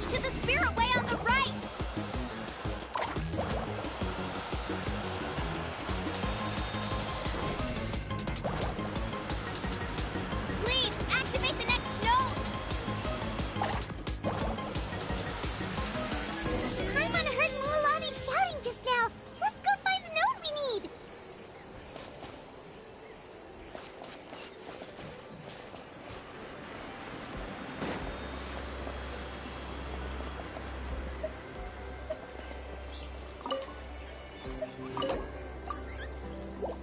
To the spirit way on the right! Please, activate the next node! Paimon heard Mualani shouting just now! Let's go find the node we need!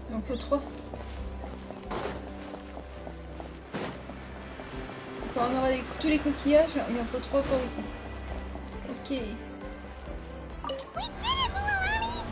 Il en faut 3. Quand on aura tous les coquillages, il en faut 3 pour ici. Ok. We did it, Mualani!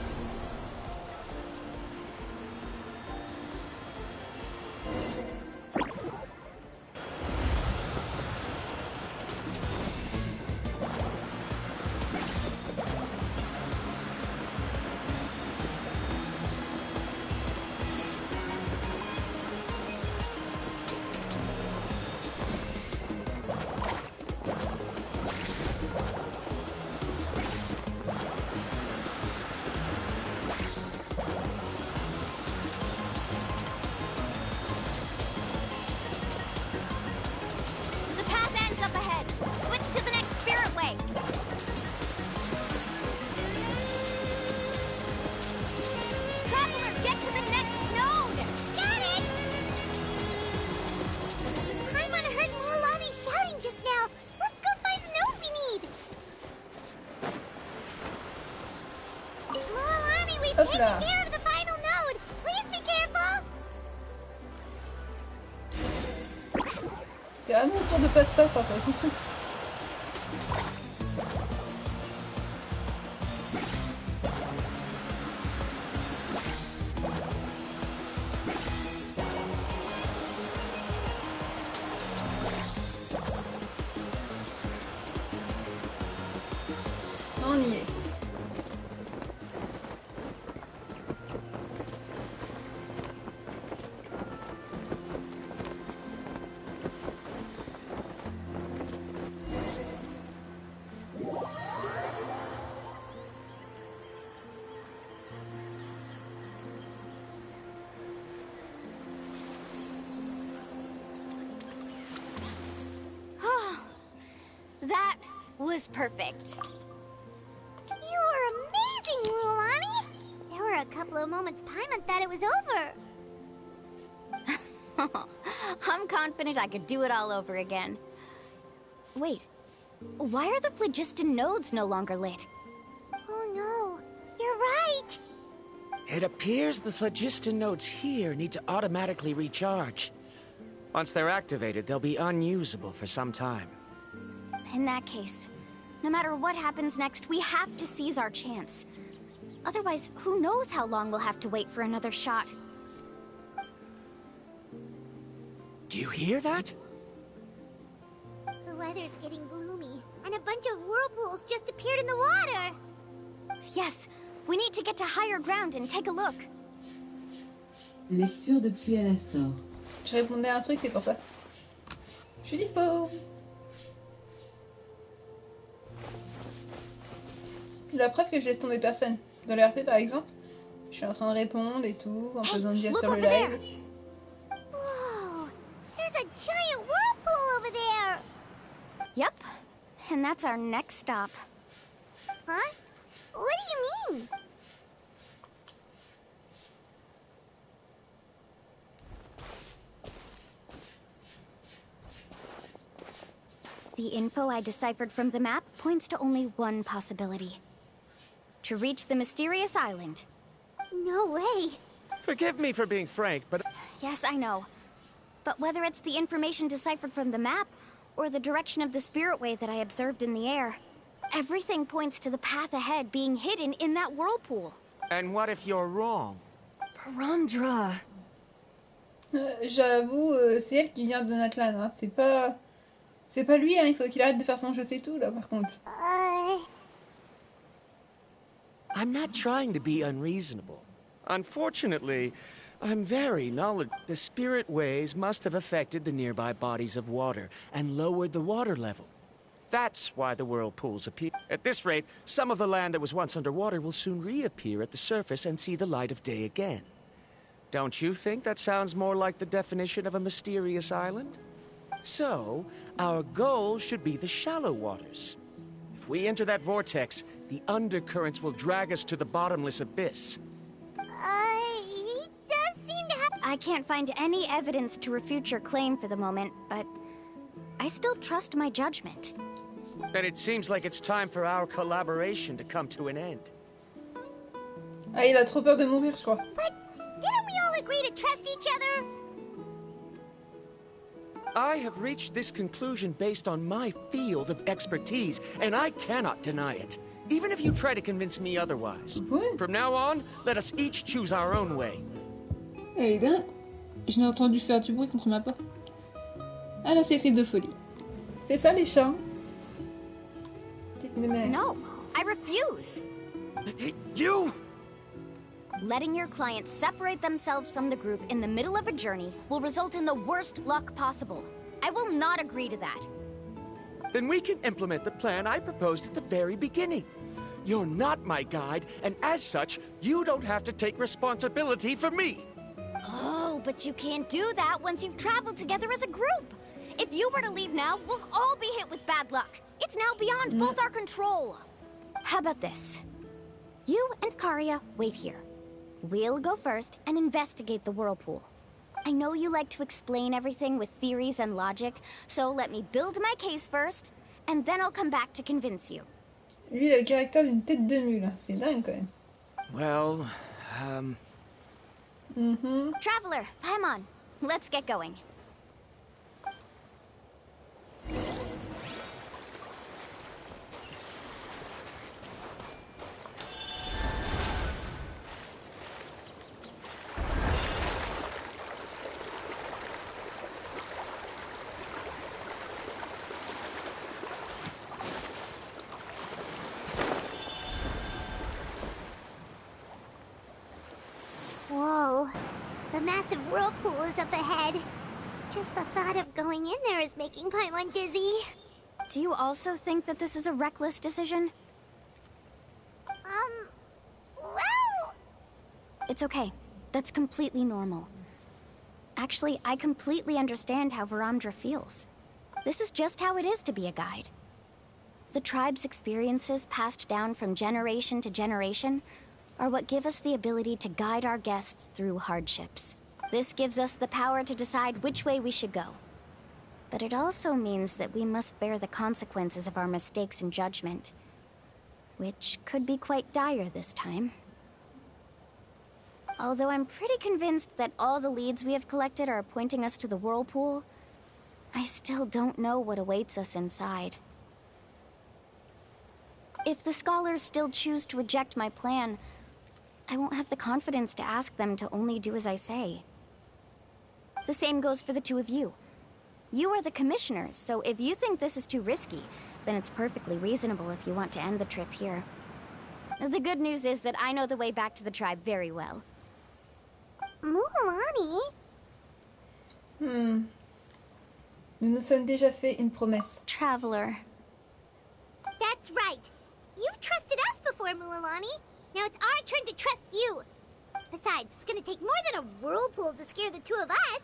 Hop là. C'est vraiment un tour de passe-passe en fait. On y est.
That was perfect.
You were amazing, Mualani! There were a couple of moments Paimon thought it was over.
I'm confident I could do it all over again. Wait, why are the phlogiston nodes no longer lit?
Oh no, you're right!
It appears the phlogiston nodes here need to automatically recharge. Once they're activated, they'll be unusable for some time.
In that case, no matter what happens next, we have to seize our chance. Otherwise, who knows how long we'll have to wait for another shot.
Do you hear that?
The weather's getting gloomy, and a bunch of whirlpools just appeared in the water!
Yes, we need to get to higher ground and take a look.
Lecture depuis à l'instant.
Je répondais à un truc, c'est pour ça. Je suis dispo. La preuve que je laisse tomber personne. Dans le RP par exemple, je suis en train de répondre et tout, en faisant bien sur le live.
Whoa! There's a giant whirlpool over there!
Yep, and that's our next stop.
Huh? What do you mean?
The info I deciphered from the map points to only one possibility. To reach the mysterious island.
No way.
Forgive me for being frank, but...
Yes, I know. But whether it's the information deciphered from the map, or the direction of the spirit wave that I observed in the air, everything points to the path ahead being hidden in that whirlpool.
And what if you're wrong?
Paramdra.
J'avoue, c'est elle qui vient de Natlan, hein. C'est pas lui, hein. Il faut qu'il arrête de faire son je sais tout, là, par contre.
I'm not trying to be unreasonable. Unfortunately, I'm very knowledgeable. The spirit waves must have affected the nearby bodies of water and lowered the water level. That's why the whirlpools appear. At this rate, some of the land that was once underwater will soon reappear at the surface and see the light of day again. Don't you think that sounds more like the definition of a mysterious island? So, our goal should be the shallow waters. If we enter that vortex, the undercurrents will drag us to the bottomless abyss.
He does seem to have...
I can't find any evidence to refute your claim for the moment, but I still trust my judgment.
Then it seems like it's time for our collaboration to come to an end.
Ah, il a trop peur de mourir, je crois.
But didn't we all agree to trust each other?
I have reached this conclusion based on my field of expertise, and I cannot deny it, even if you try to convince me otherwise. From now on, let us each choose our own way.
Elle est dingue. Je l'ai entendu faire du bruit contre ma porte. Ah là, c'est crise de folie. C'est ça les chats. Petite mémère.
No, I refuse.
You!
Letting your clients separate themselves from the group in the middle of a journey will result in the worst luck possible. I will not agree to that.
Then we can implement the plan I proposed at the very beginning. You're not my guide, and as such, you don't have to take responsibility for me.
Oh, but you can't do that once you've traveled together as a group. If you were to leave now, we'll all be hit with bad luck. It's now beyond both our control. How about this? You and Karia wait here. We'll go first and investigate the whirlpool. I know you like to explain everything with theories and logic, so let me build my case first, and then I'll come back to convince you.
Lui, il a le caractère d'une tête de mule. C'est dingue, quand même.
Well,
Traveler, come on. Let's get going.
Whoa. The massive whirlpool is up ahead. Just the thought of going in there is making Paimon dizzy.
Do you also think that this is a reckless decision?
Well...
It's okay. That's completely normal. Actually, I completely understand how Varamdra feels. This is just how it is to be a guide. The tribe's experiences passed down from generation to generation are what give us the ability to guide our guests through hardships. This gives us the power to decide which way we should go. But it also means that we must bear the consequences of our mistakes and judgment, which could be quite dire this time. Although I'm pretty convinced that all the leads we have collected are pointing us to the whirlpool, I still don't know what awaits us inside. If the scholars still choose to reject my plan, I won't have the confidence to ask them to only do as I say. The same goes for the two of you. You are the commissioners, so if you think this is too risky, then it's perfectly reasonable if you want to end the trip here. The good news is that I know the way back to the tribe very well.
Mualani?
Nous nous sommes déjà fait une promesse.
Traveler.
That's right. You've trusted us before, Mualani. Now it's our turn to trust you. Besides, it's gonna take more than a whirlpool to scare the two of us.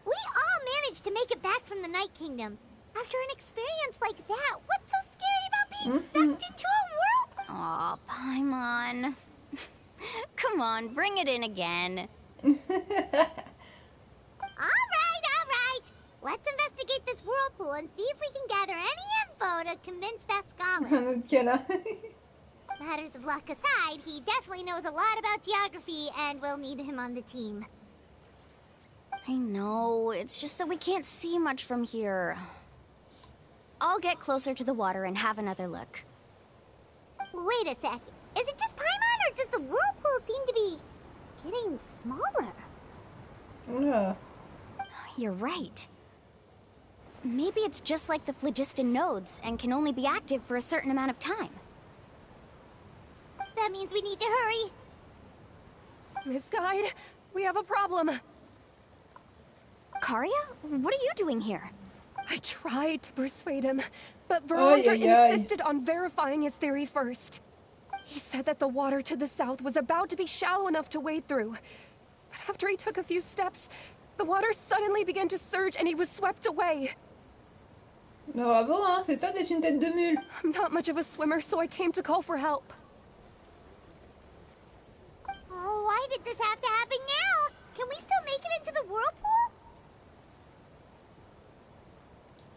We all managed to make it back from the Night Kingdom. After an experience like that, what's so scary about being sucked into a whirlpool?
Aw, Paimon. Come on, bring it in again.
Alright. Let's investigate this whirlpool and see if we can gather any info to convince that scholar. Matters of luck aside, he definitely knows a lot about geography, and we'll need him on the team.
I know, it's just that we can't see much from here. I'll get closer to the water and have another look.
Wait a sec. Is it just Paimon, or does the whirlpool seem to be getting smaller?
Yeah.
You're right. Maybe it's just like the phlogiston nodes and can only be active for a certain amount of time.
That means we need to hurry.
Miss Guide, we have a problem.
Karia? What are you doing here?
I tried to persuade him, but Verandra insisted on verifying his theory first. He said that the water to the south was about to be shallow enough to wade through. But after he took a few steps, the water suddenly began to surge and he was swept away.
Bravo, hein, c'est ça d'être une tête de mule.
I'm not much of a swimmer, so I came to call for help.
Oh, why did this have to happen now? Can we still make it into the whirlpool?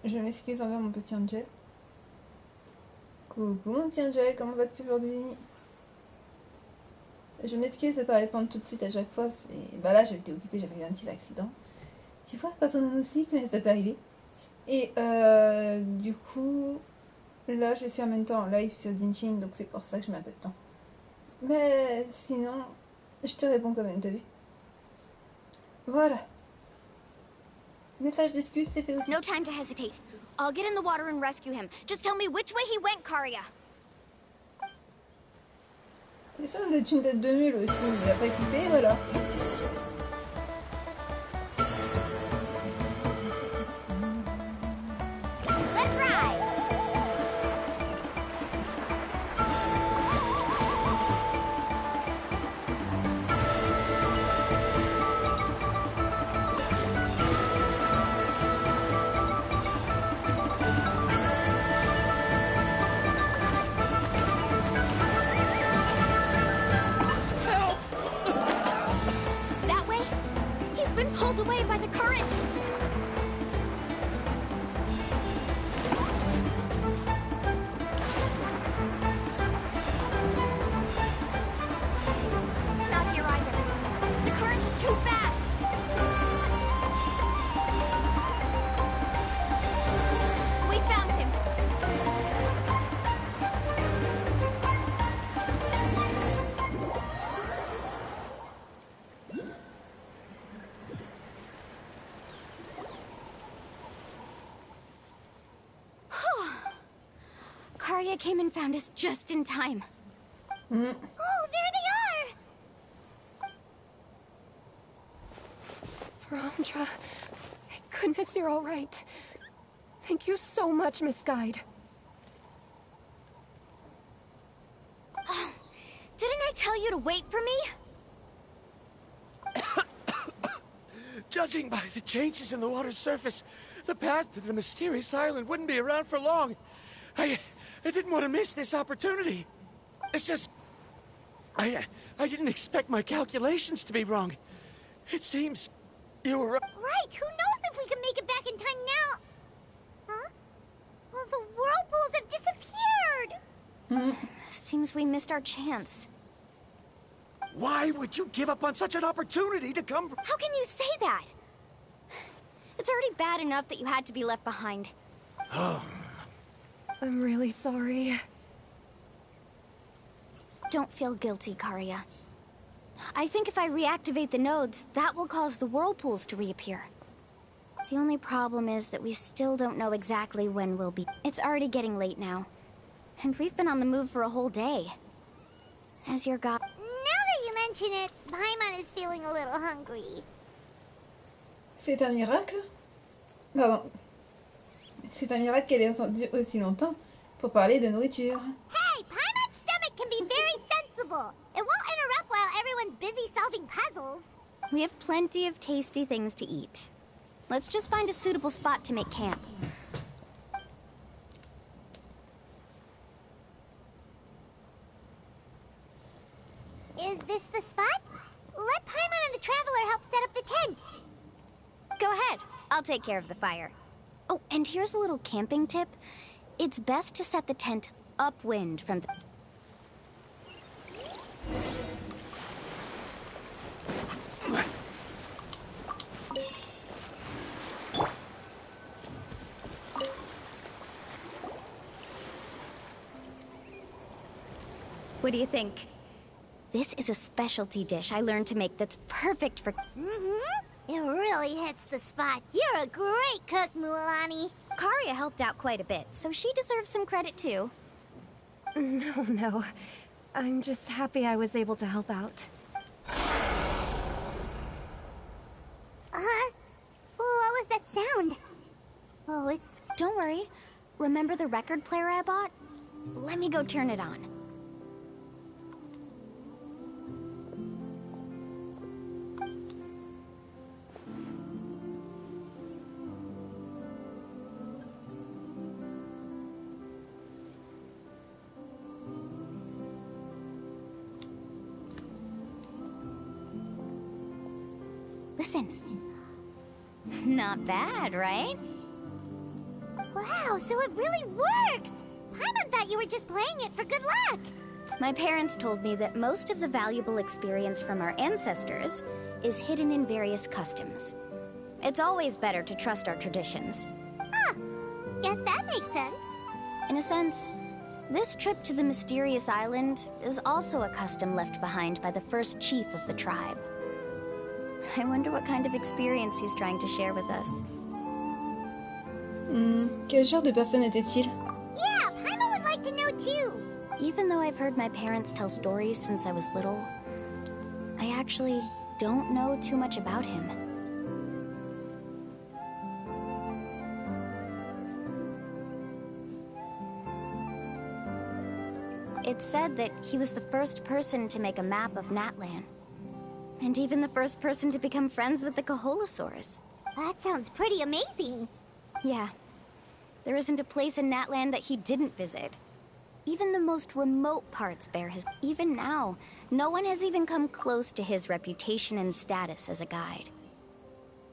Je m'excuse envers mon petit Angel. Coucou mon petit Angel, comment vas-tu aujourd'hui? Je m'excuse de pas répondre tout de suite à chaque fois. Bah là, j'avais été occupée, j'avais eu un petit accident. Tu vois, quand on est au cycle, ça peut arriver. Et du coup, là, je suis en même temps en live sur Genshin, donc c'est pour ça que je mets un peu de temps. Mais sinon, je te réponds quand même, t'as vu? Voilà. Message d'excuse, c'est fait aussi.
No time to hesitate. I'll get in the water and rescue him. Just tell me which way he went, Karia.
C'est ça d'être une tête de mule aussi, il a pas écouté, voilà.
Let's ride!
That way? He's been pulled away by the current. Not here either. The current is too fast. We found him. Karia came and found us just in time.
Oh, there they are!
Verandra, thank goodness you're all right. Thank you so much, Miss Guide.
Didn't I tell you to wait for me?
Judging by the changes in the water's surface, the path to the mysterious island wouldn't be around for long. I didn't want to miss this opportunity. It's just... I didn't expect my calculations to be wrong. It seems you were...
Right, who knows if we can make it back in time now? Huh? Well, the whirlpools have disappeared!
Seems we missed our chance.
Why would you give up on such an opportunity to come...
How can you say that? It's already bad enough that you had to be left behind.
I'm really sorry.
Don't feel guilty, Karia. I think if I reactivate the nodes, that will cause the whirlpools to reappear. The only problem is that we still don't know exactly when we'll be... It's already getting late now. And we've been on the move for a whole day. As your god...
Now that you mention it, Paimon is feeling a little hungry.
C'est un miracle? Pardon. C'est un miracle qu'elle ait attendu aussi longtemps pour parler de nourriture.
Hey, Paimon!
We have plenty of tasty things to eat. Let's just find a suitable spot to make camp.
Is this the spot? Let Paimon and the Traveler help set up the tent.
Go ahead. I'll take care of the fire. Oh, and here's a little camping tip. It's best to set the tent upwind from the... What do you think? This is a specialty dish I learned to make that's perfect for...
It really hits the spot. You're a great cook, Mualani.
Karia helped out quite a bit, so she deserves some credit too.
No. I'm just happy I was able to help out.
What was that sound? Oh, it's...
Don't worry. Remember the record player I bought? Let me go turn it on. Listen. Not bad, right?
Wow, so it really works! Paimon thought you were just playing it for good luck!
My parents told me that most of the valuable experience from our ancestors is hidden in various customs. It's always better to trust our traditions.
Huh. Guess that makes sense.
In a sense, this trip to the mysterious island is also a custom left behind by the first chief of the tribe. I wonder what kind of experience he's trying to share with us.
Quel genre de personne était-il?
Yeah, Paimon would like to know too.
Even though I've heard my parents tell stories since I was little, I actually don't know too much about him. It's said that he was the first person to make a map of Natlan. And even the first person to become friends with the Kaholosaurus.
That sounds pretty amazing.
Yeah. There isn't a place in Natlan that he didn't visit. Even the most remote parts bear his... Even now, no one has even come close to his reputation and status as a guide.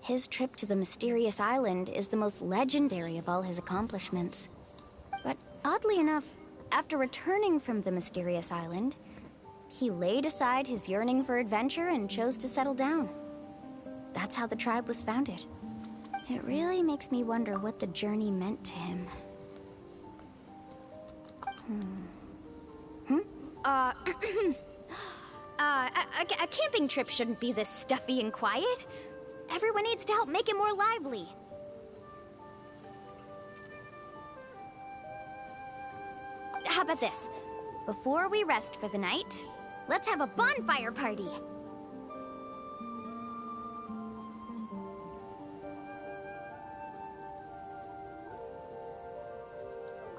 His trip to the mysterious island is the most legendary of all his accomplishments. But oddly enough, after returning from the mysterious island, he laid aside his yearning for adventure and chose to settle down. That's how the tribe was founded. It really makes me wonder what the journey meant to him. A camping trip shouldn't be this stuffy and quiet. Everyone needs to help make it more lively. How about this? Before we rest for the night, let's have a bonfire party.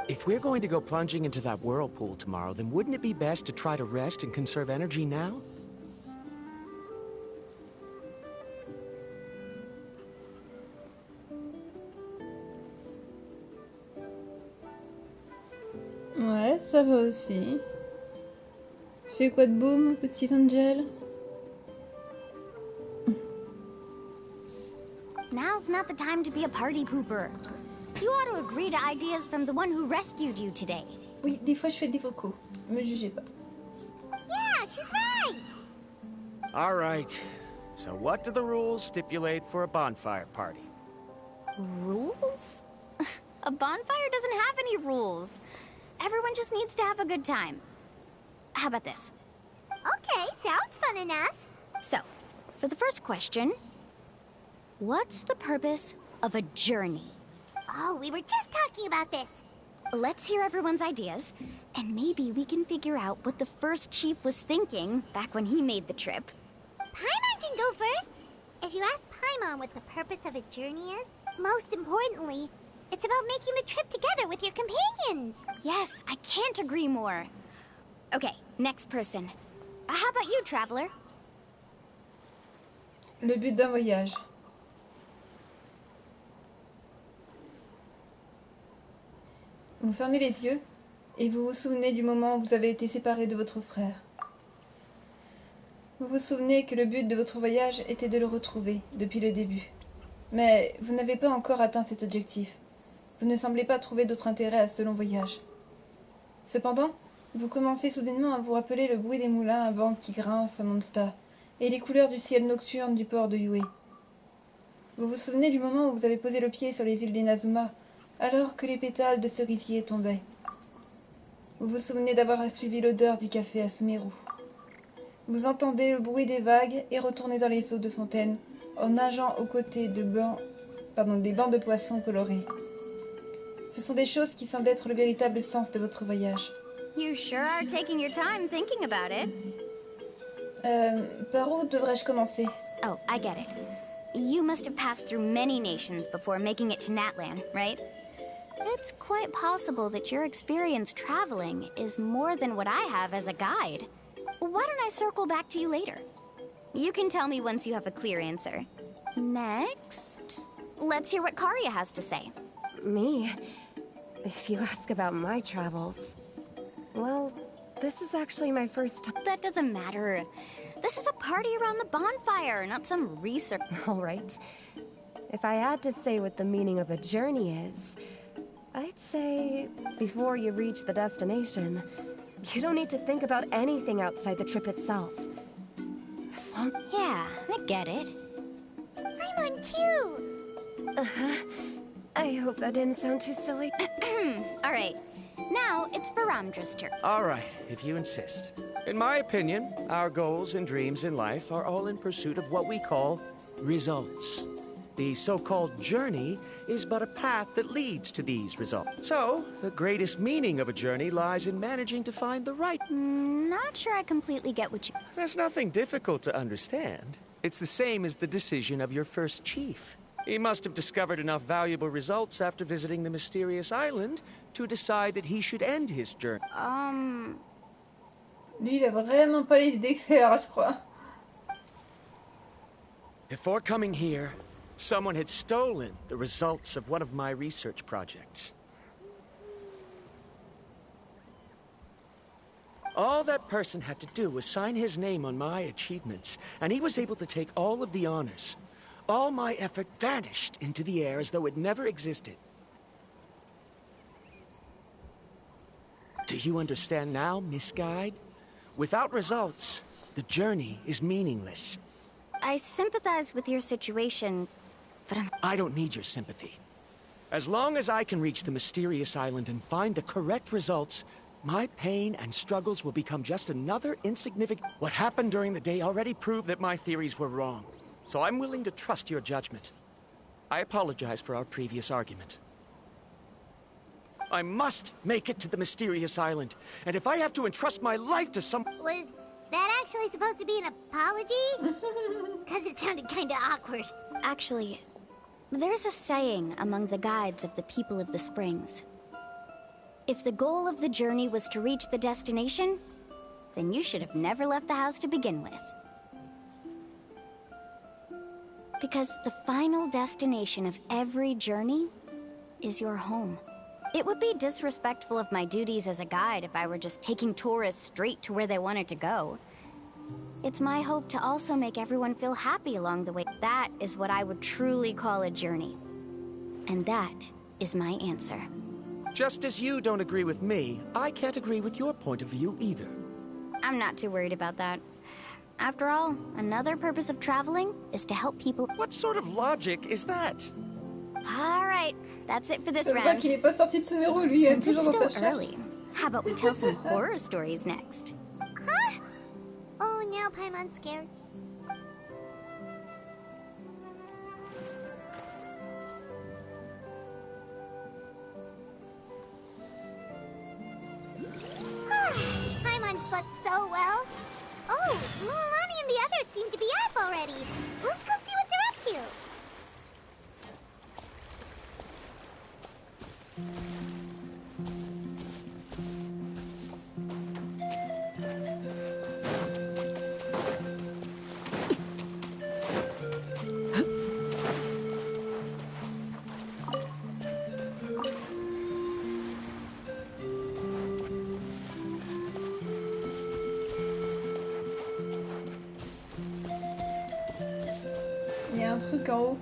If we're going to go plunging into that whirlpool tomorrow, then wouldn't it be best to try to rest and conserve energy now?
Ouais, ça va aussi. Fais quoi de beau, mon petit Angel?
Now's not the time to be a party pooper. You ought to agree to ideas from the one who rescued you today.
Oui, des fois je fais des vocaux. Me jugez pas.
Yeah, she's right!
All right. So what do the rules stipulate for a bonfire party?
Rules? A bonfire doesn't have any rules. Everyone just needs to have a good time. How about this?
Okay, sounds fun enough.
So, for the first question, what's the purpose of a journey?
Oh, we were just talking about this.
Let's hear everyone's ideas, and maybe we can figure out what the first chief was thinking back when he made the trip.
Paimon can go first. If you ask Paimon what the purpose of a journey is, most importantly, it's about making the trip together with your companions.
Yes, I can't agree more. Okay, next person. How about you, Traveler?
Le but d'un voyage. Vous fermez les yeux et vous vous souvenez du moment où vous avez été séparés de votre frère. Vous vous souvenez que le but de votre voyage était de le retrouver depuis le début. Mais vous n'avez pas encore atteint cet objectif. Vous ne semblez pas trouver d'autre intérêt à ce long voyage. Cependant, vous commencez soudainement à vous rappeler le bruit des moulins à vent qui grincent à Mondstadt et les couleurs du ciel nocturne du port de Yue. Vous vous souvenez du moment où vous avez posé le pied sur les îles d'Inazuma alors que les pétales de cerisier tombaient. Vous vous souvenez d'avoir suivi l'odeur du café à Sumeru. Vous entendez le bruit des vagues et retournez dans les eaux de fontaine en nageant aux côtés des bancs de poissons colorés. Ce sont des choses qui semblent être le véritable sens de votre voyage.
You sure are taking your time thinking about it.
Par où devrais-je commencer?
Oh, I get it. You must have passed through many nations before making it to Natlan, right? It's quite possible that your experience traveling is more than what I have as a guide. Why don't I circle back to you later? You can tell me once you have a clear answer. Next, let's hear what Karya has to say.
Me? If you ask about my travels... Well, this is actually my first time.
That doesn't matter. This is a party around the bonfire, not some research.
All right. If I had to say what the meaning of a journey is, I'd say before you reach the destination, you don't need to think about anything outside the trip itself. As long...
Yeah, I get it.
I'm on too!
Uh-huh. I hope that didn't sound too silly.
All right. Now it's Varamdra's turn.
All right, if you insist. In my opinion, our goals and dreams in life are all in pursuit of what we call results. The so-called journey is but a path that leads to these results. So, the greatest meaning of a journey lies in managing to find the right...
Not sure I completely get what you...
There's nothing difficult to understand. It's the same as the decision of your first chief. He must have discovered enough valuable results after visiting the mysterious island to decide that he should end his journey.
Lui, il a vraiment pas les idées claires, je crois.
Before coming here, someone had stolen the results of one of my research projects. All that person had to do was sign his name on my achievements, and he was able to take all of the honors. All my effort vanished into the air as though it never existed. Do you understand now, Miss Guide? Without results, the journey is meaningless.
I sympathize with your situation, but
I don't need your sympathy. As long as I can reach the mysterious island and find the correct results, my pain and struggles will become just another insignificant... What happened during the day already proved that my theories were wrong. So I'm willing to trust your judgment. I apologize for our previous argument. I must make it to the mysterious island, and if I have to entrust my life to some...
Was that actually supposed to be an apology? Because it sounded kinda awkward.
actually, there's a saying among the guides of the people of the springs. If the goal of the journey was to reach the destination, then you should have never left the house to begin with. Because the final destination of every journey is your home. It would be disrespectful of my duties as a guide if I were just taking tourists straight to where they wanted to go. It's my hope to also make everyone feel happy along the way. That is what I would truly call a journey. And that is my answer.
Just as you don't agree with me, I can't agree with your point of view either.
I'm not too worried about that. After all, another purpose of traveling is to help people.
What sort of logic is that?
Alright, that's it for this
Ça se voit
round.
qu'il est pas sorti de Sumeru, lui, il est
Since
toujours
it's
dans
still
sa recherche.
early, how about we tell some horror stories next?
Huh? Oh, now Paimon's scared. Paimon slept so well. Oh, Mulan and the others seem to be up already. Let's go see what they're up to.
un truc en haut.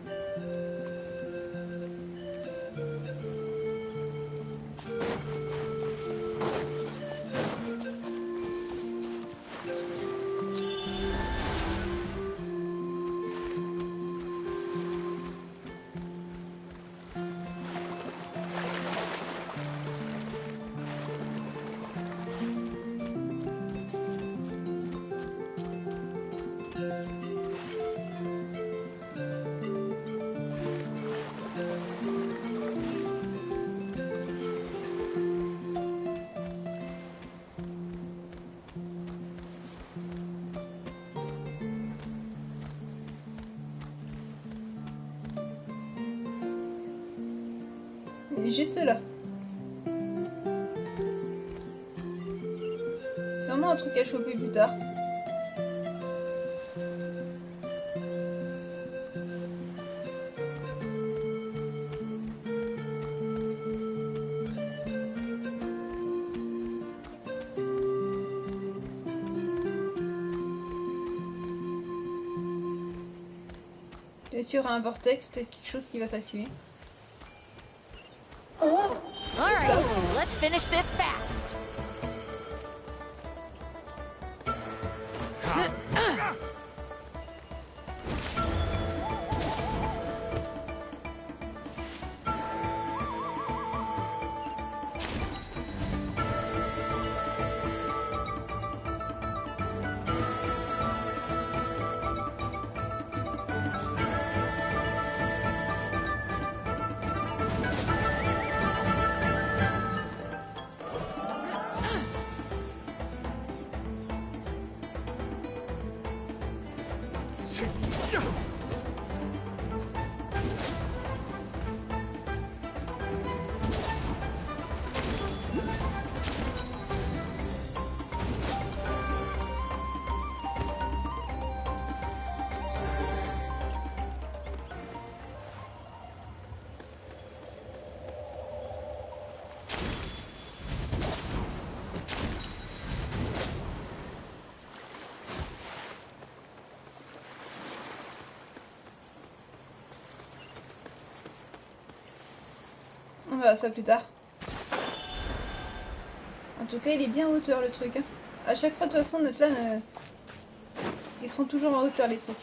Il est juste là. C'est sûrement un truc à choper plus tard. Peut-être qu'il y aura un vortex, quelque chose qui va s'activer.
All right, let's finish this fast.
On verra ça plus tard. En tout cas, il est bien en hauteur le truc. Hein. À chaque fois, de toute façon, notre LAN, ils seront toujours en hauteur les trucs.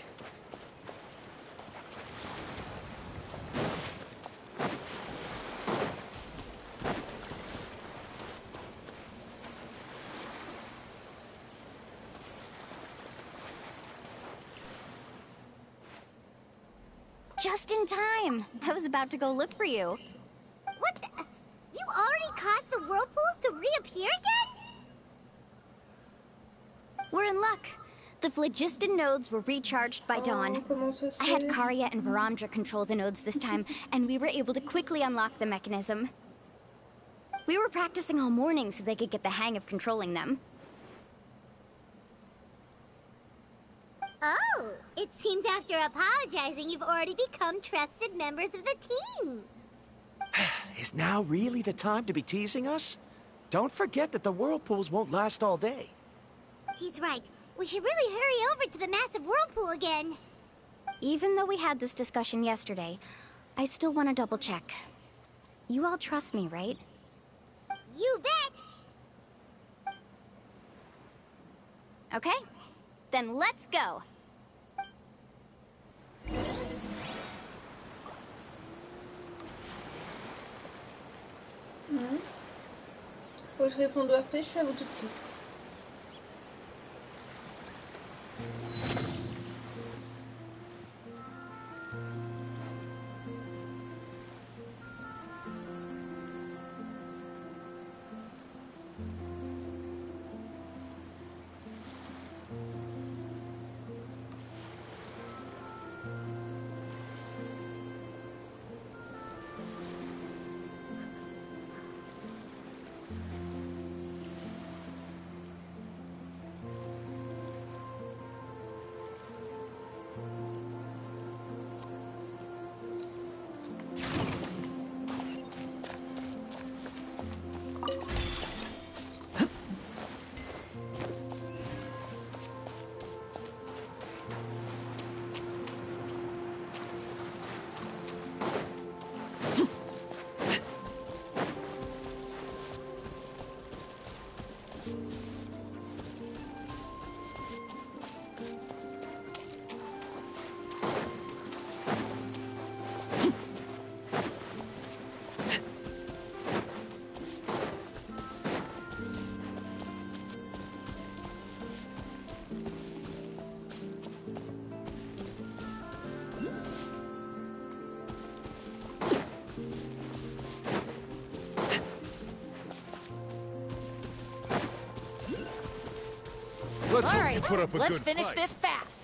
Just in time. I was about to go look for you.
What the? You already caused the whirlpools to reappear again?
We're in luck. The phlogiston nodes were recharged by dawn. I had Karya and Varamdra control the nodes this time, and we were able to quickly unlock the mechanism. We were practicing all morning so they could get the hang of controlling them.
Oh, it seems after apologizing, you've already become trusted members of the team.
Is now really the time to be teasing us? Don't forget that the whirlpools won't last all day.
He's right. We should really hurry over to the massive whirlpool again.
Even though we had this discussion yesterday, I still want to double check. You all trust me, right?
You bet!
Okay, then let's go.
Faut que je réponde après, je suis à vous tout de suite.
Let's hope you
Alright,
put up a
let's
good
finish
fight.
this fast.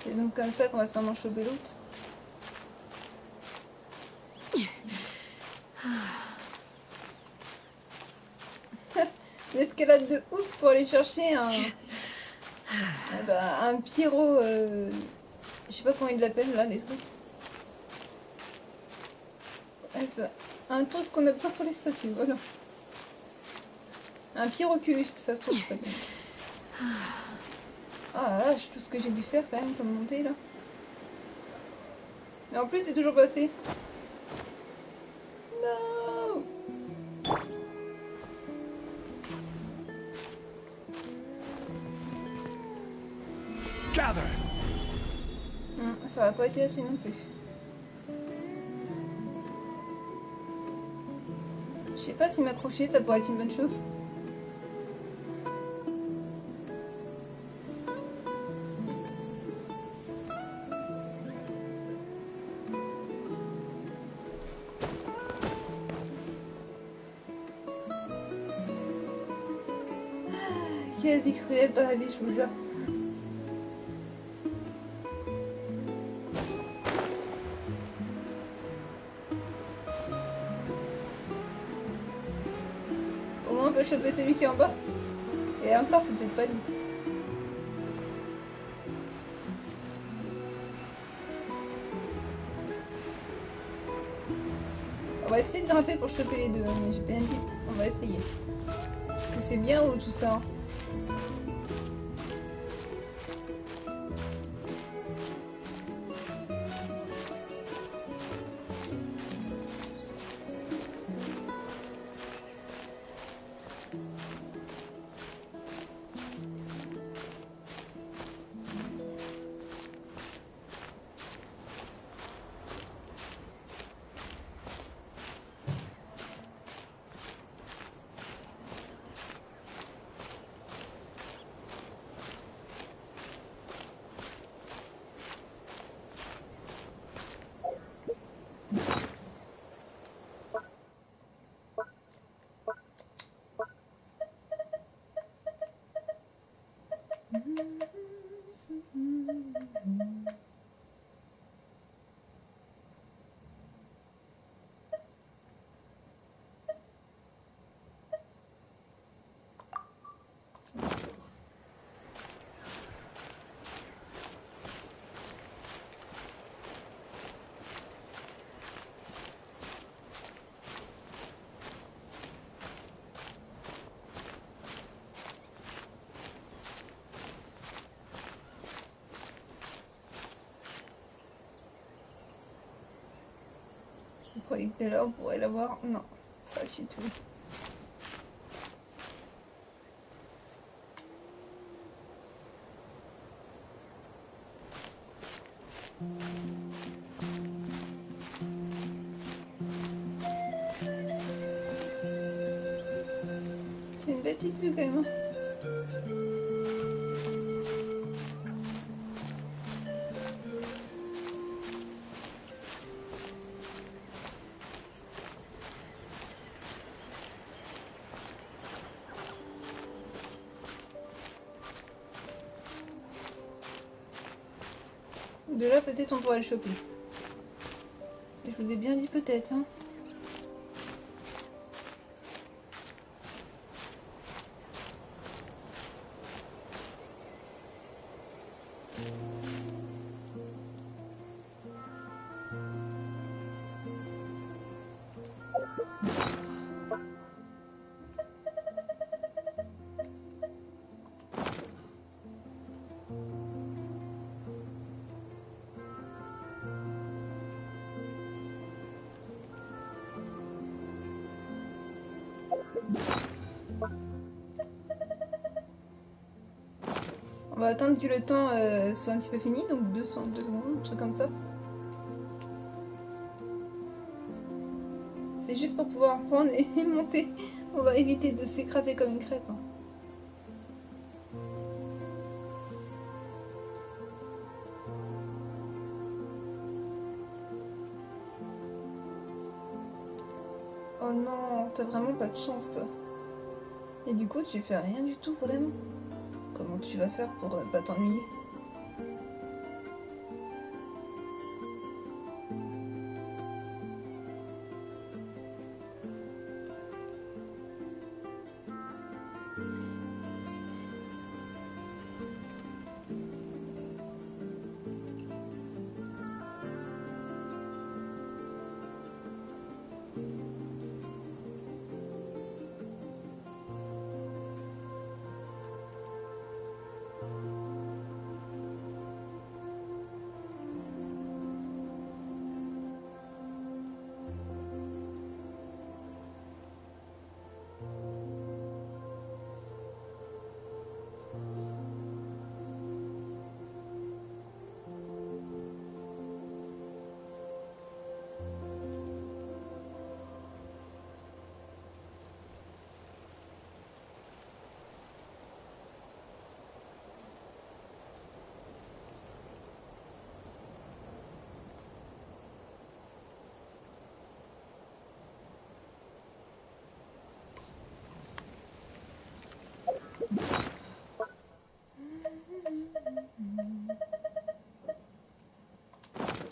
C'est donc comme ça qu'on va sûrement choper l'autre. L'escalade de ouf pour aller chercher un pyro, je sais pas comment ils l'appellent là les trucs. Bref, un truc qu'on a pas pour les statues, voilà. Un pyroculus, ça se trouve ça s'appelle. Ah la vache, tout ce que j'ai dû faire quand même comme montée là. Et en plus c'est toujours passé. Non.
Gather.
Ça va pas été assez non plus. Je sais pas si m'accrocher ça pourrait être une bonne chose. Quelle vie cruelle dans la vie, je vous jure. Au moins on peut choper celui qui est en bas. Et encore c'est peut-être pas dit. On va essayer de grimper pour choper les deux, hein, mais j'ai bien dit, on va essayer. Parce que c'est bien haut tout ça. Hein. Vous croyez que t'es là, on pourrait l'avoir? Non, pas du tout. C'est une petite vue quand même. De là, peut-être on pourrait le choper. Je vous ai bien dit peut-être, hein. On va attendre que le temps soit un petit peu fini, donc 202 secondes, un truc comme ça. C'est juste pour pouvoir prendre et monter. On va éviter de s'écraser comme une crêpe. Hein. Oh non, t'as vraiment pas de chance, toi. Et du coup, tu fais rien du tout, vraiment. Comment tu vas faire pour pas t'ennuyer?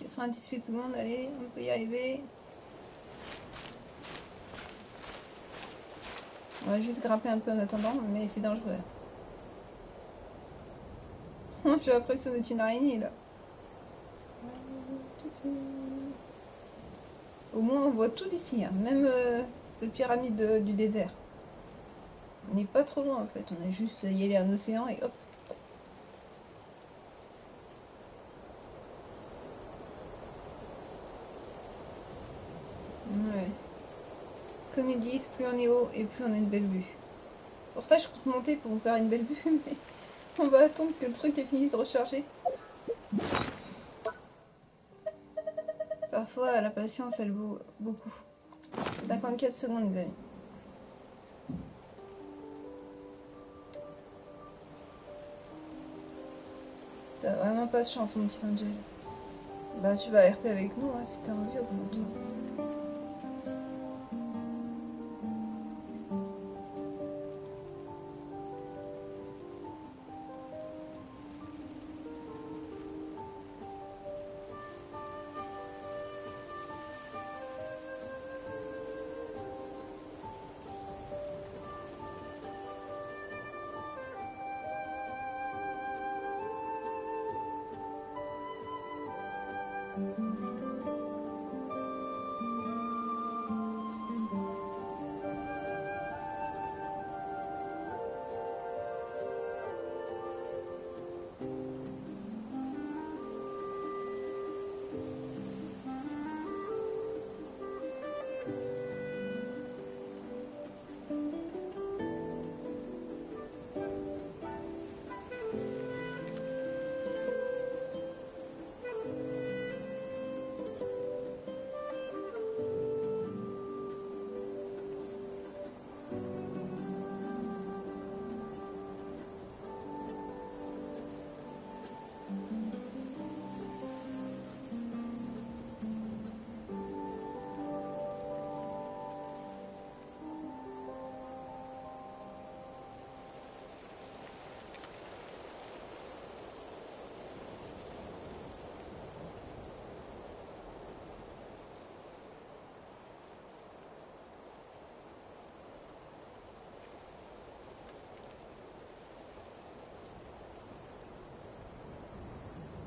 « 98 secondes, allez, on peut y arriver. » On va juste grimper un peu en attendant, mais c'est dangereux. J'ai l'impression d'être une araignée, là. Au moins, on voit tout d'ici, hein. Même le pyramide du désert. On n'est pas trop loin, en fait. On a juste à y aller à l'océan et hop. Ouais. Comme ils disent, plus on est haut et plus on a une belle vue. Pour ça, je compte monter pour vous faire une belle vue, mais on va attendre que le truc ait fini de recharger. Parfois, la patience, elle vaut beaucoup. 54 secondes, les amis. T'as vraiment pas de chance, mon petit Angel. Bah, tu vas RP avec nous, hein, si t'as envie, au fond de toi.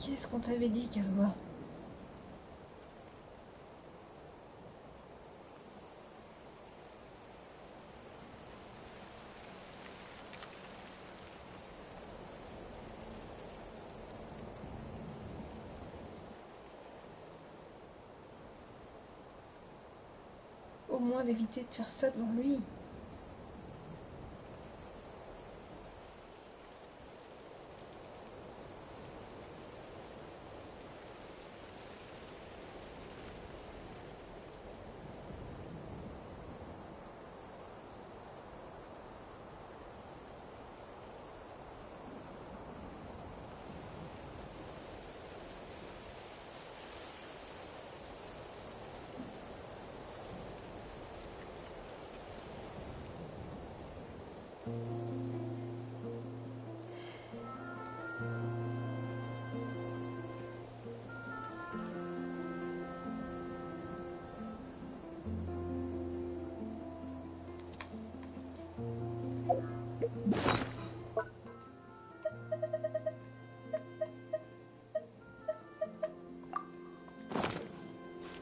Qu'est-ce qu'on t'avait dit, Casbah? Au moins d'éviter de faire ça devant lui.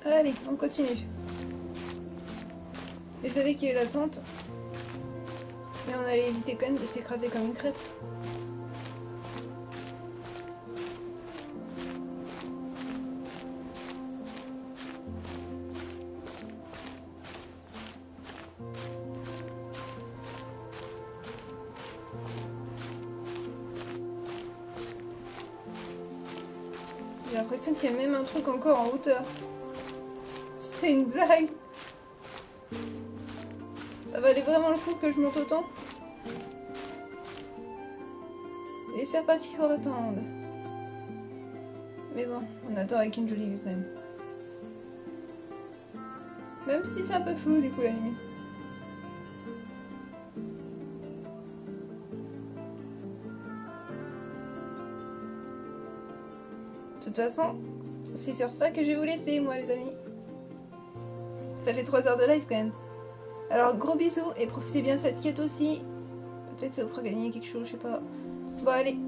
Allez, on continue. Désolé qu'il y ait eu l'attente. Mais on allait éviter quand même de s'écraser comme une crêpe. J'ai l'impression qu'il y a même un truc encore en hauteur. C'est une blague. Ça valait vraiment le coup que je monte autant. Et c'est reparti pour attendre. Mais bon, on attend avec une jolie vue quand même. Même si c'est un peu flou du coup la nuit. De toute façon, c'est sur ça que je vais vous laisser, moi les amis. Ça fait 3 heures de live quand même. Alors gros bisous et profitez bien de cette quête aussi. Peut-être ça vous fera gagner quelque chose, je sais pas. Bon allez.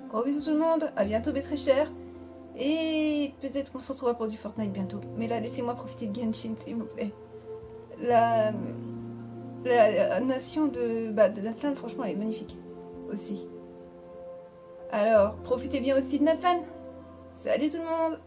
Gros bisous tout le monde, à bientôt mes très chers. Et peut-être qu'on se retrouvera pour du Fortnite bientôt. Mais là laissez-moi profiter de Genshin s'il vous plaît. La nation de Natlan, franchement elle est magnifique aussi. Alors profitez bien aussi de Natlan. Salut tout le monde.